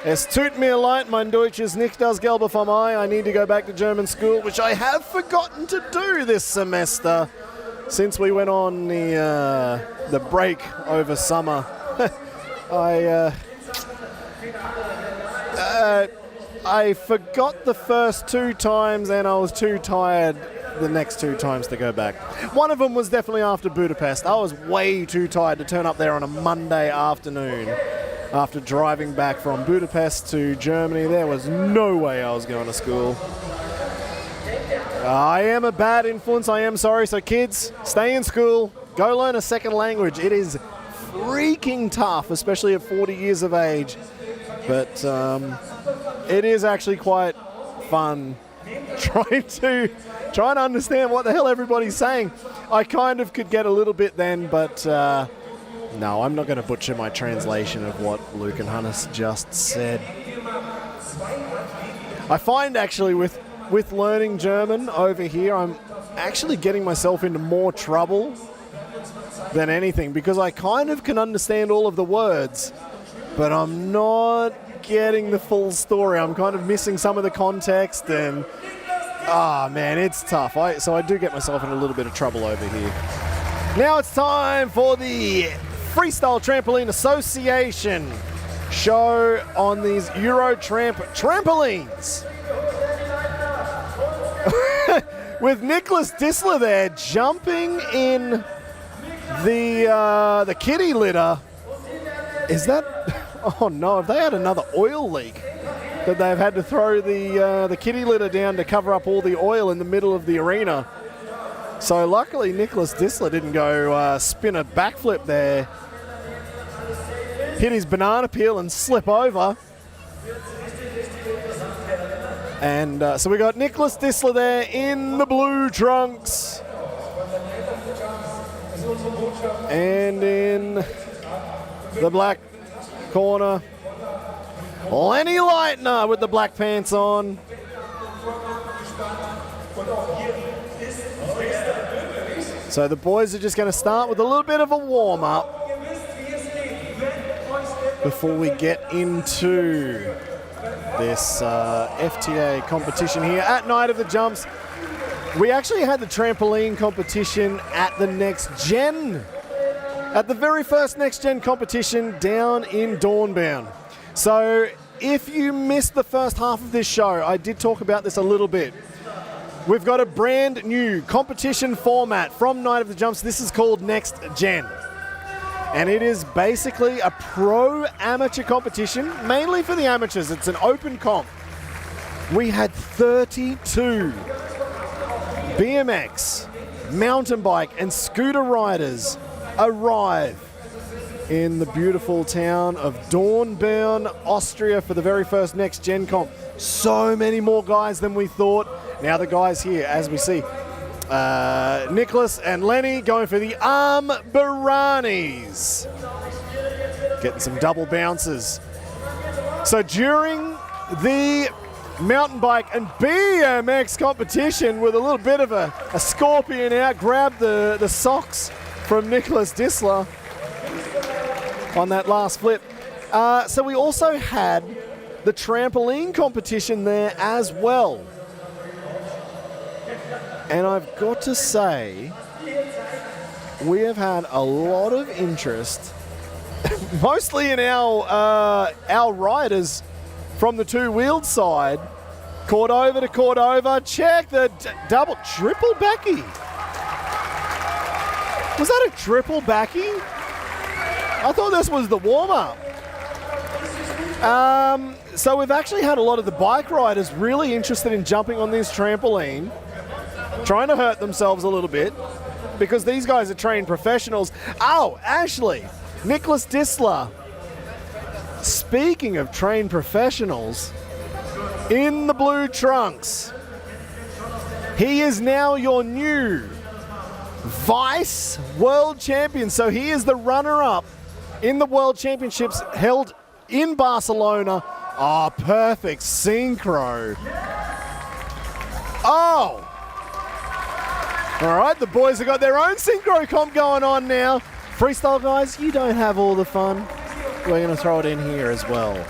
es tut mir leid, mein Deutsch ist nicht das Gelbe vom Ei. I need to go back to German school, which I have forgotten to do this semester since we went on the break over summer. I forgot the first 2 times and I was too tired the next 2 times to go back. One of them was definitely after Budapest. I was way too tired to turn up there on a Monday afternoon after driving back from Budapest to Germany. There was no way I was going to school. I am a bad influence, I am sorry. So kids, stay in school, go learn a second language. It is freaking tough, especially at 40 years of age. But it is actually quite fun trying to understand what the hell everybody's saying. I kind of could get a little bit then, but no, I'm not going to butcher my translation of what Luke and Hannis just said. I find actually with learning German over here, I'm actually getting myself into more trouble than anything because I kind of can understand all of the words, but I'm not getting the full story. I'm kind of missing some of the context and man, it's tough. So I do get myself in a little bit of trouble over here. Now it's time for the Freestyle Trampoline Association show on these Euro Tramp trampolines. With Nicholas Dissler there jumping in the kitty litter. Is that... Oh no, have they had another oil leak? That they've had to throw the kitty litter down to cover up all the oil in the middle of the arena. So luckily Nicholas Dissler didn't go spin a backflip there. Hit his banana peel and slip over. And so we got Nicholas Dissler there in the blue trunks. And in the black corner, Lenny Leitner with the black pants on. So the boys are just going to start with a little bit of a warm-up before we get into this FTA competition here at Night of the Jumps. We actually had the trampoline competition at the Next Gen, at the very first Next Gen competition down in Dornbirn. So if you missed the first half of this show, I did talk about this a little bit. We've got a brand new competition format from Night of the Jumps. This is called Next Gen. And it is basically a pro-amateur competition, mainly for the amateurs. It's an open comp. We had 32 BMX, mountain bike, and scooter riders arrive in the beautiful town of Dornbirn, Austria for the very first Next Gen comp. So many more guys than we thought. Now the guys here, as we see, Nicholas and Lenny going for the arm Baranis. Getting some double bounces. So during the mountain bike and BMX competition with a little bit of a scorpion out, grabbed the socks from Nicholas Dissler on that last flip. So we also had the trampoline competition there as well. And I've got to say, we have had a lot of interest, mostly in our riders from the two-wheeled side. Cordova to Cordova. Check the triple backy. Was that a triple backy? I thought this was the warm-up. So we've actually had a lot of the bike riders really interested in jumping on this trampoline, trying to hurt themselves a little bit, because these guys are trained professionals. Oh, Ashley, Nicholas Dissler. Speaking of trained professionals, in the blue trunks, he is now your new Vice World Champion. So he is the runner-up in the World Championships held in Barcelona. Oh, perfect synchro. Oh! All right, the boys have got their own synchro comp going on now. Freestyle guys, you don't have all the fun. We're going to throw it in here as well.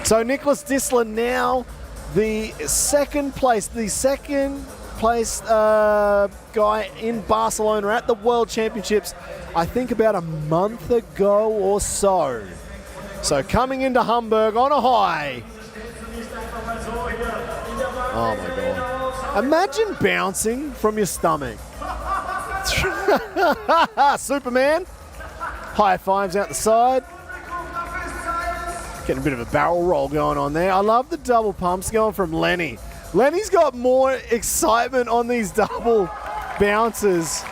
So Nicholas Dissler now the second place guy in Barcelona at the World Championships, I think about a month ago or so. So coming into Hamburg on a high. Oh my God. Imagine bouncing from your stomach. Superman. High fives out the side. Getting a bit of a barrel roll going on there. I love the double pumps going from Lenny. Lenny's got more excitement on these double bounces.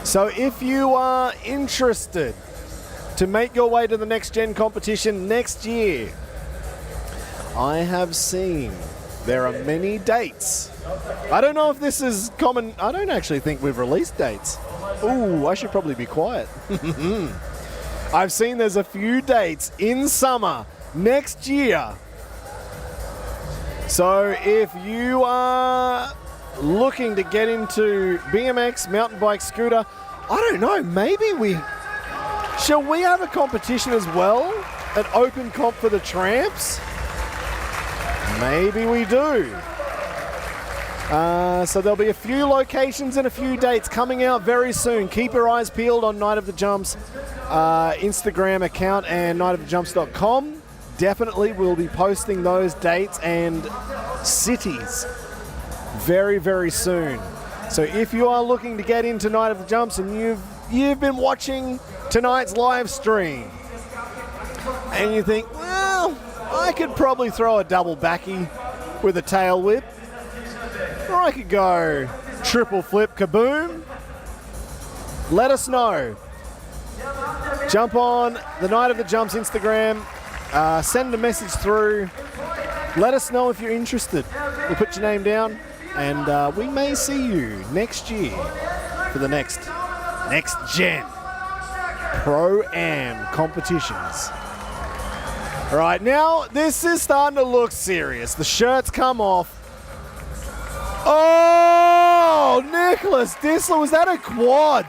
So if you are interested to make your way to the Next Gen competition next year, I have seen there are many dates. I don't know if this is common. I don't actually think we've released dates. Ooh, I should probably be quiet. I've seen there's a few dates in summer next year. So if you are looking to get into BMX, mountain bike, scooter, I don't know, maybe shall we have a competition as well? An open comp for the tramps? Maybe we do. So there'll be a few locations and a few dates coming out very soon. Keep your eyes peeled on Night of the Jumps Instagram account and nightofthejumps.com. Definitely we'll be posting those dates and cities very, very soon. So if you are looking to get into Night of the Jumps and you've been watching tonight's live stream and you think, well, I could probably throw a double backy with a tail whip, or I could go triple flip kaboom, let us know. Jump on the Night of the Jumps Instagram, send a message through, let us know if you're interested. We'll put your name down and we may see you next year for the next gen Pro-Am competitions. All right, now this is starting to look serious. The shirts come off. Oh, Nicholas Dissler, was that a quad?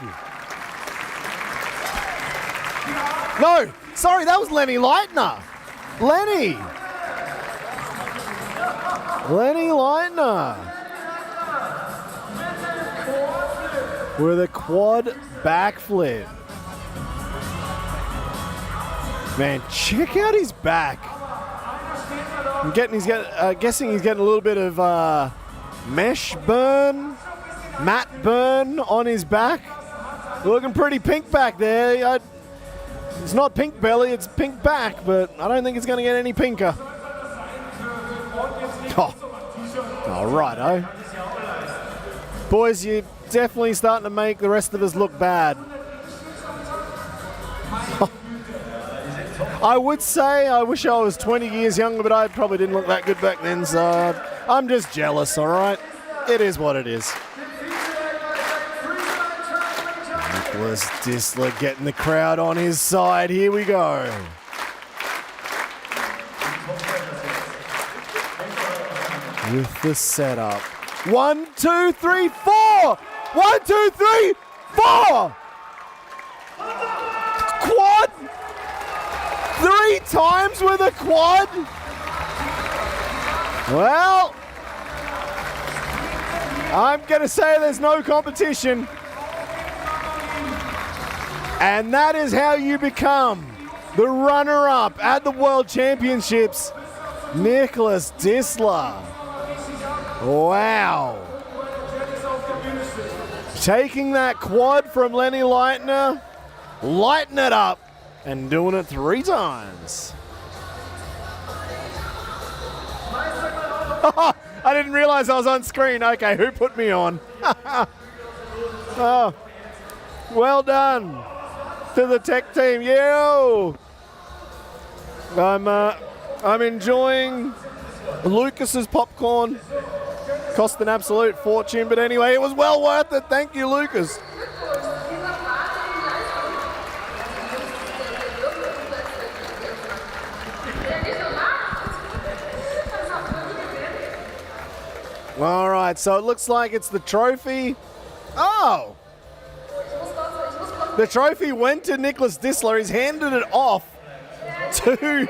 No, sorry, that was Lenny Leitner. Lenny Leitner. With a quad backflip. Man, check out his back. I'm guessing he's getting a little bit of matte burn on his back. Looking pretty pink back there. It's not pink belly, it's pink back, but I don't think it's going to get any pinker. All right, boys, you're definitely starting to make the rest of us look bad. I would say I wish I was 20 years younger, but I probably didn't look that good back then, so I'm just jealous, all right? It is what it is. Nicholas Disler getting the crowd on his side. Here we go. With the setup. 1, 2, 3, 4! 1, 2, 3, 4! Quad! 3 times with a quad? Well, I'm going to say there's no competition. And that is how you become the runner-up at the World Championships, Nicholas Disler. Wow. Taking that quad from Lenny Leitner, lighting it up, and doing it 3 times. I didn't realize I was on screen. Okay, who put me on? Oh, well done to the tech team. Yo! I'm enjoying Lucas's popcorn. Cost an absolute fortune, but anyway, it was well worth it. Thank you, Lucas. All right, so it looks like it's the trophy. Oh! The trophy went to Nicholas Disler. He's handed it off to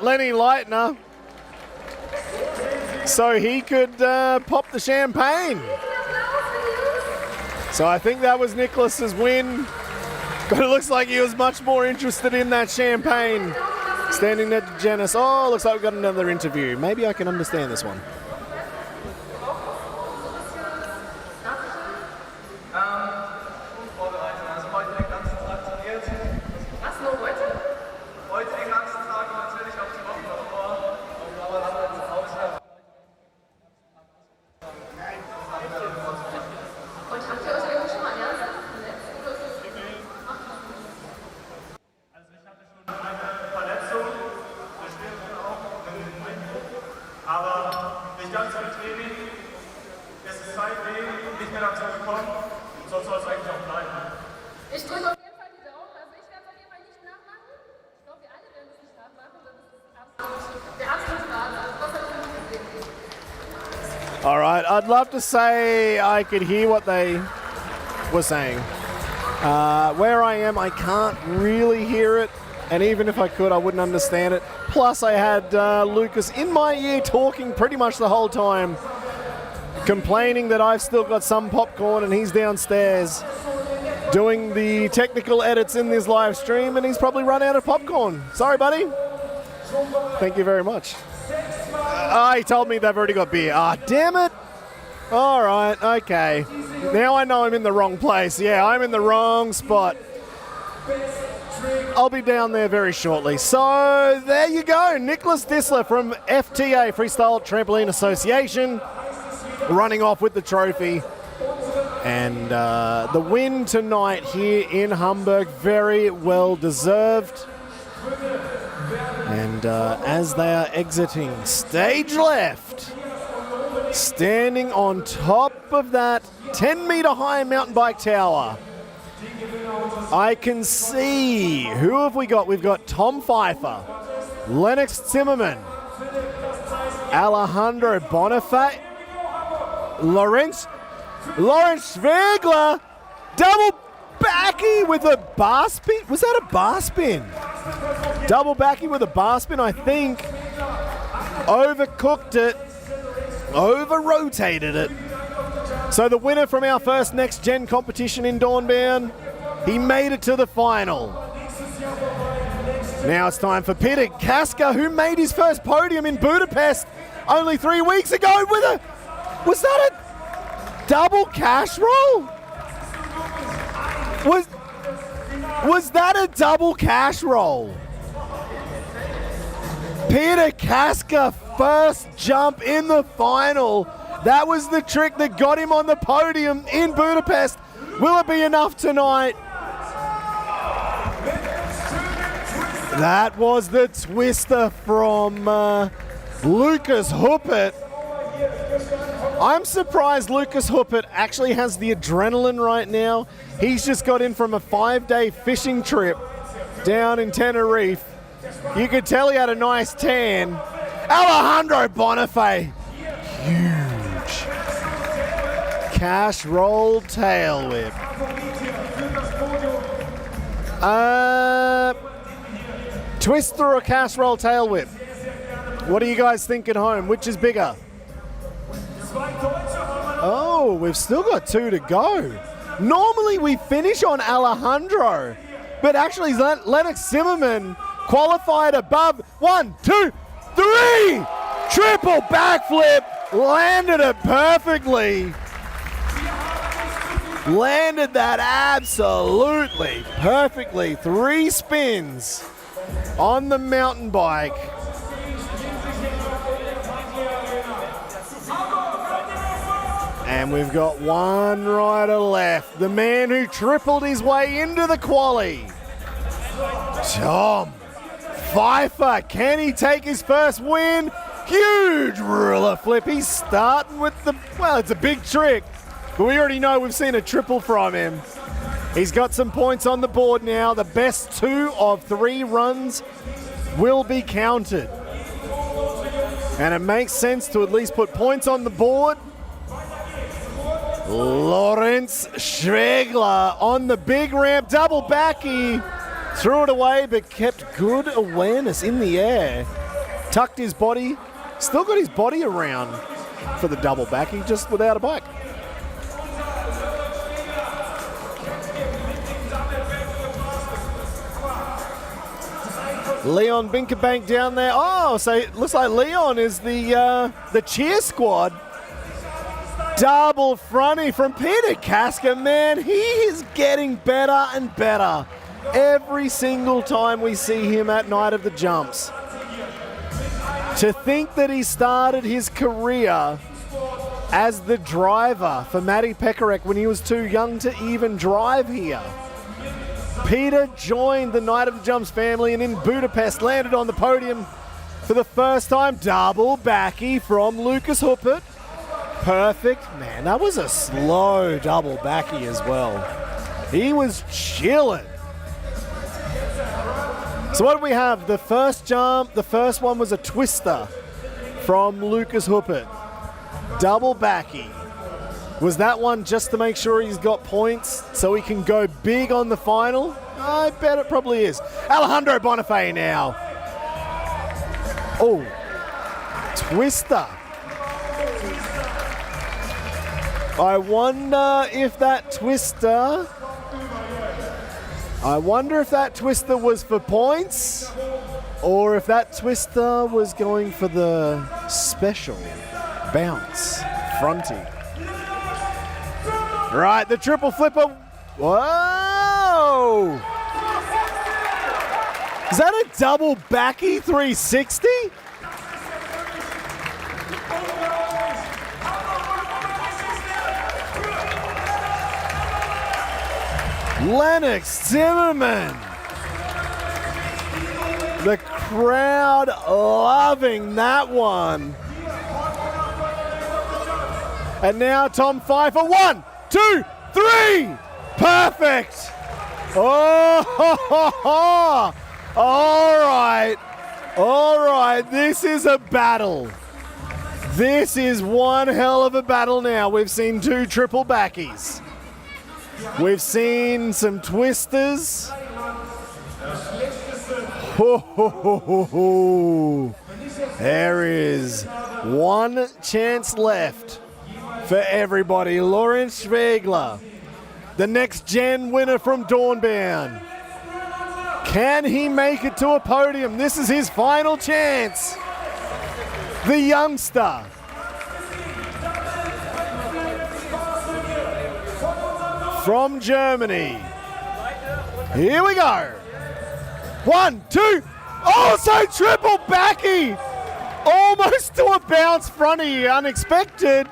Lenny Leitner so he could pop the champagne. So I think that was Nicholas's win, but it looks like he was much more interested in that champagne. Standing there to Janice. Oh, looks like we've got another interview. Maybe I can understand this one. All right, I'd love to say I could hear what they were saying. Where I am, I can't really hear it, and even if I could, I wouldn't understand it. Plus, I had Lucas in my ear talking pretty much the whole time, complaining that I've still got some popcorn and he's downstairs doing the technical edits in this live stream, and he's probably run out of popcorn. Sorry, buddy. Thank you very much. He told me they've already got beer. Damn it. All right, okay. Now I know I'm in the wrong place. Yeah, I'm in the wrong spot. I'll be down there very shortly. So there you go. Nicholas Disler from FTA, Freestyle Trampoline Association, running off with the trophy. And the win tonight here in Hamburg, very well deserved. And as they are exiting stage left, standing on top of that 10-meter high mountain bike tower, I can see, who have we got? We've got Tom Pfeiffer, Lennox Zimmerman, Alejandro Bonifay, Lawrence Schwegler, double backy with a bar spin. Was that a bar spin? Double backy with a bar spin, I think. Overcooked it. Over-rotated it. So the winner from our first Next Gen competition in Dornbirn, he made it to the final. Now it's time for Peter Kaska, who made his first podium in Budapest only 3 weeks ago with a... Was that a double cash roll? Was that a double cash roll? Peter Kaska, first jump in the final. That was the trick that got him on the podium in Budapest. Will it be enough tonight? That was the twister from Lucas Huppert. I'm surprised Lucas Huppert actually has the adrenaline right now. He's just got in from a 5-day fishing trip down in Tenerife. You could tell he had a nice tan. Alejandro Bonifay, huge. Cash roll tail whip. Twister or cash roll tail whip? What do you guys think at home? Which is bigger? Oh, we've still got 2 to go. Normally we finish on Alejandro, but actually Lennox Zimmerman qualified above 1, 2, 3! Triple backflip, landed it perfectly. Landed that absolutely perfectly. 3 spins on the mountain bike. And we've got one rider left. The man who tripled his way into the quali. Tom Pfeiffer, can he take his first win? Huge ruler flip. He's starting with the, well, it's a big trick, but we already know we've seen a triple from him. He's got some points on the board now. The best 2 of 3 runs will be counted. And it makes sense to at least put points on the board. Lawrence Schwegler on the big ramp, double backy. Threw it away, but kept good awareness in the air. Tucked his body, still got his body around for the double backy, just without a bike. Leon Binkerbank down there. Oh, so it looks like Leon is the cheer squad. Double fronty from Peter Kaska. Man, he is getting better and better every single time we see him at Night of the Jumps. To think that he started his career as the driver for Matty Pekarek when he was too young to even drive here. Peter joined the Night of the Jumps family and in Budapest landed on the podium for the first time. Double backy from Lucas Huppert. Perfect. Man, that was a slow double backy as well. He was chilling. So what do we have? The first jump, the first one was a twister from Lucas Huppert. Double backy. Was that one just to make sure he's got points so he can go big on the final? I bet it probably is. Alejandro Bonifay now. Oh, twister. I wonder if that twister was for points or if that twister was going for the special bounce fronty. Right, the triple flipper. Whoa! Is that a double backy 360? Lennox Zimmerman. The crowd loving that one. And now Tom Pfeiffer. 1, 2, 3. Perfect. Oh, ho, ho, ho. All right. All right. This is a battle. This is one hell of a battle now. We've seen 2 triple backies. We've seen some twisters. Ho, ho, ho, ho, ho. There is one chance left for everybody. Lawrence Schwegler, the next gen winner from Dawnbound. Can he make it to a podium? This is his final chance. The youngster. From Germany. Here we go. 1, 2. Oh, so triple backy. Almost to a bounce fronty. Unexpected.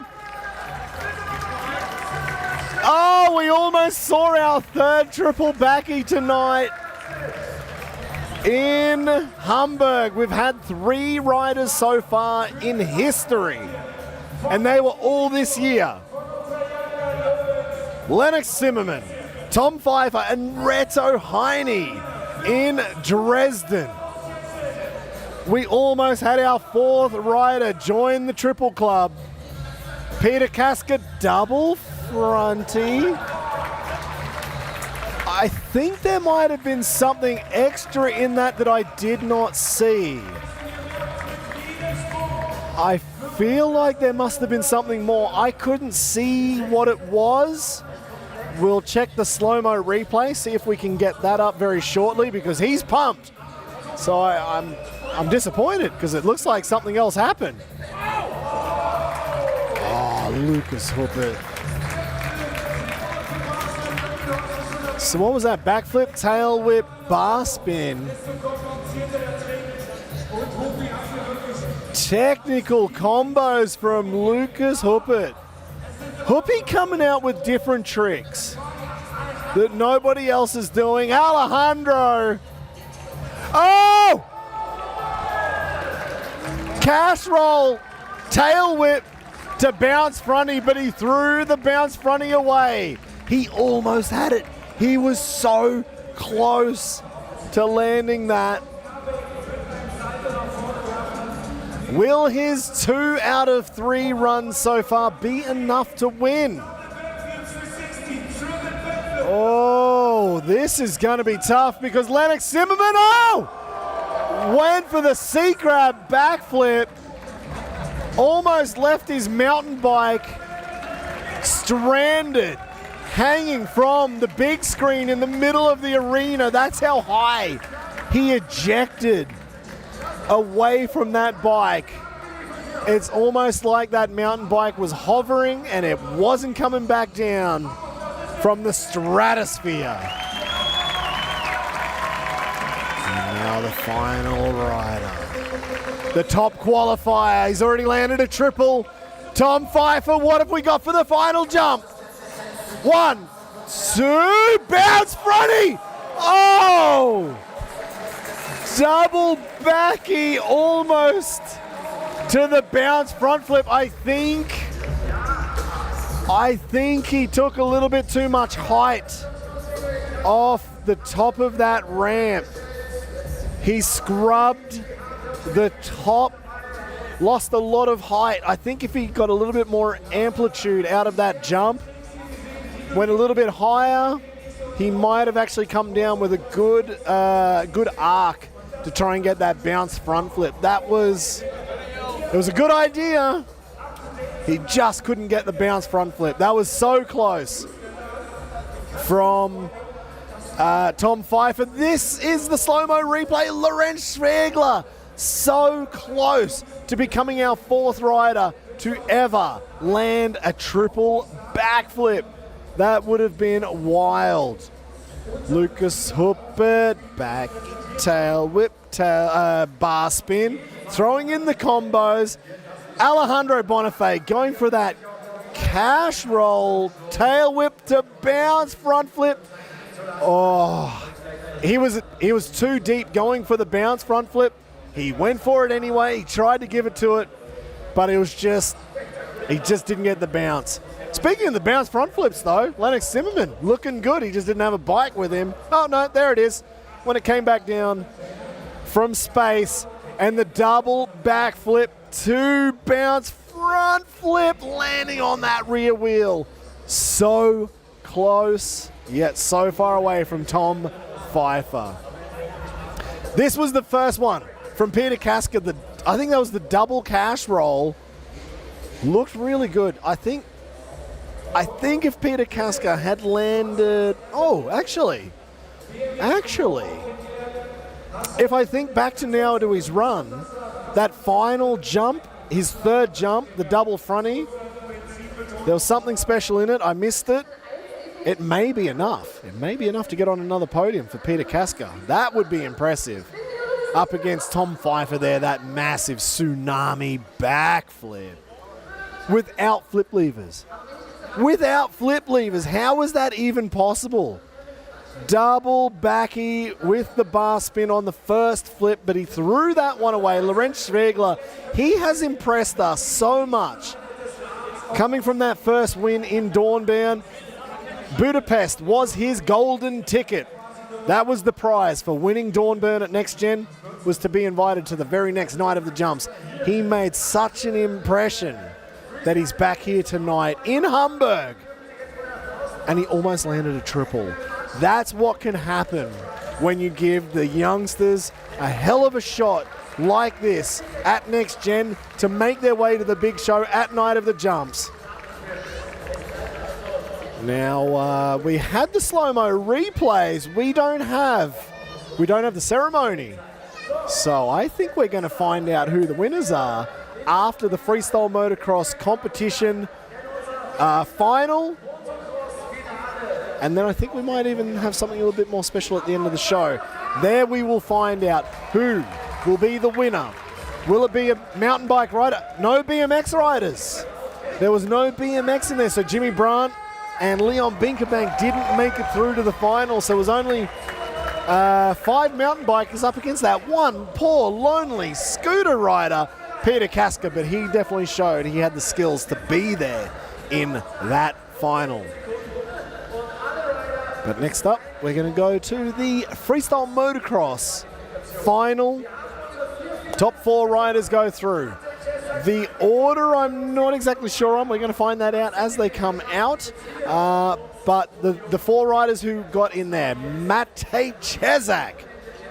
Oh, we almost saw our 3rd triple backy tonight. in Hamburg. We've had 3 riders so far in history, and they were all this year. Lennox Zimmerman, Tom Pfeiffer, and Reto Heine in Dresden. We almost had our 4th rider join the Triple Club. Peter Kaska double fronty. I think there might have been something extra in that I did not see. I feel like there must have been something more. I couldn't see what it was. We'll check the slow-mo replay, see if we can get that up very shortly, because he's pumped. So I'm disappointed because it looks like something else happened. Oh, Lucas Huppert. So what was that? Backflip, tail whip, bar spin. Technical combos from Lucas Huppert. Huppy coming out with different tricks that nobody else is doing. Alejandro. Oh! Cash roll, tail whip to bounce fronty, but he threw the bounce fronty away. He almost had it. He was so close to landing that. Will his 2 out of 3 runs so far be enough to win? Oh, this is going to be tough because Lennox Zimmerman, went for the C-grab backflip. Almost left his mountain bike stranded, hanging from the big screen in the middle of the arena. That's how high he ejected away from that bike. It's almost like that mountain bike was hovering and it wasn't coming back down from the stratosphere. And now the final rider. The top qualifier. He's already landed a triple. Tom Pfeiffer, what have we got for the final jump? 1, 2, bounce fronty! Oh! Double backy almost to the bounce front flip. I think he took a little bit too much height off the top of that ramp. He scrubbed the top, lost a lot of height. I think if he got a little bit more amplitude out of that jump, went a little bit higher, he might have actually come down with a good arc to try and get that bounce front flip. It was a good idea. He just couldn't get the bounce front flip. That was so close from Tom Pfeiffer. This is the slow-mo replay. Lorenz Schwegler, so close to becoming our 4th rider to ever land a triple backflip. That would have been wild. Lucas Huppert, back tail whip, bar spin, throwing in the combos. Alejandro Bonifay going for that cash roll, tail whip to bounce front flip. Oh, he was too deep going for the bounce front flip. He went for it anyway. He tried to give it to it, but he just didn't get the bounce. Speaking of the bounce front flips though, Lennox Zimmerman looking good. He just didn't have a bike with him. Oh no, there it is. When it came back down from space, and the double backflip to bounce front flip, landing on that rear wheel. So close, yet so far away from Tom Pfeiffer. This was the first one from Peter Kaska. I think that was the double cash roll. Looked really good. I think if Peter Kaska had landed... Oh, actually, if I think back to now to his run, that final jump, his 3rd jump, the double fronty, there was something special in it. I missed it. It may be enough. It may be enough to get on another podium for Peter Kaska. That would be impressive. Up against Tom Pfeiffer there, that massive tsunami backflip. Without flip levers. How was that even possible? Double backy with the bar spin on the first flip, but he threw that one away. Laurent Schwegler, he has impressed us so much. Coming from that first win in Dornbirn, Budapest was his golden ticket. That was the prize for winning Dornbirn at Next Gen, was to be invited to the very next night of the jumps. He made such an impression that he's back here tonight in Hamburg. And he almost landed a triple. That's what can happen when you give the youngsters a hell of a shot like this at Next Gen to make their way to the big show at Night of the Jumps. Now, we had the slow-mo replays. We don't have the ceremony. So I think we're going to find out who the winners are after the Freestyle Motocross competition final. And then I think we might even have something a little bit more special at the end of the show. There we will find out who will be the winner. Will it be a mountain bike rider? No BMX riders. There was no BMX in there, so Jimmy Brandt and Leon Binkerbank didn't make it through to the final, so it was only 5 mountain bikers up against that one poor, lonely scooter rider, Peter Kaska, but he definitely showed he had the skills to be there in that final. But next up, we're going to go to the Freestyle Motocross final. Top 4 riders go through. The order I'm not exactly sure on. We're going to find that out as they come out. But the 4 riders who got in there, Matej Cesak,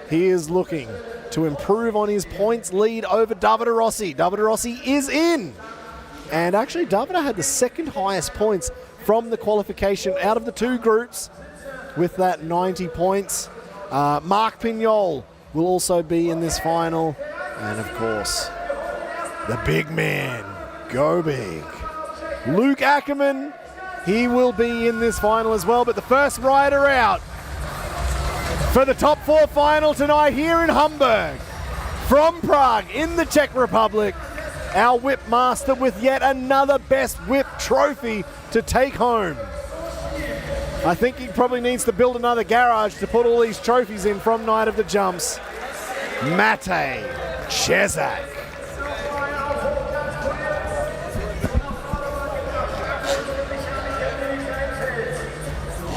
he is looking to improve on his points lead over Davide Rossi. Davide Rossi is in. And actually, Davide had the second highest points from the qualification out of the 2 groups with that 90 points. Marc Pinyol will also be in this final. And of course, the big man, go big. Luc Ackermann, he will be in this final as well, but the first rider out for the top 4 final tonight here in Hamburg, from Prague in the Czech Republic, our whip master with yet another best whip trophy to take home. I think he probably needs to build another garage to put all these trophies in from Night of the Jumps. Matej Cesak.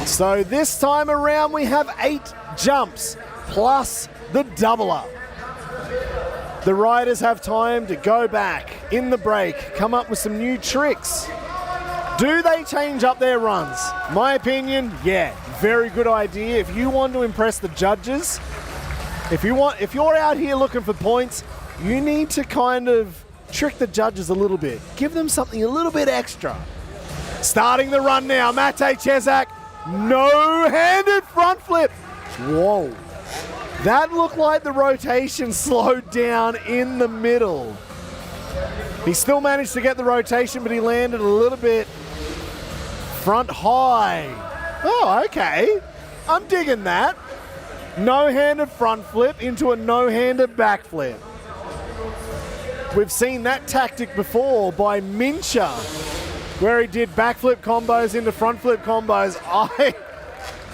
So this time around we have 8 jumps plus the double up. The riders have time to go back in the break, come up with some new tricks. Do they change up their runs? My opinion, yeah, very good idea. If you want to impress the judges, if you're out here looking for points, you need to kind of trick the judges a little bit. Give them something a little bit extra. Starting the run now, Matej Cesak, no-handed front flip. Whoa. That looked like the rotation slowed down in the middle. He still managed to get the rotation, but he landed a little bit front high. Oh, okay. I'm digging that. No-handed front flip into a no-handed back flip. We've seen that tactic before by Mincha, where he did backflip combos into front flip combos.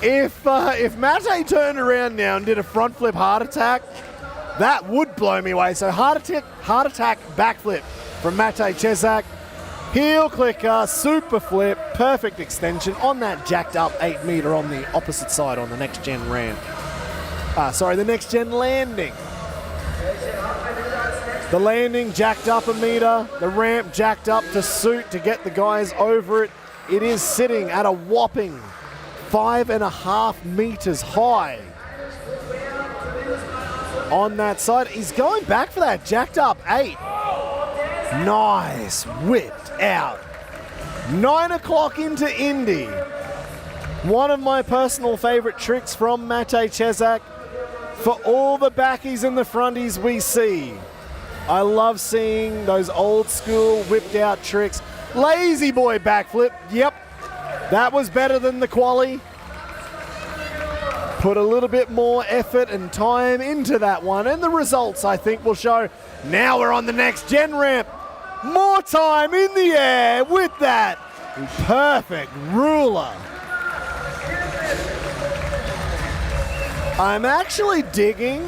If Matej turned around now and did a front flip heart attack, that would blow me away. So heart attack backflip from Matej Cesak. Heel clicker, super flip, perfect extension on that jacked up 8 meter on the opposite side on the next gen ramp. The next gen landing. The landing jacked up a meter, the ramp jacked up to suit to get the guys over it. It is sitting at a whopping 5.5 meters high on that side. He's going back for that jacked up 8. Nice, whipped out. 9 o'clock into Indy. One of my personal favorite tricks from Matej Cesak. For all the backies and the fronties we see, I love seeing those old school whipped out tricks. Lazy boy backflip, yep, that was better than the quali. Put a little bit more effort and time into that one, and the results I think will show. Now we're on the next gen ramp. More time in the air with that perfect ruler. I'm actually digging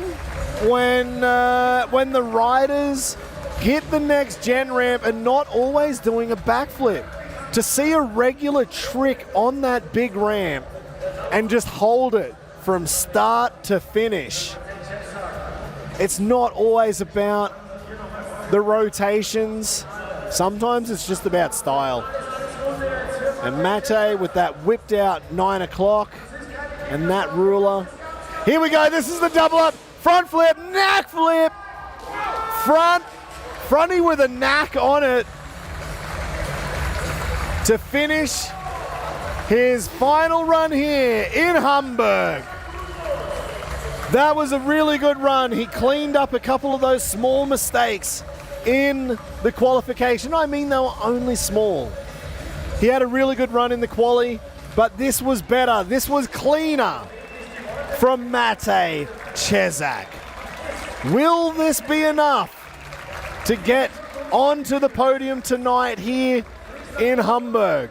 when the riders hit the next gen ramp and not always doing a backflip. To see a regular trick on that big ramp and just hold it from start to finish. It's not always about the rotations. Sometimes it's just about style. And Matej with that whipped out 9 o'clock and that ruler. Here we go, this is the double up. Front flip, knack flip. Fronty with a knack on it to finish his final run here in Hamburg. That was a really good run. He cleaned up a couple of those small mistakes in the qualification. I mean, they were only small. He had a really good run in the quali, but this was better. This was cleaner from Matej Chzac. Will this be enough to get onto the podium tonight here in Hamburg?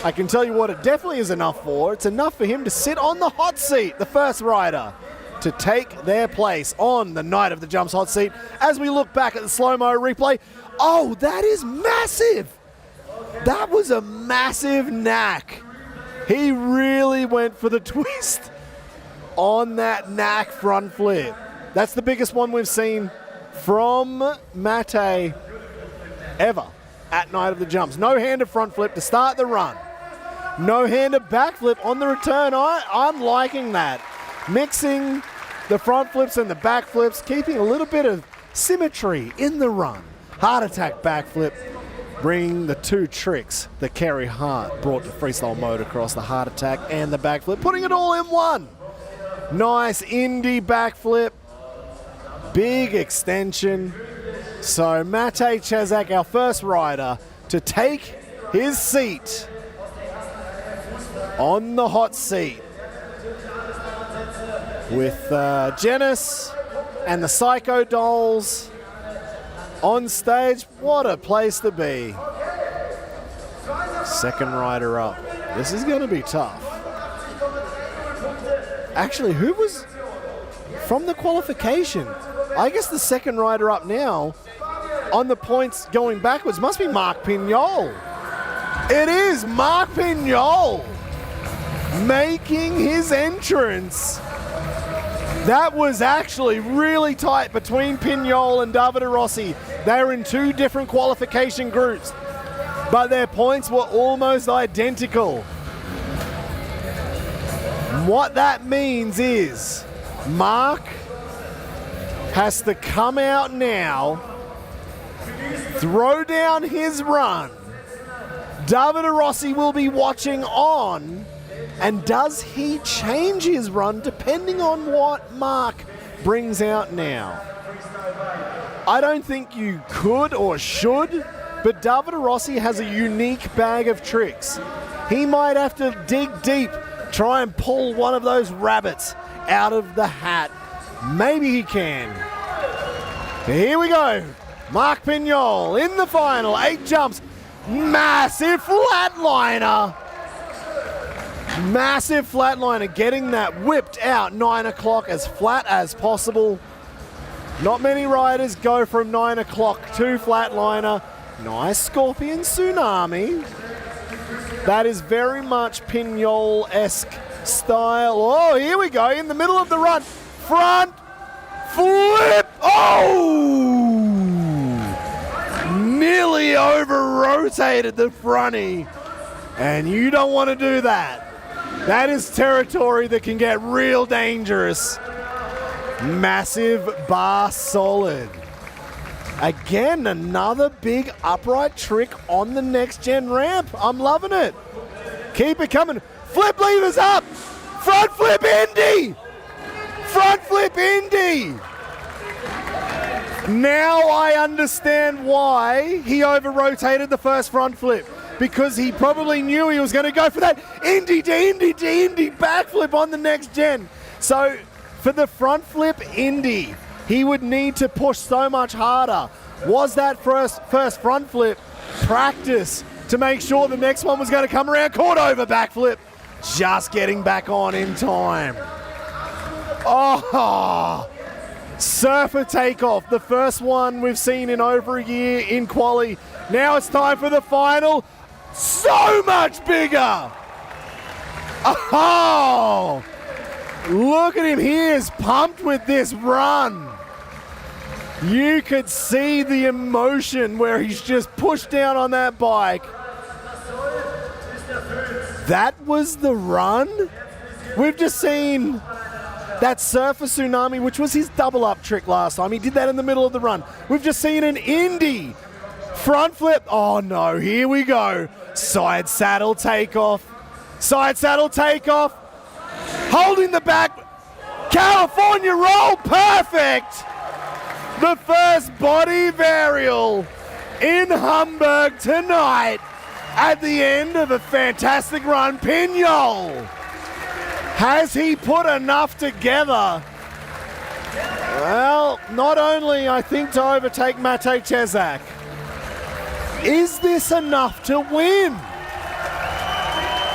I can tell you what it definitely is enough for. It's enough for him to sit on the hot seat, the first rider to take their place on the Night of the Jumps hot seat. As we look back at the slow-mo replay, oh, that is massive. That was a massive knack. He really went for the twist on that knack front flip. That's the biggest one we've seen from Matej ever at Night of the Jumps. No-hander front flip to start the run. No-hander backflip on the return. I'm liking that. Mixing the front flips and the back flips, keeping a little bit of symmetry in the run. Heart attack backflip, bringing the two tricks that Kerry Hart brought to freestyle motocross, the heart attack and the backflip, putting it all in one. Nice indie backflip, big extension. So Matej Chzac, our first rider, to take his seat on the hot seat with Janice and the Psycho Dolls on stage. What a place to be. Second rider up. This is going to be tough. Actually, who was from the qualification? I guess the second rider up now on the points going backwards must be Marc Pinol. It is Marc Pinol making his entrance. That was actually really tight between Pinyol and Davide Rossi. They were in two different qualification groups, but their points were almost identical. What that means is Marc has to come out now, throw down his run. Davide Rossi will be watching on. And does he change his run depending on what Marc brings out now? I don't think you could or should, but Davide Rossi has a unique bag of tricks. He might have to dig deep, try and pull one of those rabbits out of the hat. Maybe he can. Here we go. Marc Pinol in the final, 8 jumps. Massive flatliner. Massive flatliner, getting that whipped out 9 o'clock as flat as possible. Not many riders go from 9 o'clock to flatliner. Nice Scorpion Tsunami. That is very much Pinyol-esque style. Oh, here we go, in the middle of the run. Front flip. Oh! Nearly over-rotated the fronty. And you don't want to do that. That is territory that can get real dangerous. Massive bar solid. Again, another big upright trick on the next gen ramp. I'm loving it. Keep it coming. Flip levers up. Front flip Indy. Front flip Indy. Now I understand why he over-rotated the first front flip. Because he probably knew he was going to go for that Indy to Indy to Indy backflip on the next gen. So for the front flip Indy, he would need to push so much harder. Was that first front flip practice to make sure the next one was going to come around? Caught over backflip, just getting back on in time. Oh, surfer takeoff, the first one we've seen in over a year in quali. Now it's time for the final. So much bigger. Oh, look at him, he is pumped with this run. You could see the emotion where he's just pushed down on that bike. That was the run? We've just seen that surfer tsunami, which was his double up trick last time. He did that in the middle of the run. We've just seen an Indy front flip. Oh no, here we go. Side saddle takeoff. Side saddle takeoff. Holding the back. California roll, perfect. The first body varial in Hamburg tonight at the end of a fantastic run. Pinyol. Has he put enough together? Well, not only, I think, to overtake Matej Cesak. Is this enough to win?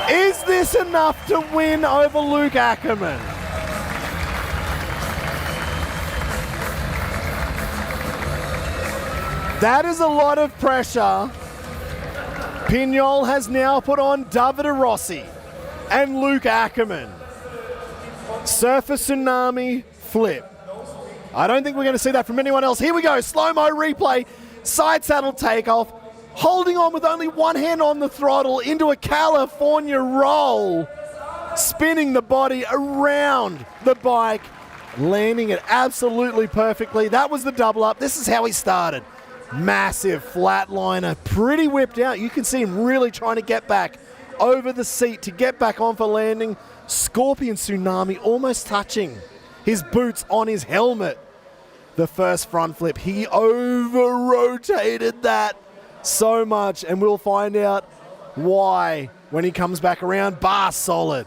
Is this enough to win over Luc Ackermann? That is a lot of pressure. Pinol has now put on Davide Rossi and Luc Ackermann. Surfer tsunami flip. I don't think we're going to see that from anyone else. Here we go, slow-mo replay, side saddle takeoff, holding on with only one hand on the throttle into a California roll, spinning the body around the bike, landing it absolutely perfectly. That was the double up. This is how he started. Massive flatliner, pretty whipped out. You can see him really trying to get back over the seat to get back on for landing. Scorpion tsunami almost touching his boots on his helmet. The first front flip, he over-rotated that so much, and we'll find out why when he comes back around. Bar solid.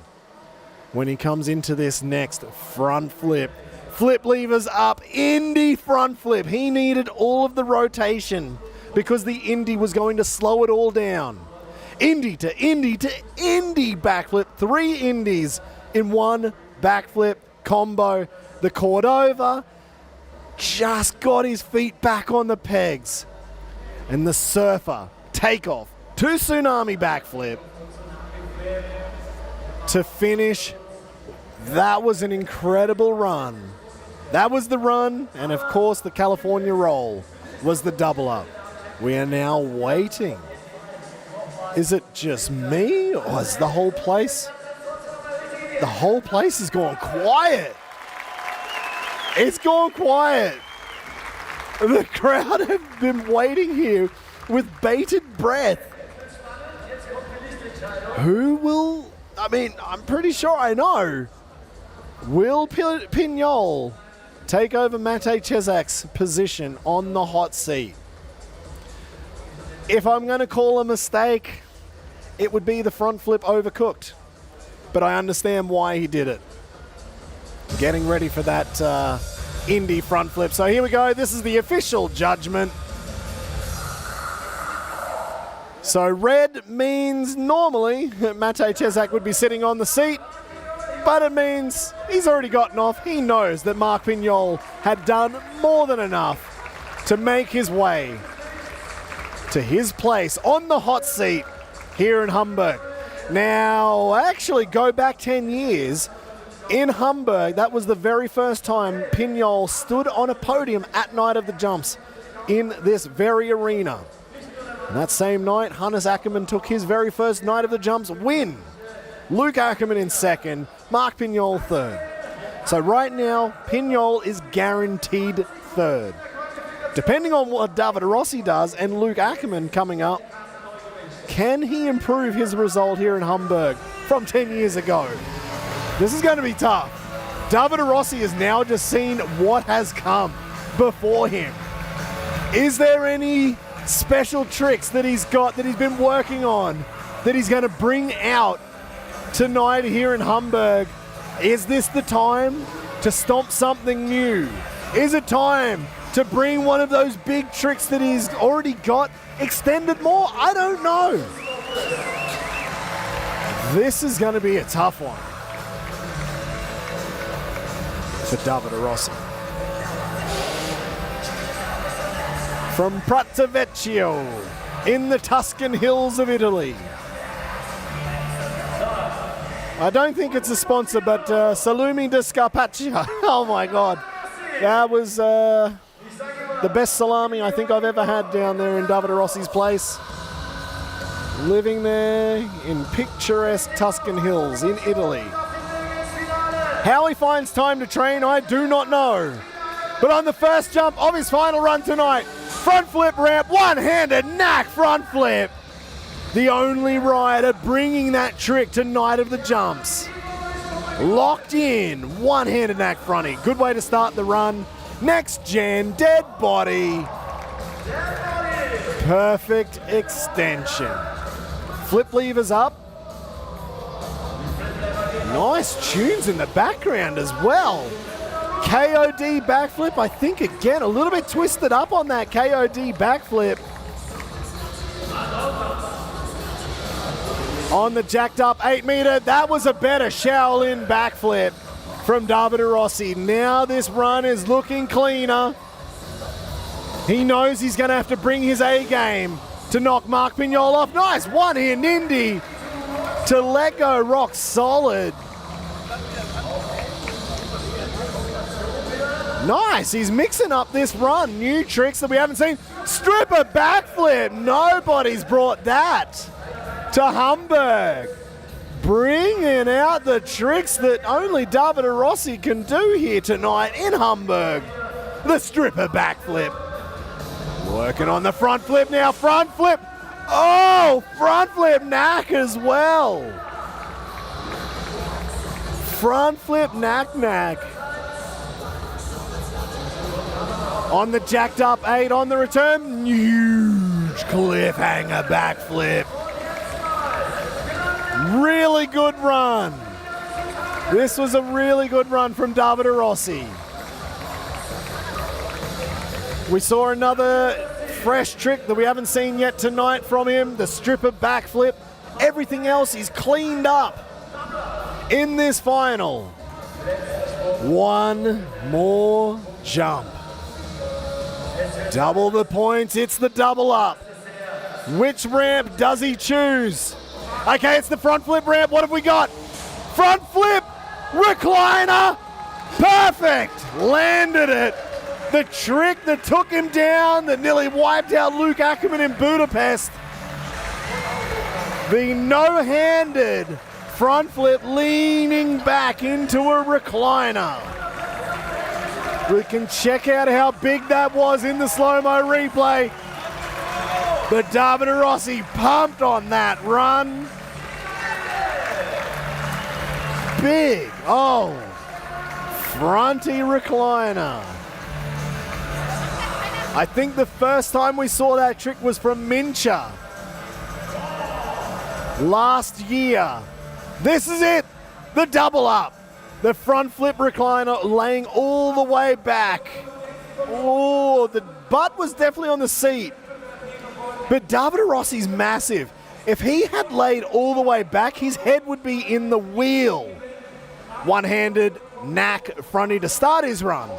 When he comes into this next front flip. Flip levers up, Indy front flip. He needed all of the rotation because the Indy was going to slow it all down. Indy to Indy to Indy backflip. 3 Indies in one backflip combo. The Cordova just got his feet back on the pegs. And the surfer takeoff. 2 tsunami backflip. To finish, that was an incredible run. That was the run, and of course the California roll was the double up. We are now waiting. Is it just me, or is the whole place? The whole place is gone quiet. It's gone quiet. The crowd have been waiting here with bated breath. Who will, I'm pretty sure I know. Will Pinyol take over Matej Cezak's position on the hot seat? If I'm going to call a mistake, it would be the front flip overcooked. But I understand why he did it. Getting ready for that Indy front flip. So here we go. This is the official judgment. So red means normally Matej Cesak would be sitting on the seat, but it means he's already gotten off. He knows that Marc Pinyol had done more than enough to make his way to his place on the hot seat here in Hamburg. Now, actually go back 10 years. In Hamburg, that was the very first time Pinyol stood on a podium at Night of the Jumps in this very arena. And that same night, Hannis Akerman took his very first Night of the Jumps win. Luc Ackermann in second, Marc Pinyol third. So right now, Pinyol is guaranteed third. Depending on what Davide Rossi does and Luc Ackermann coming up, can he improve his result here in Hamburg from 10 years ago? This is going to be tough. Davide Rossi has now just seen what has come before him. Is there any special tricks that he's got, that he's been working on, that he's going to bring out tonight here in Hamburg? Is this the time to stomp something new? Is it time to bring one of those big tricks that he's already got extended more? I don't know. This is going to be a tough one. for Davide Rossi. From Pratovecchio in the Tuscan hills of Italy. I don't think it's a sponsor, but Salumi di Scarpaccia. Oh my God. That was the best salami I think I've ever had down there in Davide Rossi's place. Living there in picturesque Tuscan hills in Italy. How he finds time to train, I do not know. But on the first jump of his final run tonight, front flip ramp, one-handed knack front flip. The only rider bringing that trick to Night of the Jumps. Locked in, one-handed knack fronty. Good way to start the run. Next gen, dead body. Perfect extension. Flip levers up. Nice tunes in the background as well. KOD backflip, I think again, a little bit twisted up on that KOD backflip. On the jacked up 8 meter, that was a better Shaolin backflip from Davide Rossi. Now this run is looking cleaner. He knows he's going to have to bring his A game to knock Marc Pinyol off. Nice one-hand Indy to let go rock solid. Nice, he's mixing up this run. New tricks that we haven't seen. Stripper backflip, nobody's brought that to Hamburg. Bringing out the tricks that only Davide Rossi can do here tonight in Hamburg. The stripper backflip. Working on the front flip now, front flip. Oh, front flip knack as well. Front flip knack. On the jacked up 8 on the return, huge cliffhanger backflip. Really good run. This was a really good run from Davide Rossi. We saw another fresh trick that we haven't seen yet tonight from him, the stripper backflip. Everything else is cleaned up in this final. One more jump. Double the points, it's the double up. Which ramp does he choose? Okay, it's the front flip ramp. What have we got? Front flip, recliner, perfect. Landed it. The trick that took him down, that nearly wiped out Luc Ackermann in Budapest. The no-handed front flip leaning back into a recliner. We can check out how big that was in the slow-mo replay. But Davide Rossi pumped on that run. Big, oh, fronty recliner. I think the first time we saw that trick was from Mincha last year. This is it, the double up. The front flip recliner laying all the way back. Oh, the butt was definitely on the seat. But Davide Rossi's massive. If he had laid all the way back, his head would be in the wheel. One-handed knack fronty to start his run.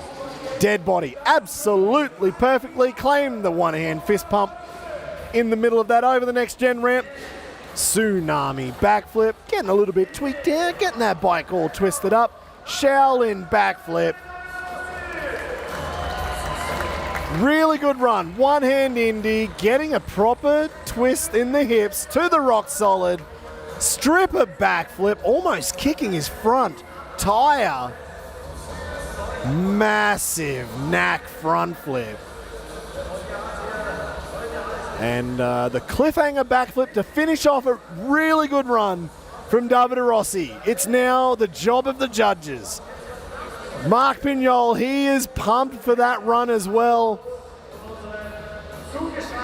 Dead body, absolutely perfectly claimed the one-hand fist pump in the middle of that over the next gen ramp. Tsunami backflip, getting a little bit tweaked here, getting that bike all twisted up. Shaolin backflip. Really good run, one-hand Indy, getting a proper twist in the hips to the rock solid. Stripper backflip, almost kicking his front tire. Massive knack front flip. And the cliffhanger backflip to finish off a really good run from Davide Rossi. It's now the job of the judges. Marc Pinyol, he is pumped for that run as well.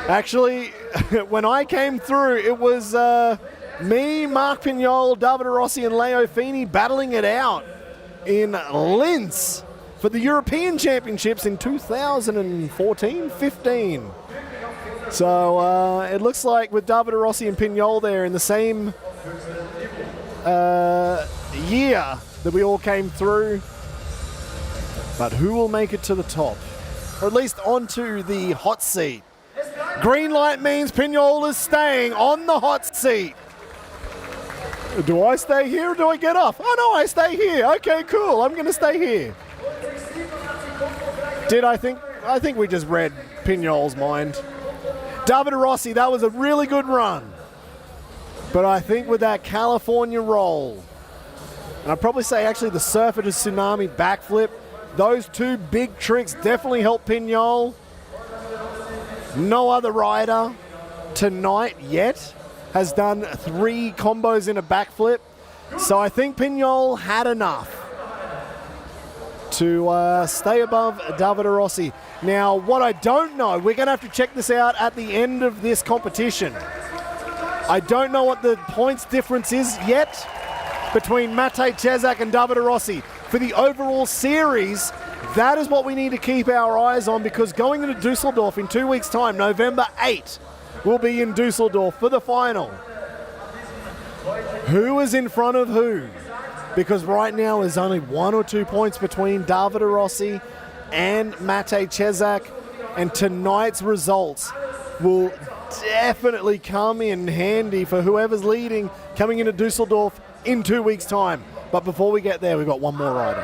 Actually, when I came through, it was me, Marc Pinyol, Davide Rossi, and Leo Fini battling it out in Linz for the European Championships in 2014-15. So it looks like with Davide Rossi and Pinyol there in the same year that we all came through. But who will make it to the top? Or at least onto the hot seat. Green light means Pinyol is staying on the hot seat. Do I stay here or do I get off? Oh no, I stay here. Okay, cool. I'm going to stay here. I think we just read Pinyol's mind. Davide Rossi, that was a really good run. But I think with that California roll, and I'd probably say actually the Surfer to Tsunami backflip, those two big tricks definitely helped Pinyol. No other rider tonight yet has done 3 combos in a backflip. So I think Pinyol had enough to stay above Davide Rossi. Now, what I don't know, we're going to have to check this out at the end of this competition. I don't know what the points difference is yet between Matej, Chzac and Davide Rossi. For the overall series, that is what we need to keep our eyes on, because going into Dusseldorf in 2 weeks' time, November 8, we'll be in Dusseldorf for the final. Who is in front of who? Because right now there's only 1 or 2 points between Davide Rossi and Matej Chzac, and tonight's results will definitely come in handy for whoever's leading coming into Dusseldorf in 2 weeks' time. But before we get there, we've got one more rider.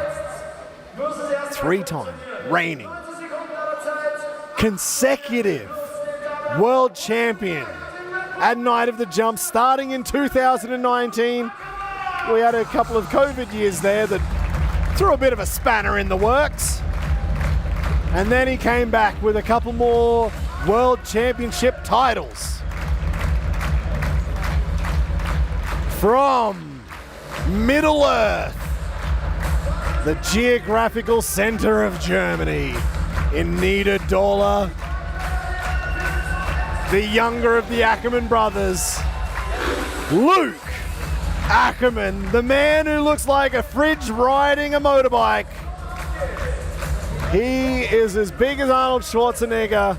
3-time reigning consecutive world champion at Night of the Jump, starting in 2019. We had a couple of COVID years there that threw a bit of a spanner in the works. And then he came back with a couple more world championship titles. From Middle Earth, the geographical center of Germany, in Niederdola, the younger of the Ackerman brothers, Luc Ackermann, the man who looks like a fridge riding a motorbike. He is as big as Arnold Schwarzenegger.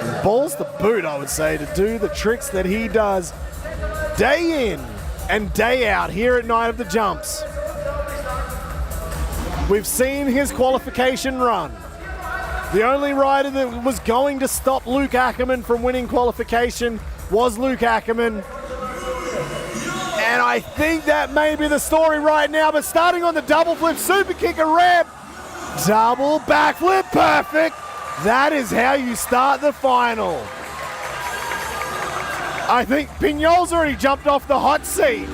And balls the boot, I would say, to do the tricks that he does day in and day out here at Night of the Jumps. We've seen his qualification run. The only rider that was going to stop Luc Ackermann from winning qualification was Luc Ackermann. And I think that may be the story right now, but starting on the double flip, super kicker ramp, double backflip, perfect. That is how you start the final. I think Pinyol's already jumped off the hot seat.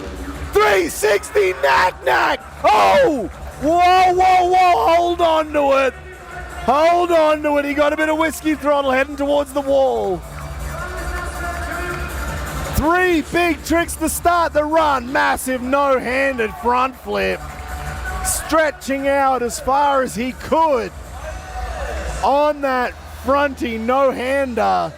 360 knack. Oh, whoa, hold on to it. Hold on to it. He got a bit of whiskey throttle heading towards the wall. 3 big tricks to start the run. Massive no-handed front flip. Stretching out as far as he could on that fronty no-hander.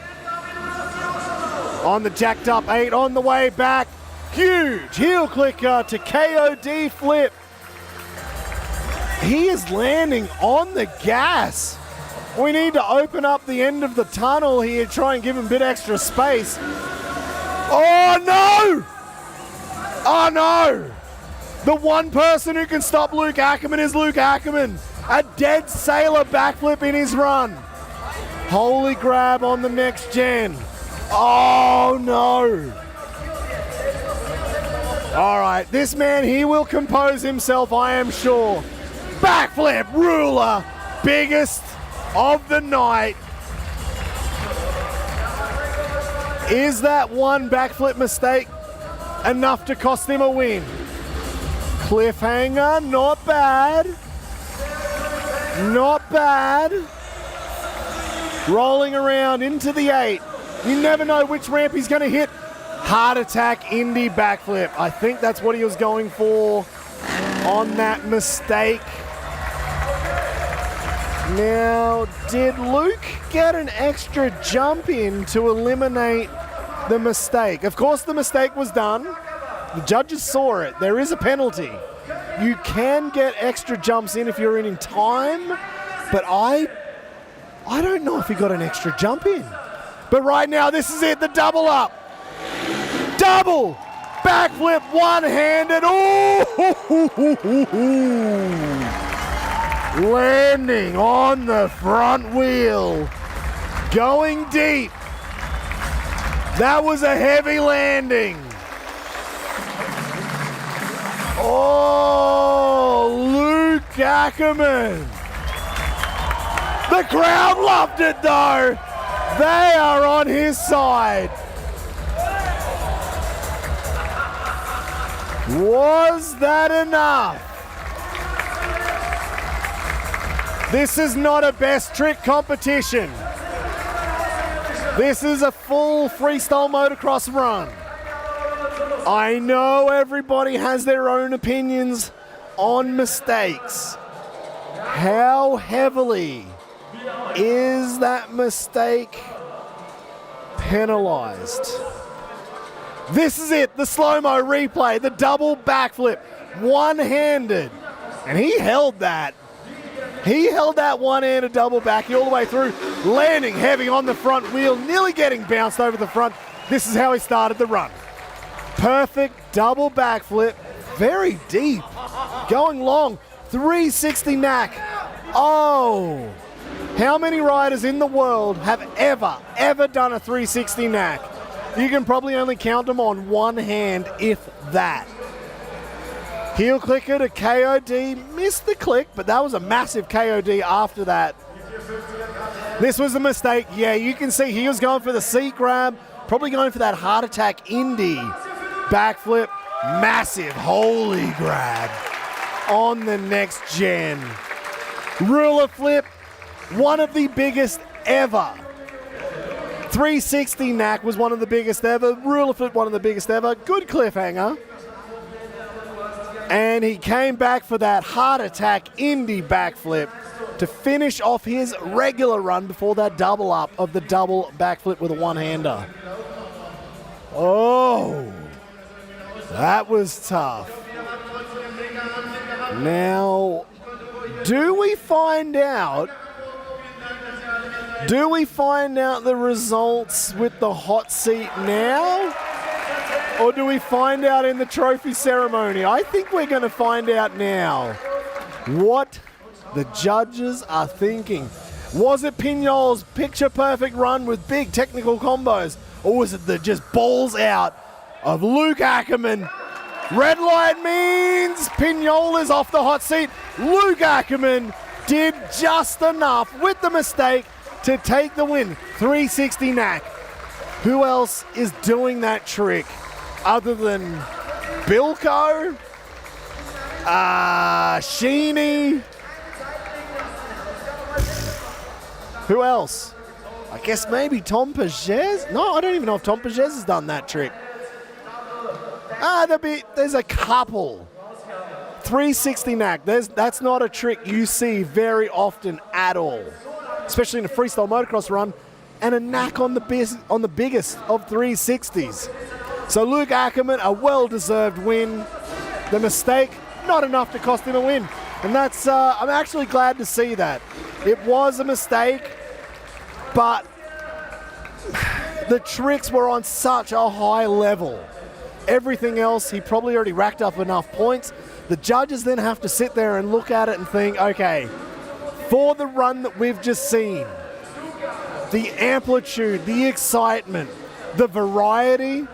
On the jacked up 8 on the way back. Huge heel clicker to KOD flip. He is landing on the gas. We need to open up the end of the tunnel here, try and give him a bit extra space. Oh no! Oh no! The one person who can stop Luc Ackermann is Luc Ackermann. A dead sailor backflip in his run. Holy grab on the next gen. Oh no! All right, this man, he will compose himself, I am sure. Backflip, ruler, biggest of the night. Is that one backflip mistake enough to cost him a win? Cliffhanger, not bad. Not bad. Rolling around into the 8. You never know which ramp he's going to hit. Heart attack, Indy backflip. I think that's what he was going for on that mistake. Now, did Luc get an extra jump in to eliminate the mistake? Of course the mistake was done. The judges saw it. There is a penalty. You can get extra jumps in if you're in time, but I don't know if he got an extra jump in. But right now, this is it, the double up. Double Backflip one-handed. Ooh! Landing on the front wheel. Going deep. That was a heavy landing. Oh, Luc Ackermann. The crowd loved it though. They are on his side. Was that enough? This is not a best trick competition. This is a full freestyle motocross run. I know everybody has their own opinions on mistakes. How heavily is that mistake penalized? This is it, the slow-mo replay, the double backflip, one-handed. And he held that. He held that one-handed double back all the way through, landing heavy on the front wheel, nearly getting bounced over the front. This is how he started the run. Perfect double backflip, very deep, going long, 360 knack. Oh, how many riders in the world have ever done a 360 knack? You can probably only count them on one hand, if that. Heel clicker to KOD, missed the click, but that was a massive KOD after that. This was a mistake. Yeah, you can see he was going for the seat grab, probably going for that heart attack Indy. Backflip, massive holy grab on the next gen. Ruler flip, one of the biggest ever. 360 knack was one of the biggest ever. Ruler flip, one of the biggest ever. Good cliffhanger. And he came back for that heart attack Indy backflip to finish off his regular run before that double up of the double backflip with a one-hander. Oh, that was tough. Now, do we find out the results with the hot seat now? Or do we find out in the trophy ceremony? I think we're going to find out now what the judges are thinking. Was it Pinol's picture-perfect run with big technical combos? Or was it the just balls out of Luc Ackermann? Red light means Pinol is off the hot seat. Luc Ackermann did just enough with the mistake to take the win. 360 knack. Who else is doing that trick other than Bilko? Sheeny? Who else? I guess maybe Tom Pages? No, I don't even know if Tom Pages has done that trick. There's a couple. 360 knack. That's not a trick you see very often at all, especially in a freestyle motocross run, and a knack on the biggest of 360s. So Luc Ackermann, a well-deserved win. The mistake, not enough to cost him a win. And that's, I'm actually glad to see that. It was a mistake, but the tricks were on such a high level. Everything else, he probably already racked up enough points. The judges then have to sit there and look at it and think, okay, for the run that we've just seen, the amplitude, the excitement, the variety,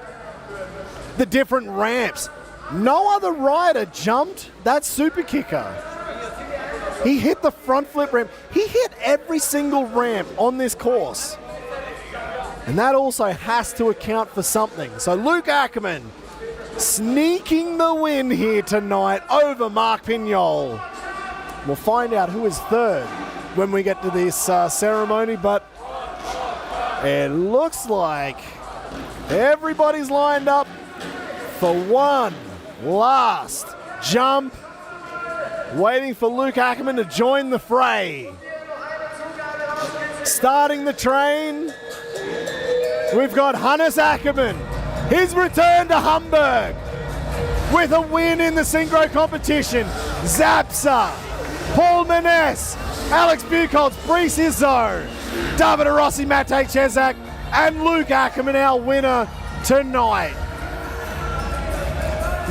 the different ramps. No other rider jumped that super kicker. He hit the front flip ramp. He hit every single ramp on this course. And that also has to account for something. So Luc Ackermann sneaking the win here tonight over Marc Pinol. We'll find out who is third when we get to this ceremony, but it looks like everybody's lined up for one last jump, waiting for Luc Ackermann to join the fray. Starting the train, we've got Hannis Akerman, his return to Hamburg with a win in the synchro competition. Zapsa, Paul Manesse, Alex Buchholz, Brie Sizo, Davide, Rossi, Matej, Chzac, and Luc Ackermann, our winner tonight.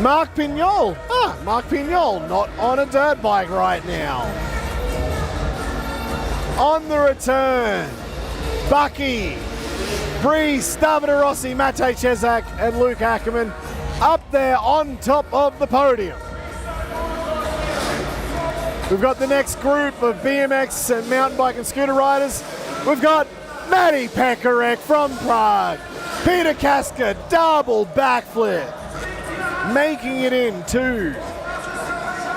Marc Pinyol. Marc Pinyol not on a dirt bike right now. On the return, Bucky, Brice, Davide, Rossi, Matej, Cesak, and Luc Ackermann up there on top of the podium. We've got the next group of BMX and mountain bike and scooter riders. We've got Matej Pekarek from Prague, Peter Kaska, double backflip, making it into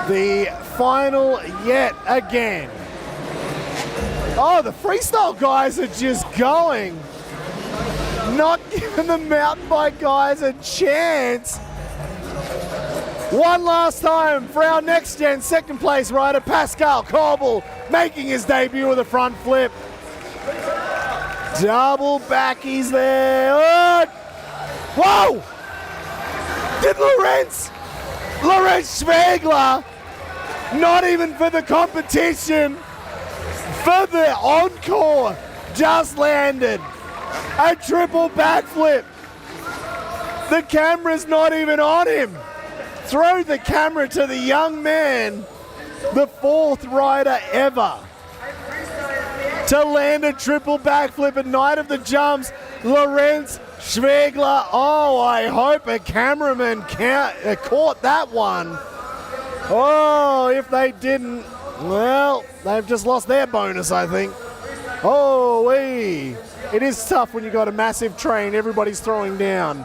the final yet again. Oh, the freestyle guys are just going. Not giving the mountain bike guys a chance. One last time for our next gen second place rider, Pascal Corbel, making his debut with a front flip. Double backies there. Oh. Whoa! Did Lorenz Schwegler, not even for the competition, for the encore, just landed a triple backflip. The camera's not even on him. Throw the camera to the young man, the fourth rider ever to land a triple backflip at Night of the Jumps. Lorenz Schwegler. Oh, I hope a cameraman caught that one. Oh, if they didn't, well, they've just lost their bonus, I think. Oh, wee. It is tough when you got a massive train, everybody's throwing down.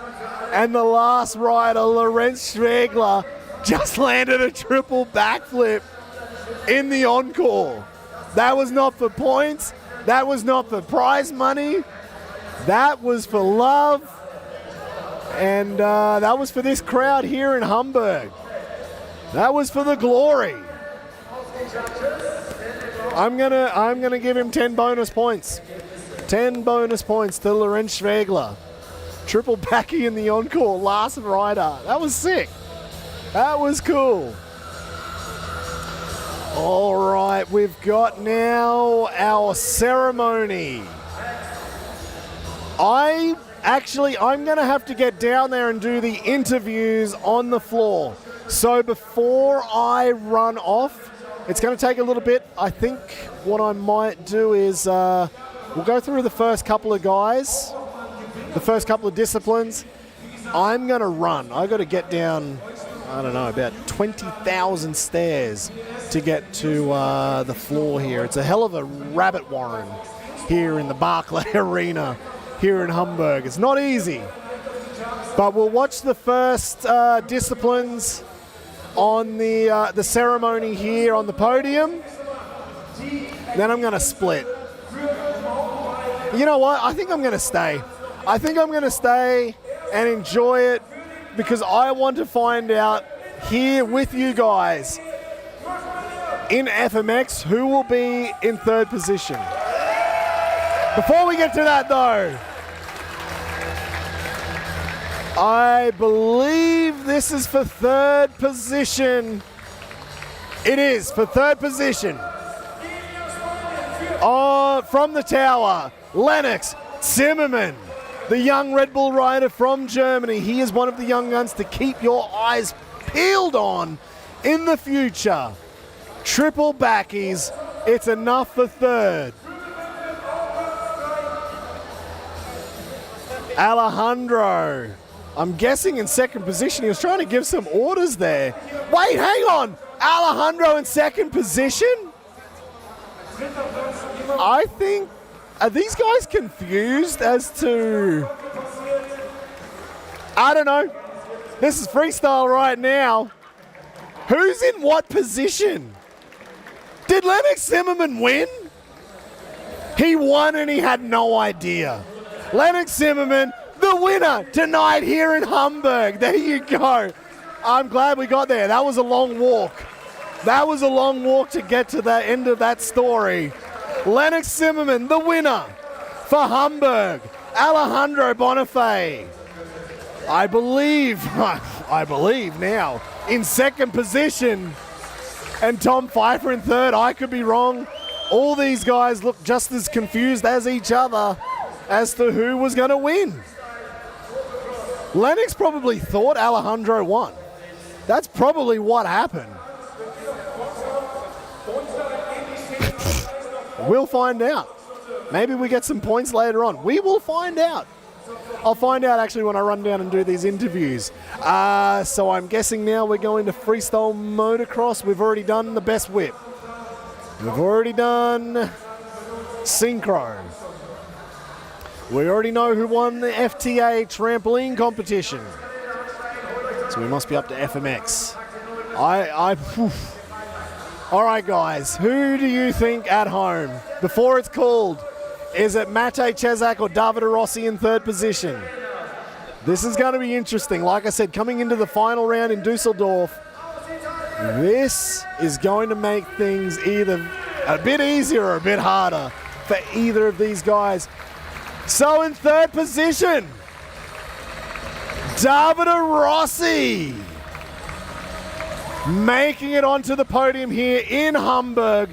And the last rider, Lorenz Schwegler, just landed a triple backflip in the encore. That was not for points. That was not for prize money. That was for love. And that was for this crowd here in Hamburg. That was for the glory. I'm gonna give him 10 bonus points. 10 bonus points to Lorenz Schwegler. Triple backy in the encore, last rider. That was sick. That was cool. All right, we've got now our ceremony. I'm going to have to get down there and do the interviews on the floor. So before I run off, it's going to take a little bit. I think what I might do is we'll go through the first couple of guys, the first couple of disciplines. I'm going to run. I got to get down, I don't know, about 20,000 stairs to get to the floor here. It's a hell of a rabbit warren here in the Barclays Arena here in Hamburg. It's not easy. But we'll watch the first disciplines on the ceremony here on the podium. Then I'm going to split. You know what? I think I'm going to stay. I think I'm going to stay and enjoy it because I want to find out here with you guys in FMX who will be in third position. Before we get to that though, I believe this is for third position. It is for third position. From the tower, Lennox Zimmermann, the young Red Bull rider from Germany. He is one of the young guns to keep your eyes peeled on in the future. Triple backies, it's enough for third. Alejandro, I'm guessing in second position. He was trying to give some orders there. Wait, hang on. Alejandro in second position? I think, are these guys confused as to, I don't know. This is freestyle right now. Who's in what position? Did Lennox Zimmermann win? He won and he had no idea. Lennox Zimmermann, the winner tonight here in Hamburg. There you go. I'm glad we got there. That was a long walk. That was a long walk to get to the end of that story. Lennox Zimmermann, the winner for Hamburg. Alejandro Bonifay, I believe now, in second position. And Tom Pfeiffer in third. I could be wrong. All these guys look just as confused as each other as to who was going to win. Lennox probably thought Alejandro won. That's probably what happened. We'll find out. Maybe we get some points later on. We will find out. I'll find out actually when I run down and do these interviews. So I'm guessing now we're going to freestyle motocross. We've already done the best whip. We've already done synchro. We already know who won the FTA trampoline competition. So we must be up to FMX. All right, guys, who do you think at home, before it's called, is it Matej, Chzac, or Davide Rossi in third position? This is going to be interesting. Like I said, coming into the final round in Dusseldorf, this is going to make things either a bit easier or a bit harder for either of these guys. So in third position, Davide Rossi, making it onto the podium here in Hamburg.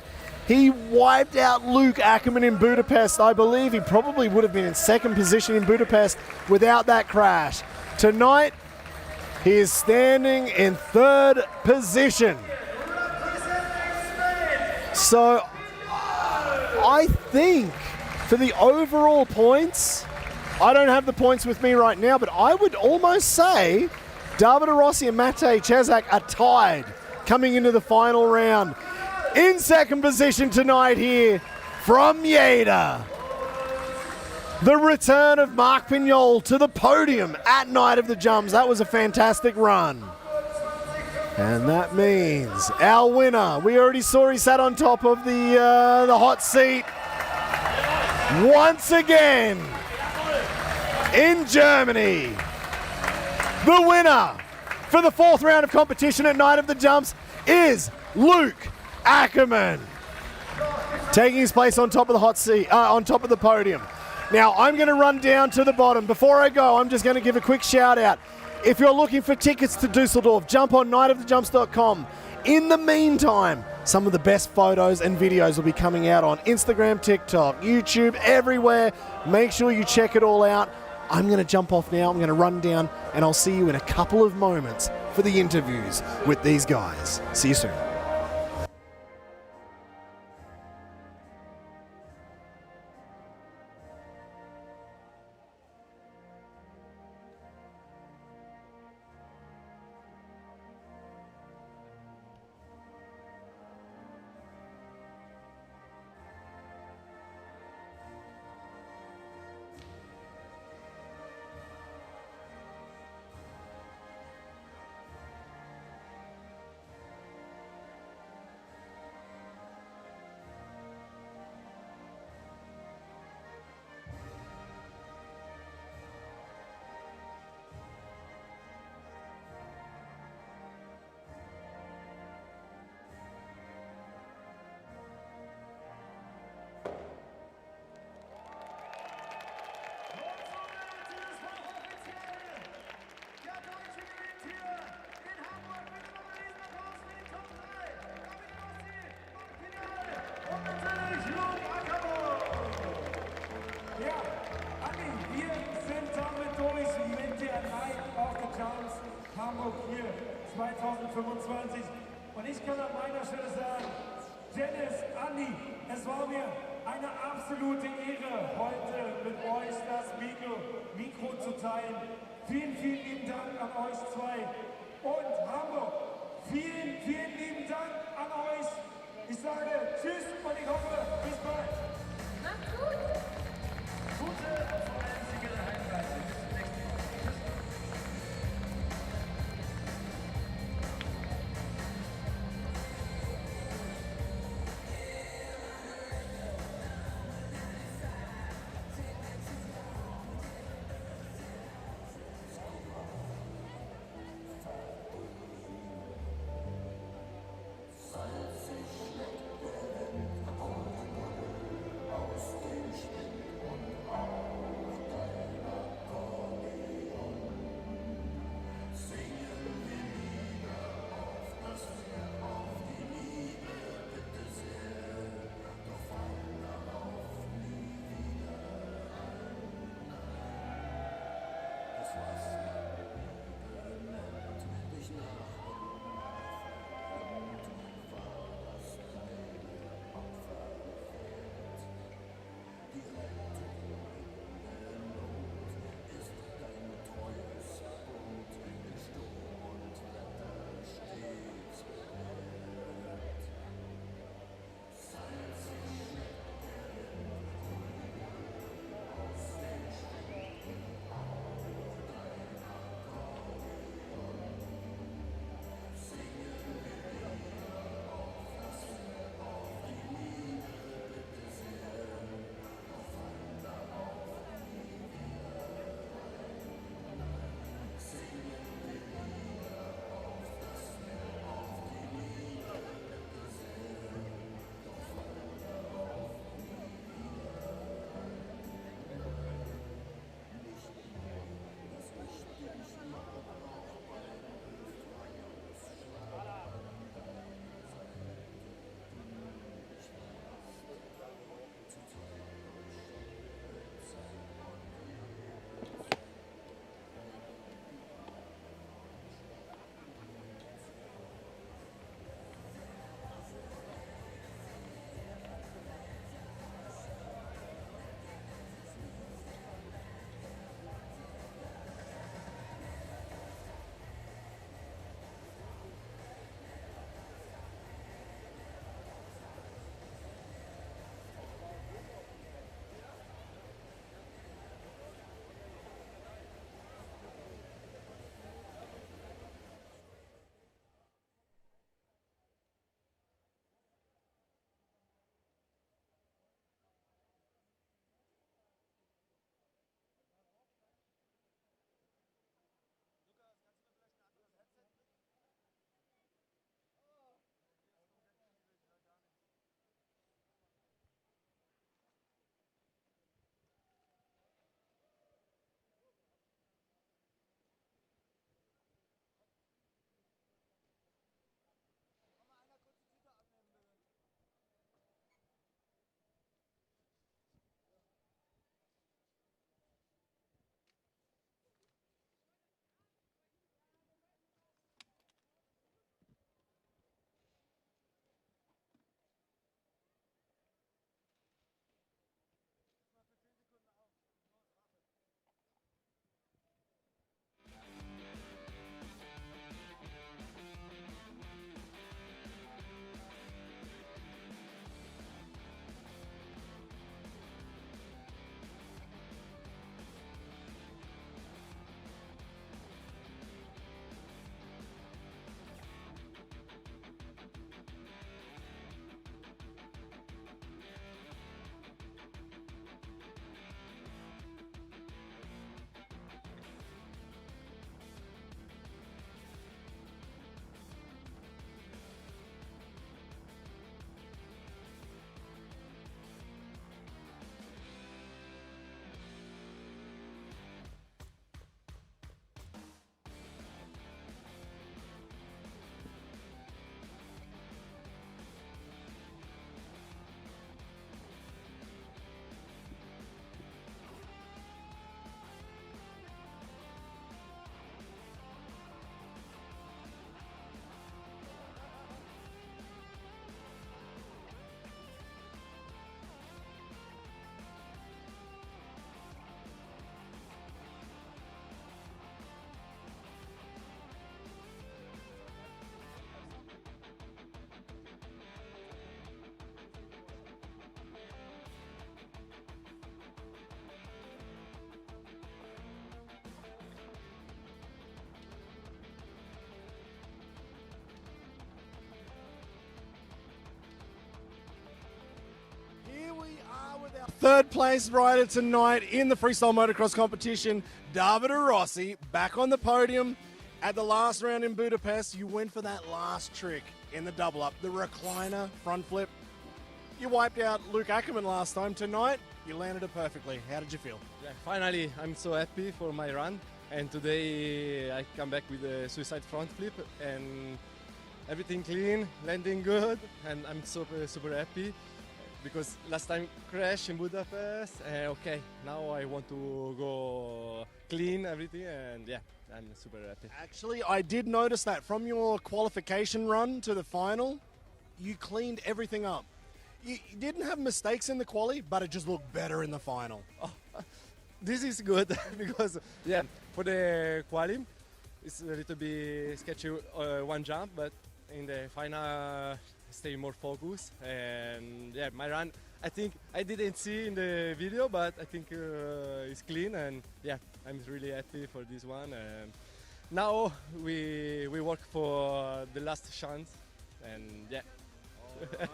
He wiped out Luc Ackermann in Budapest. I believe he probably would have been in second position in Budapest without that crash. Tonight, he is standing in third position. So, I think for the overall points, I don't have the points with me right now, but I would almost say Davide Rossi and Matej Chzac are tied coming into the final round. In second position tonight here from Jeda, the return of Marc Pinol to the podium at Night of the Jumps. That was a fantastic run. And that means our winner, we already saw he sat on top of the hot seat once again in Germany. The winner for the fourth round of competition at Night of the Jumps is Luc Ackermann, taking his place on top of the hot seat, on top of the podium. Now I'm going to run down to the bottom. Before I go, I'm just going to give a quick shout out. If you're looking for tickets to Dusseldorf, jump on nightofthejumps.com. In the meantime, some of the best photos and videos will be coming out on Instagram, TikTok, YouTube, everywhere. Make sure you check it all out. I'm going to jump off now. I'm going to run down, and I'll see you in a couple of moments for the interviews with these guys. See you soon. Hamburg hier 2025. Und ich kann an meiner Stelle sagen, Dennis, Andi, es war mir eine absolute Ehre, heute mit euch das Mikro zu teilen. Vielen, vielen lieben Dank an euch zwei. Und Hamburg, vielen, vielen lieben Dank an euch. Ich sage Tschüss und ich hoffe, bis bald. Macht's gut. Gute und vor allem sichere Heimreise. Bis zum nächsten Mal. Tschüss. Third place rider tonight in the freestyle motocross competition, Davide Rossi, back on the podium at the last round in Budapest. You went for that last trick in the double up, the recliner front flip. You wiped out Luc Ackermann last time. Tonight, you landed it perfectly. How did you feel? Yeah, finally, I'm so happy for my run. And today I come back with a suicide front flip and everything clean, landing good. And I'm super happy because last time crash in Budapest. Okay, now I want to go clean everything and yeah, I'm super happy. Actually, I did notice that from your qualification run to the final, you cleaned everything up. You didn't have mistakes in the quali, but it just looked better in the final. Oh, this is good because, yeah, for the quali, it's a little bit sketchy one jump, but in the final, stay more focused. And yeah, my run, I think I didn't see in the video, but I think it's clean. And yeah, I'm really happy for this one. And now we work for the last chance. And yeah.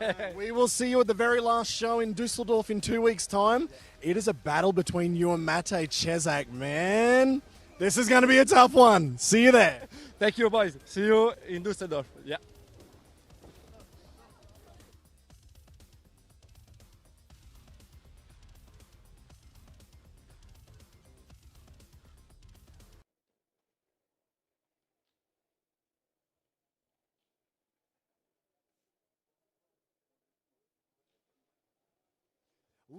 Right. We will see you at the very last show in Dusseldorf in 2 weeks' time. It is a battle between you and Matej Cesak, man. This is going to be a tough one. See you there. Thank you, boys. See you in Dusseldorf. Yeah.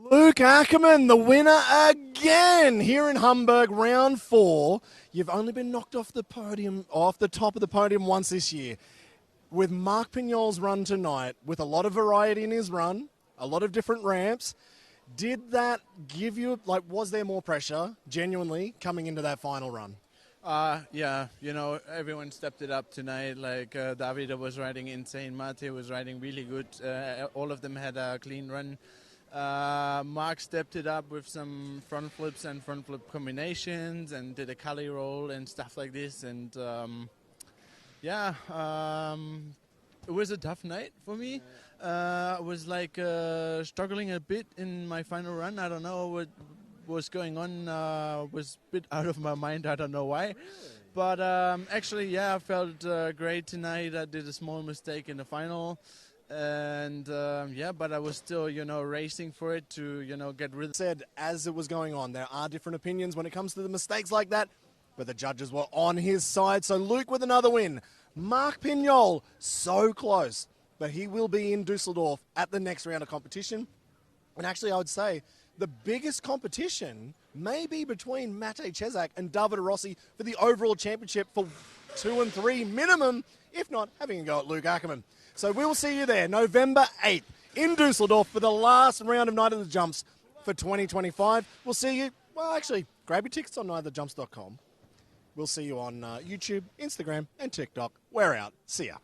Luc Ackermann, the winner again here in Hamburg, round 4. You've only been knocked off the podium, off the top of the podium once this year. With Marc Pinyol's run tonight, with a lot of variety in his run, a lot of different ramps, did that give you, like, was there more pressure, genuinely, coming into that final run? Yeah, you know, everyone stepped it up tonight. Like, Davide was riding insane, Matej was riding really good. All of them had a clean run. Marc stepped it up with some front flips and front flip combinations and did a Cali roll and stuff like this. And yeah, it was a tough night for me. I was like struggling a bit in my final run. I don't know what was going on. Was a bit out of my mind. I don't know why. Really? But actually, yeah, I felt great tonight. I did a small mistake in the final. And yeah, but I was still, you know, racing for it to, you know, get rid of. Said as it was going on, there are different opinions when it comes to the mistakes like that, but the judges were on his side. So Luc with another win. Marc Pinyol, so close, but he will be in Dusseldorf at the next round of competition. And actually, I would say the biggest competition may be between Matej Cesak and Davide Rossi for the overall championship for 2 and 3 minimum, if not having a go at Luc Ackermann. So we will see you there, November 8th in Dusseldorf for the last round of Night of the Jumps for 2025. We'll see you, well, actually, grab your tickets on nightofthejumps.com. We'll see you on YouTube, Instagram, and TikTok. We're out. See ya.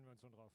freuen wir uns schon drauf.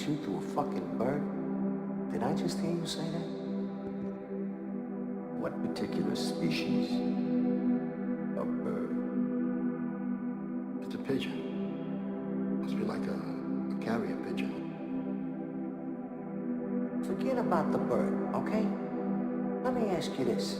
You to a fucking bird? Did I just hear you say that? What particular species of bird? It's a pigeon. Must be like a carrier pigeon. Forget about the bird, okay? Let me ask you this.